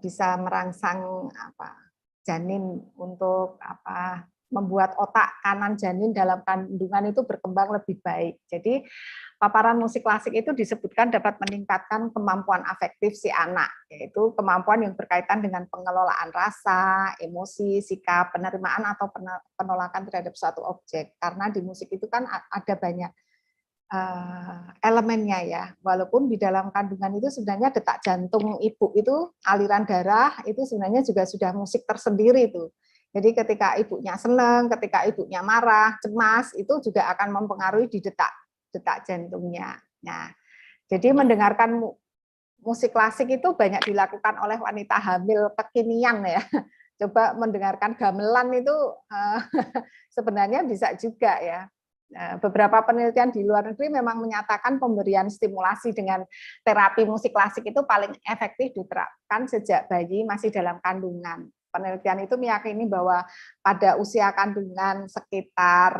bisa merangsang janin untuk membuat otak kanan janin dalam kandungan itu berkembang lebih baik. Jadi paparan musik klasik itu disebutkan dapat meningkatkan kemampuan afektif si anak, yaitu kemampuan yang berkaitan dengan pengelolaan rasa, emosi, sikap, penerimaan atau penolakan terhadap suatu objek. Karena di musik itu kan ada banyak elemennya ya, walaupun di dalam kandungan itu sebenarnya detak jantung ibu itu, aliran darah itu sebenarnya juga sudah musik tersendiri itu. Jadi ketika ibunya senang, ketika ibunya marah, cemas, itu juga akan mempengaruhi di detak jantungnya. Nah, jadi mendengarkan musik klasik itu banyak dilakukan oleh wanita hamil kekinian ya. Coba mendengarkan gamelan itu sebenarnya bisa juga ya. Beberapa penelitian di luar negeri memang menyatakan pemberian stimulasi dengan terapi musik klasik itu paling efektif diterapkan sejak bayi masih dalam kandungan. Penelitian itu meyakini bahwa pada usia kandungan sekitar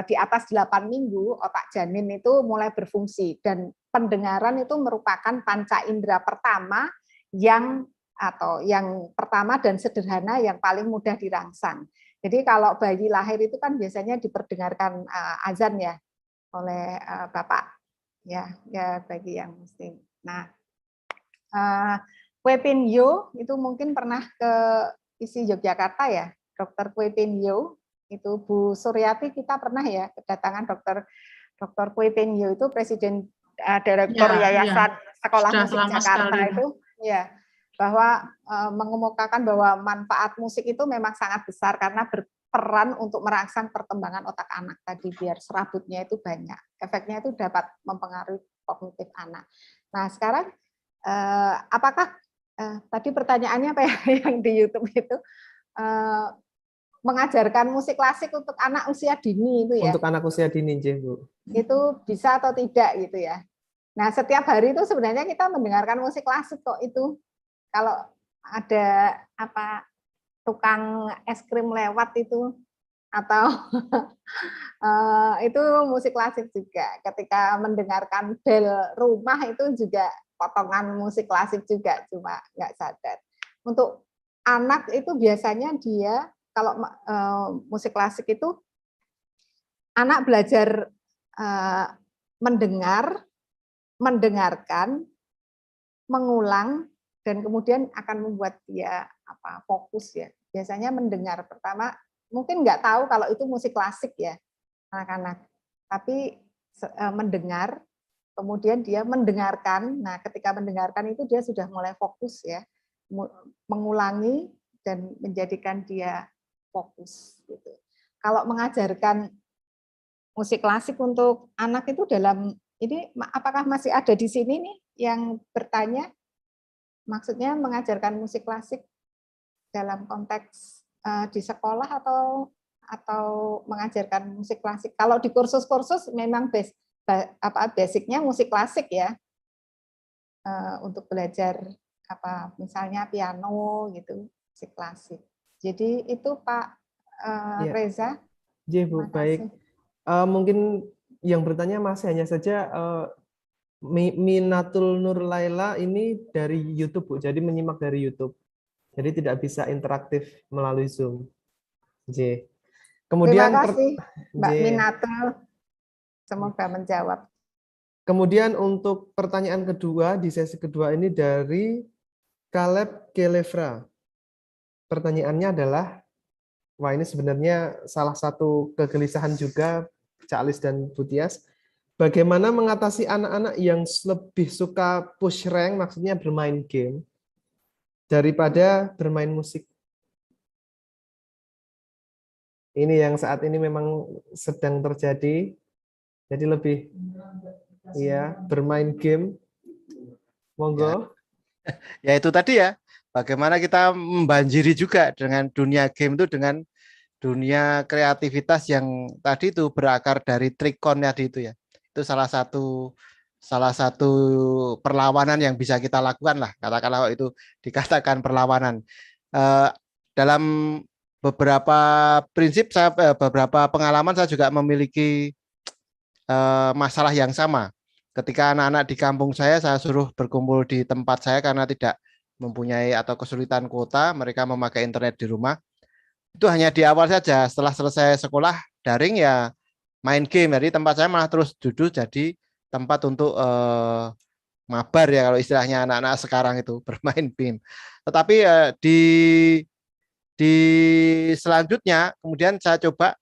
di atas 8 minggu, otak janin itu mulai berfungsi, dan pendengaran itu merupakan panca indera pertama yang pertama dan sederhana yang paling mudah dirangsang. Jadi kalau bayi lahir itu kan biasanya diperdengarkan azan ya oleh bapak ya bagi yang muslim. Nah, Kue Pin Yo itu mungkin pernah ke isi Yogyakarta ya, Dr. Kue Pin Yo itu Bu Suryati, kita pernah ya kedatangan Dr. Kue Pin Yo itu presiden direktur Yayasan Sekolah Musik Jakarta sekali. Itu ya, bahwa mengemukakan bahwa manfaat musik itu memang sangat besar karena berperan untuk merangsang perkembangan otak anak tadi, biar serabutnya itu banyak. Efeknya itu dapat mempengaruhi kognitif anak. Nah, sekarang apakah tadi pertanyaannya apa ya yang di YouTube itu mengajarkan musik klasik untuk anak usia dini itu ya? Untuk anak usia dini, Bu. Itu bisa atau tidak gitu ya? Nah, setiap hari itu sebenarnya kita mendengarkan musik klasik kok itu. Kalau ada tukang es krim lewat itu atau itu musik klasik juga. Ketika mendengarkan bel rumah itu juga potongan musik klasik juga, cuma nggak sadar. Untuk anak itu biasanya dia kalau musik klasik itu anak belajar mendengarkan, mengulang, dan kemudian akan membuat dia fokus ya. Biasanya mendengar pertama mungkin nggak tahu kalau itu musik klasik ya anak-anak, tapi mendengar. Kemudian dia mendengarkan. Nah, ketika mendengarkan itu dia sudah mulai fokus ya, mengulangi dan menjadikan dia fokus. Gitu. Kalau mengajarkan musik klasik untuk anak itu dalam ini, apakah masih ada di sini nih yang bertanya? Maksudnya mengajarkan musik klasik dalam konteks di sekolah atau mengajarkan musik klasik? Kalau di kursus-kursus memang basicnya musik klasik ya, untuk belajar misalnya piano gitu, musik klasik. Jadi itu Pak Reza. Ya, Bu, baik. Mungkin yang bertanya masih hanya saja Minatul Nur Laila ini dari YouTube, Bu. Jadi menyimak dari YouTube. Jadi tidak bisa interaktif melalui Zoom. J. Kemudian terima kasih Mbak Minatul. Semoga menjawab. Kemudian untuk pertanyaan kedua di sesi kedua ini dari Caleb Kelevra. Pertanyaannya adalah, wah ini sebenarnya salah satu kegelisahan juga Cak Lis dan Bu Tias, bagaimana mengatasi anak-anak yang lebih suka push rank, maksudnya bermain game, daripada bermain musik? Ini yang saat ini memang sedang terjadi. Jadi lebih ya bermain game. Monggo. Ya itu tadi ya, bagaimana kita membanjiri juga dengan dunia game itu dengan dunia kreativitas yang tadi itu berakar dari trikon tadi itu ya. Itu salah satu perlawanan yang bisa kita lakukan lah, katakanlah itu dikatakan perlawanan. Dalam beberapa prinsip saya beberapa pengalaman saya juga memiliki masalah yang sama. Ketika anak-anak di kampung saya suruh berkumpul di tempat saya karena tidak mempunyai atau kesulitan kuota, mereka memakai internet di rumah. Itu hanya di awal saja, setelah selesai sekolah daring ya main game. Jadi tempat saya malah terus duduk jadi tempat untuk mabar ya kalau istilahnya anak-anak sekarang itu bermain game. Tetapi di selanjutnya kemudian saya coba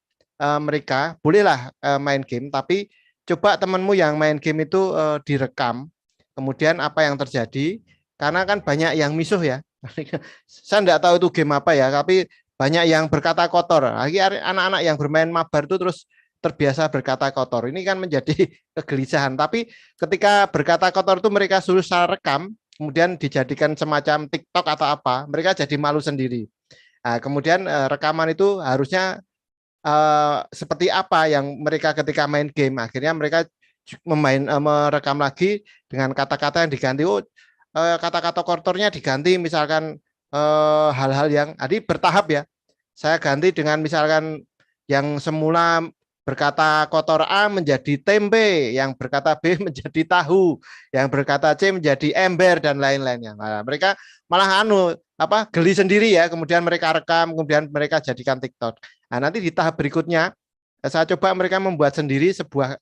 mereka bolehlah main game, tapi coba temanmu yang main game itu direkam, kemudian apa yang terjadi, karena kan banyak yang misuh ya. Saya enggak tahu itu game apa ya, tapi banyak yang berkata kotor. Lagi anak-anak yang bermain mabar itu terus terbiasa berkata kotor. Ini kan menjadi kegelisahan. Tapi ketika berkata kotor itu mereka suruh saya rekam, kemudian dijadikan semacam TikTok atau apa, mereka jadi malu sendiri. Nah, kemudian rekaman itu harusnya seperti apa yang mereka ketika main game, akhirnya mereka merekam lagi dengan kata-kata yang diganti. Kata-kata kotornya diganti misalkan hal-hal yang tadi bertahap ya. Saya ganti dengan misalkan yang semula berkata kotor A menjadi tempe, yang berkata B menjadi tahu, yang berkata C menjadi ember dan lain-lainnya. Nah, mereka malah geli sendiri ya, kemudian mereka rekam, kemudian mereka jadikan TikTok. Nah, nanti di tahap berikutnya saya coba mereka membuat sendiri sebuah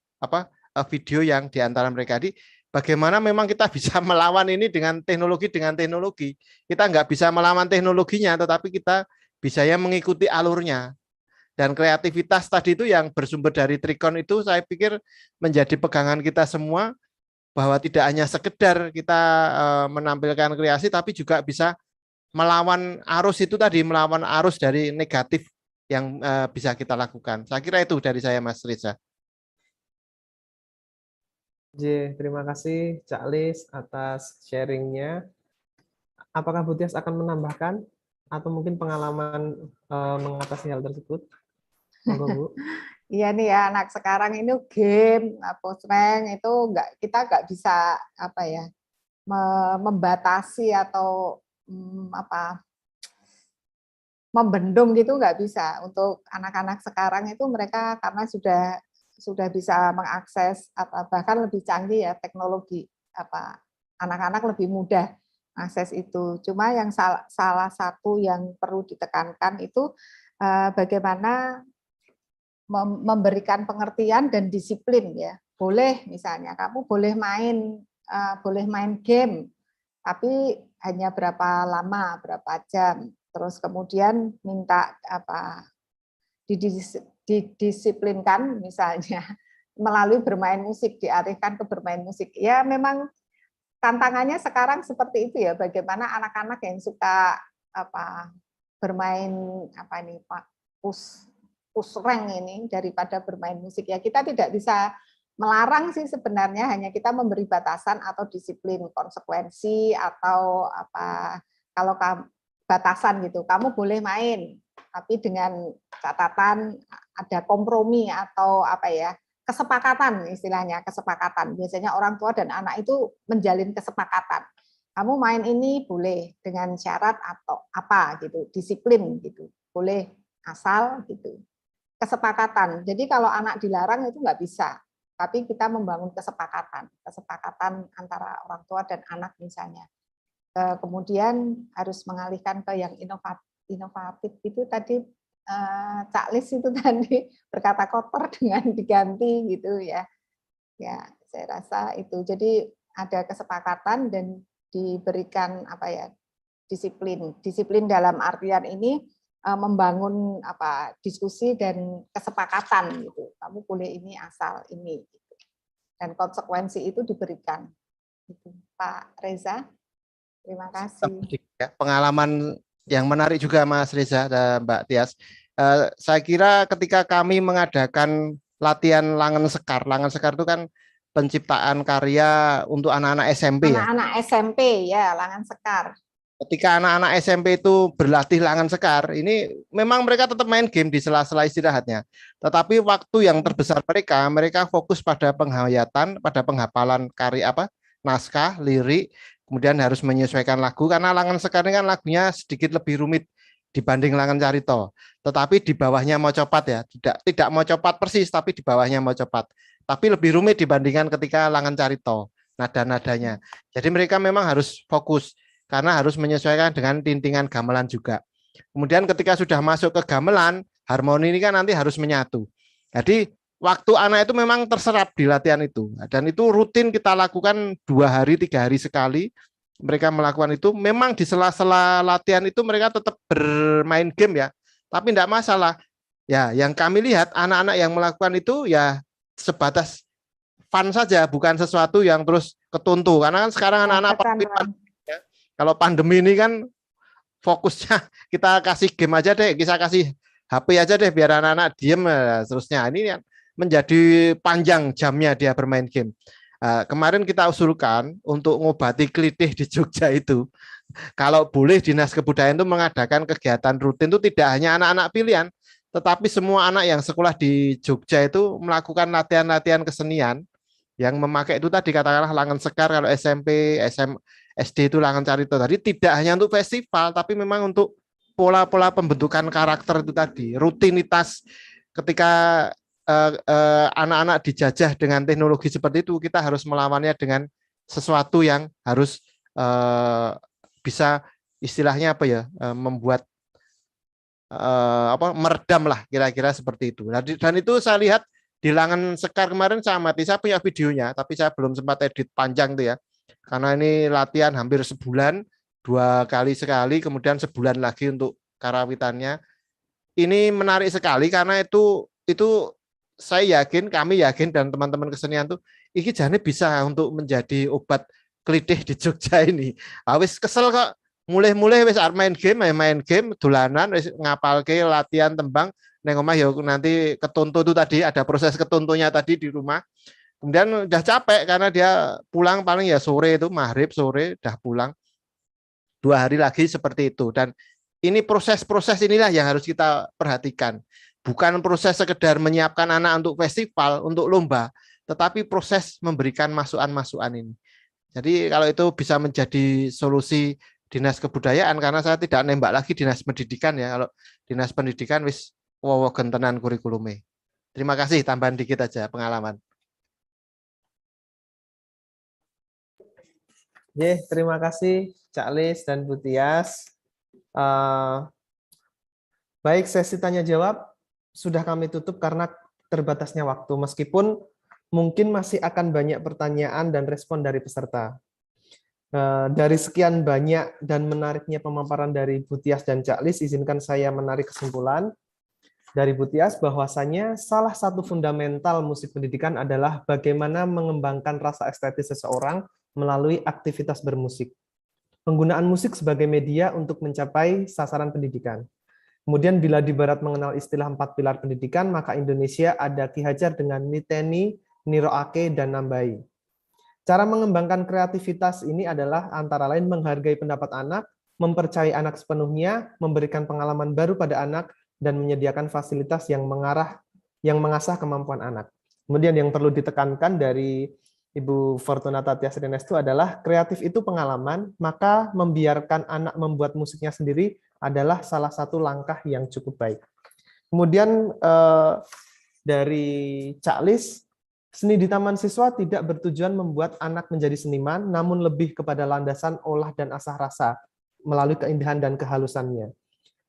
video yang diantara mereka. Jadi bagaimana memang kita bisa melawan ini dengan teknologi. Kita nggak bisa melawan teknologinya, tetapi kita bisa ya mengikuti alurnya. Dan kreativitas tadi itu yang bersumber dari trikon itu saya pikir menjadi pegangan kita semua, bahwa tidak hanya sekedar kita menampilkan kreasi, tapi juga bisa melawan arus itu tadi, melawan arus dari negatif yang bisa kita lakukan. Saya kira itu dari saya, Mas Reza. Terima kasih Cak Lis atas sharingnya. Apakah Bu Tias akan menambahkan atau mungkin pengalaman mengatasi hal tersebut? Monggo, Bu. Iya nih ya, anak sekarang ini game, push rank itu kita nggak bisa membatasi atau membendung gitu, nggak bisa. Untuk anak-anak sekarang itu mereka karena sudah bisa mengakses atau bahkan lebih canggih ya teknologi, anak-anak lebih mudah akses itu. Cuma yang salah satu yang perlu ditekankan itu bagaimana memberikan pengertian dan disiplin ya. Boleh misalnya kamu boleh main game, tapi hanya berapa lama, berapa jam. Terus kemudian minta didisiplinkan misalnya melalui bermain musik, diarahkan ke bermain musik. Ya memang tantangannya sekarang seperti itu ya, bagaimana anak-anak yang suka bermain push rank ini daripada bermain musik ya, kita tidak bisa melarang sih sebenarnya, hanya kita memberi batasan atau disiplin, konsekuensi atau kalau batasan gitu, kamu boleh main tapi dengan catatan ada kompromi atau kesepakatan, istilahnya kesepakatan. Biasanya orang tua dan anak itu menjalin kesepakatan. Kamu main ini boleh dengan syarat atau apa gitu, disiplin gitu, boleh asal gitu. Kesepakatan. Jadi kalau anak dilarang itu nggak bisa, tapi kita membangun kesepakatan antara orang tua dan anak misalnya. Kemudian harus mengalihkan ke yang inovatif itu tadi, Cak Lis itu tadi berkata kotor dengan diganti gitu ya. Ya, saya rasa itu. Jadi ada kesepakatan dan diberikan disiplin. Disiplin dalam artian ini membangun diskusi dan kesepakatan gitu. Kamu boleh ini asal ini gitu. Dan konsekuensi itu diberikan. Gitu. Pak Reza, terima kasih. Pengalaman yang menarik juga Mas Reza dan Mbak Tias. Saya kira ketika kami mengadakan latihan Langen Sekar itu kan penciptaan karya untuk anak-anak SMP ya. Anak-anak SMP ya, Langen Sekar. Ketika anak-anak SMP itu berlatih Langen Sekar, ini memang mereka tetap main game di sela-sela istirahatnya. Tetapi waktu yang terbesar mereka fokus pada penghayatan, pada penghafalan karya naskah, lirik, kemudian harus menyesuaikan lagu karena Langen Sekar ini kan lagunya sedikit lebih rumit dibanding Langen Carita. Tetapi di bawahnya mau copat ya, tidak mau copat persis, tapi di bawahnya mau copat. Tapi lebih rumit dibandingkan ketika Langen Carita, nada-nadanya. Jadi mereka memang harus fokus karena harus menyesuaikan dengan tintingan gamelan juga. Kemudian ketika sudah masuk ke gamelan, harmoni ini kan nanti harus menyatu. Jadi waktu anak itu memang terserap di latihan itu. Dan itu rutin kita lakukan 2 hari, 3 hari sekali. Mereka melakukan itu, memang di sela-sela latihan itu mereka tetap bermain game ya. Tapi tidak masalah. Ya, yang kami lihat anak-anak yang melakukan itu ya sebatas fun saja, bukan sesuatu yang terus ketuntu. Karena kan sekarang anak-anak kalau pandemi ini kan fokusnya kita kasih game aja deh, kita kasih HP aja deh biar anak-anak diem terusnya. Ini menjadi panjang jamnya dia bermain game. Kemarin kita usulkan untuk ngobati kelitih di Jogja itu, kalau boleh Dinas Kebudayaan itu mengadakan kegiatan rutin itu tidak hanya anak-anak pilihan, tetapi semua anak yang sekolah di Jogja itu melakukan latihan-latihan kesenian yang memakai itu tadi katakanlah Langen Sekar kalau SMP, SD itu Langen Carita tadi, tidak hanya untuk festival, tapi memang untuk pola-pola pembentukan karakter itu tadi, rutinitas ketika anak-anak dijajah dengan teknologi seperti itu, kita harus melawannya dengan sesuatu yang harus bisa istilahnya membuat meredam lah kira-kira seperti itu. Dan itu saya lihat di Langen Sekar kemarin saya amati, saya punya videonya, tapi saya belum sempat edit panjang tuh ya. Karena ini latihan hampir sebulan, 2 kali sekali, kemudian sebulan lagi untuk karawitannya. Ini menarik sekali karena itu saya yakin, kami yakin dan teman-teman kesenian tuh ini jane bisa untuk menjadi obat kelitih di Jogja ini. Wis kesel kok mulai wis main game, dolanan wis ngapalke latihan tembang neng omah ya nanti ketuntu itu tadi, ada proses ketuntunya tadi di rumah. Kemudian udah capek karena dia pulang paling ya sore itu, maghrib sore udah pulang. 2 hari lagi seperti itu. Dan ini proses-proses inilah yang harus kita perhatikan. Bukan proses sekedar menyiapkan anak untuk festival, untuk lomba, tetapi proses memberikan masukan-masukan ini. Jadi kalau itu bisa menjadi solusi Dinas Kebudayaan, karena saya tidak nembak lagi Dinas Pendidikan ya. Kalau Dinas Pendidikan wis gentenan kurikulumnya. Terima kasih, tambahan dikit aja pengalaman. Terima kasih Cak Lis dan Bu Tias. Baik, sesi tanya jawab sudah kami tutup karena terbatasnya waktu, meskipun mungkin masih akan banyak pertanyaan dan respon dari peserta. Dari sekian banyak dan menariknya pemaparan dari Bu Tias dan Cak Lis, izinkan saya menarik kesimpulan dari Bu Tias bahwasanya salah satu fundamental musik pendidikan adalah bagaimana mengembangkan rasa estetis seseorang melalui aktivitas bermusik. Penggunaan musik sebagai media untuk mencapai sasaran pendidikan. Kemudian bila di Barat mengenal istilah 4 pilar pendidikan, maka Indonesia ada Ki Hajar dengan niteni, niroake, dan nambai. Cara mengembangkan kreativitas ini adalah antara lain menghargai pendapat anak, mempercayai anak sepenuhnya, memberikan pengalaman baru pada anak, dan menyediakan fasilitas yang mengasah kemampuan anak. Kemudian yang perlu ditekankan dari Ibu Fortunata Tias Rinestu adalah kreatif itu pengalaman, maka membiarkan anak membuat musiknya sendiri adalah salah satu langkah yang cukup baik. Kemudian dari Cak Lis, seni di taman siswa tidak bertujuan membuat anak menjadi seniman, namun lebih kepada landasan olah dan asah rasa melalui keindahan dan kehalusannya.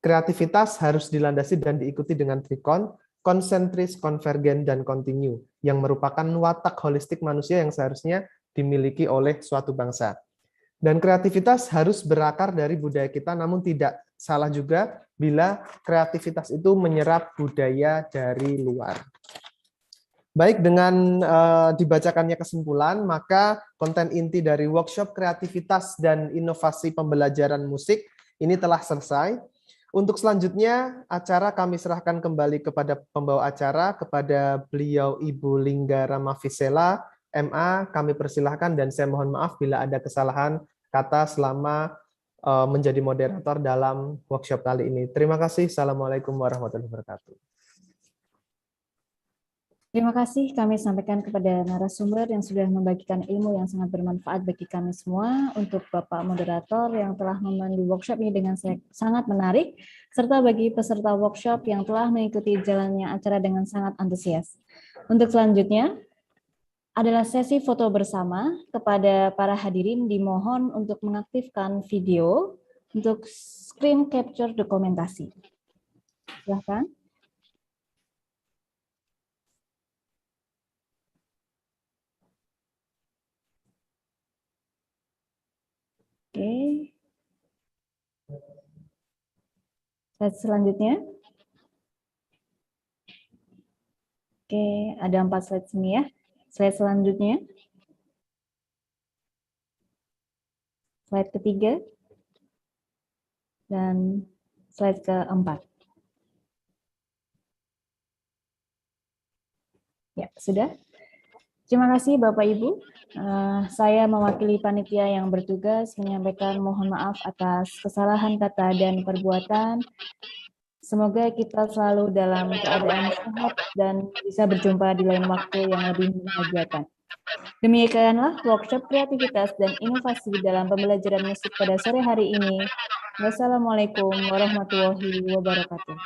Kreativitas harus dilandasi dan diikuti dengan trikon, konsentris, konvergen, dan kontinu, yang merupakan watak holistik manusia yang seharusnya dimiliki oleh suatu bangsa. Dan kreativitas harus berakar dari budaya kita, namun tidak salah juga bila kreativitas itu menyerap budaya dari luar. Baik, dengan dibacakannya kesimpulan, maka konten inti dari workshop kreativitas dan inovasi pembelajaran musik ini telah selesai. Untuk selanjutnya, acara kami serahkan kembali kepada pembawa acara, kepada beliau Ibu Lingga Ramafisela, MA. Kami persilahkan dan saya mohon maaf bila ada kesalahan kata selama menjadi moderator dalam workshop kali ini. Terima kasih. Assalamualaikum warahmatullahi wabarakatuh. Terima kasih kami sampaikan kepada narasumber yang sudah membagikan ilmu yang sangat bermanfaat bagi kami semua, untuk Bapak Moderator yang telah memandu workshop ini dengan sangat menarik, serta bagi peserta workshop yang telah mengikuti jalannya acara dengan sangat antusias. Untuk selanjutnya adalah sesi foto bersama. Kepada para hadirin dimohon untuk mengaktifkan video untuk screen capture dokumentasi. Silakan. Oke. Slide selanjutnya. Oke, ada 4 slide sini ya. Slide selanjutnya. Slide ketiga. Dan slide keempat. Ya, sudah. Terima kasih Bapak Ibu. Saya mewakili panitia yang bertugas menyampaikan mohon maaf atas kesalahan kata dan perbuatan. Semoga kita selalu dalam keadaan sehat dan bisa berjumpa di lain waktu yang lebih membahagiakan. Demikianlah workshop kreativitas dan inovasi dalam pembelajaran musik pada sore hari ini. Wassalamualaikum warahmatullahi wabarakatuh.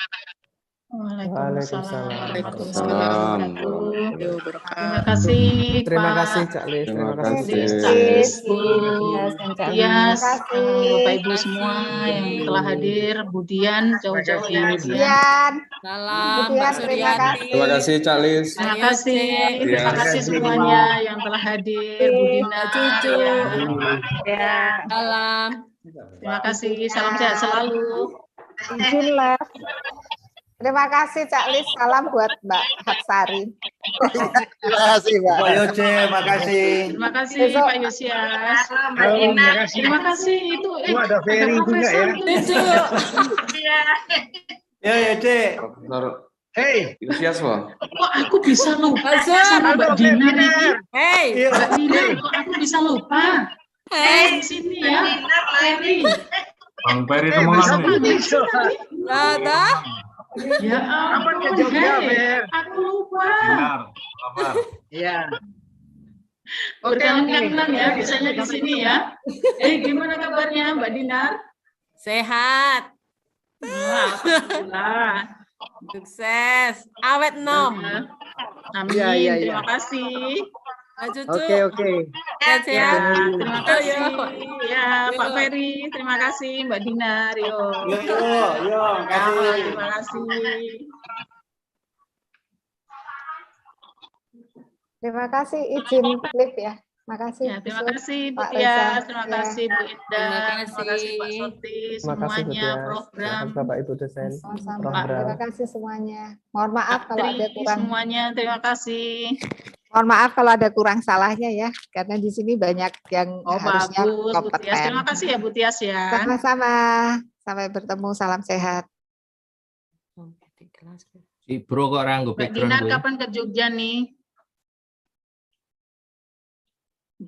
Waalaikumsalam warahmatullahi wabarakatuh. Terima kasih. Terima kasih Cak Lis. Terima Terima kasih. kasih. Cak Lis, Bu Tias, Bapak Ibu semua yang telah hadir, Budian jauh-jauh ya. Dian. Salam Dian, Mbak terima Suryati. kasih. Terima kasih Cak Lis. Terima kasih semuanya yang telah hadir, Budina, Cucu. ya. Salam. Terima kasih, salam sehat selalu. Izin les. Terima kasih Cak Lis, salam buat Mbak Hatsari. Terima kasih, Mbak. Pak Yoce, makasih. Terima kasih Besok. Pak Yosias. Terima kasih. Terima kasih itu. Ada Ferry juga ya. Ya Yoce. Profesor Hey. Ilusias, Wah. Kok aku bisa lupa sama Mbak Dina ini? Hey. Mbak Dina, kok aku bisa lupa? Di sini ya, Ferry. Bang Ferry itu mana nih? Ada. Ya ampun, hey, aku lupa. Benar, sabar. Iya. Berkenan-kenan ya, bisanya di sini ya. Gimana kabarnya Mbak Dinar? Sehat. Alhamdulillah. Sukses. Awet nom. Amin. Iya, iya, iya. Terima kasih. Cucu. Oke. Sehat-sehat. Terima kasih. Ya, Pak Ferry. Terima kasih Mbak Dinar. Yo. Kasih. Terima kasih. Terima kasih izin klip ya. Makasih. Ya, terima kasih Bu Pak Tias, Reza. terima Ya. kasih Bu Indah, Terima terima kasih Pak Soti, Terima kasih semuanya Budias. program. Terima kasih Bapak Ibu dosen. Sama-sama. Program. Terima kasih semuanya. Mohon maaf kalau ada Tri, kurang. semuanya terima kasih. Mohon maaf kalau ada kurang salahnya ya, karena di sini banyak yang Oh harusnya bagus Bu Tias, kompeten. terima kasih ya Bu Tias ya. Sama-sama. Sampai bertemu. Salam sehat. Si Bro kok orang Mbak background Dinar gue. kapan ke Jogja nih?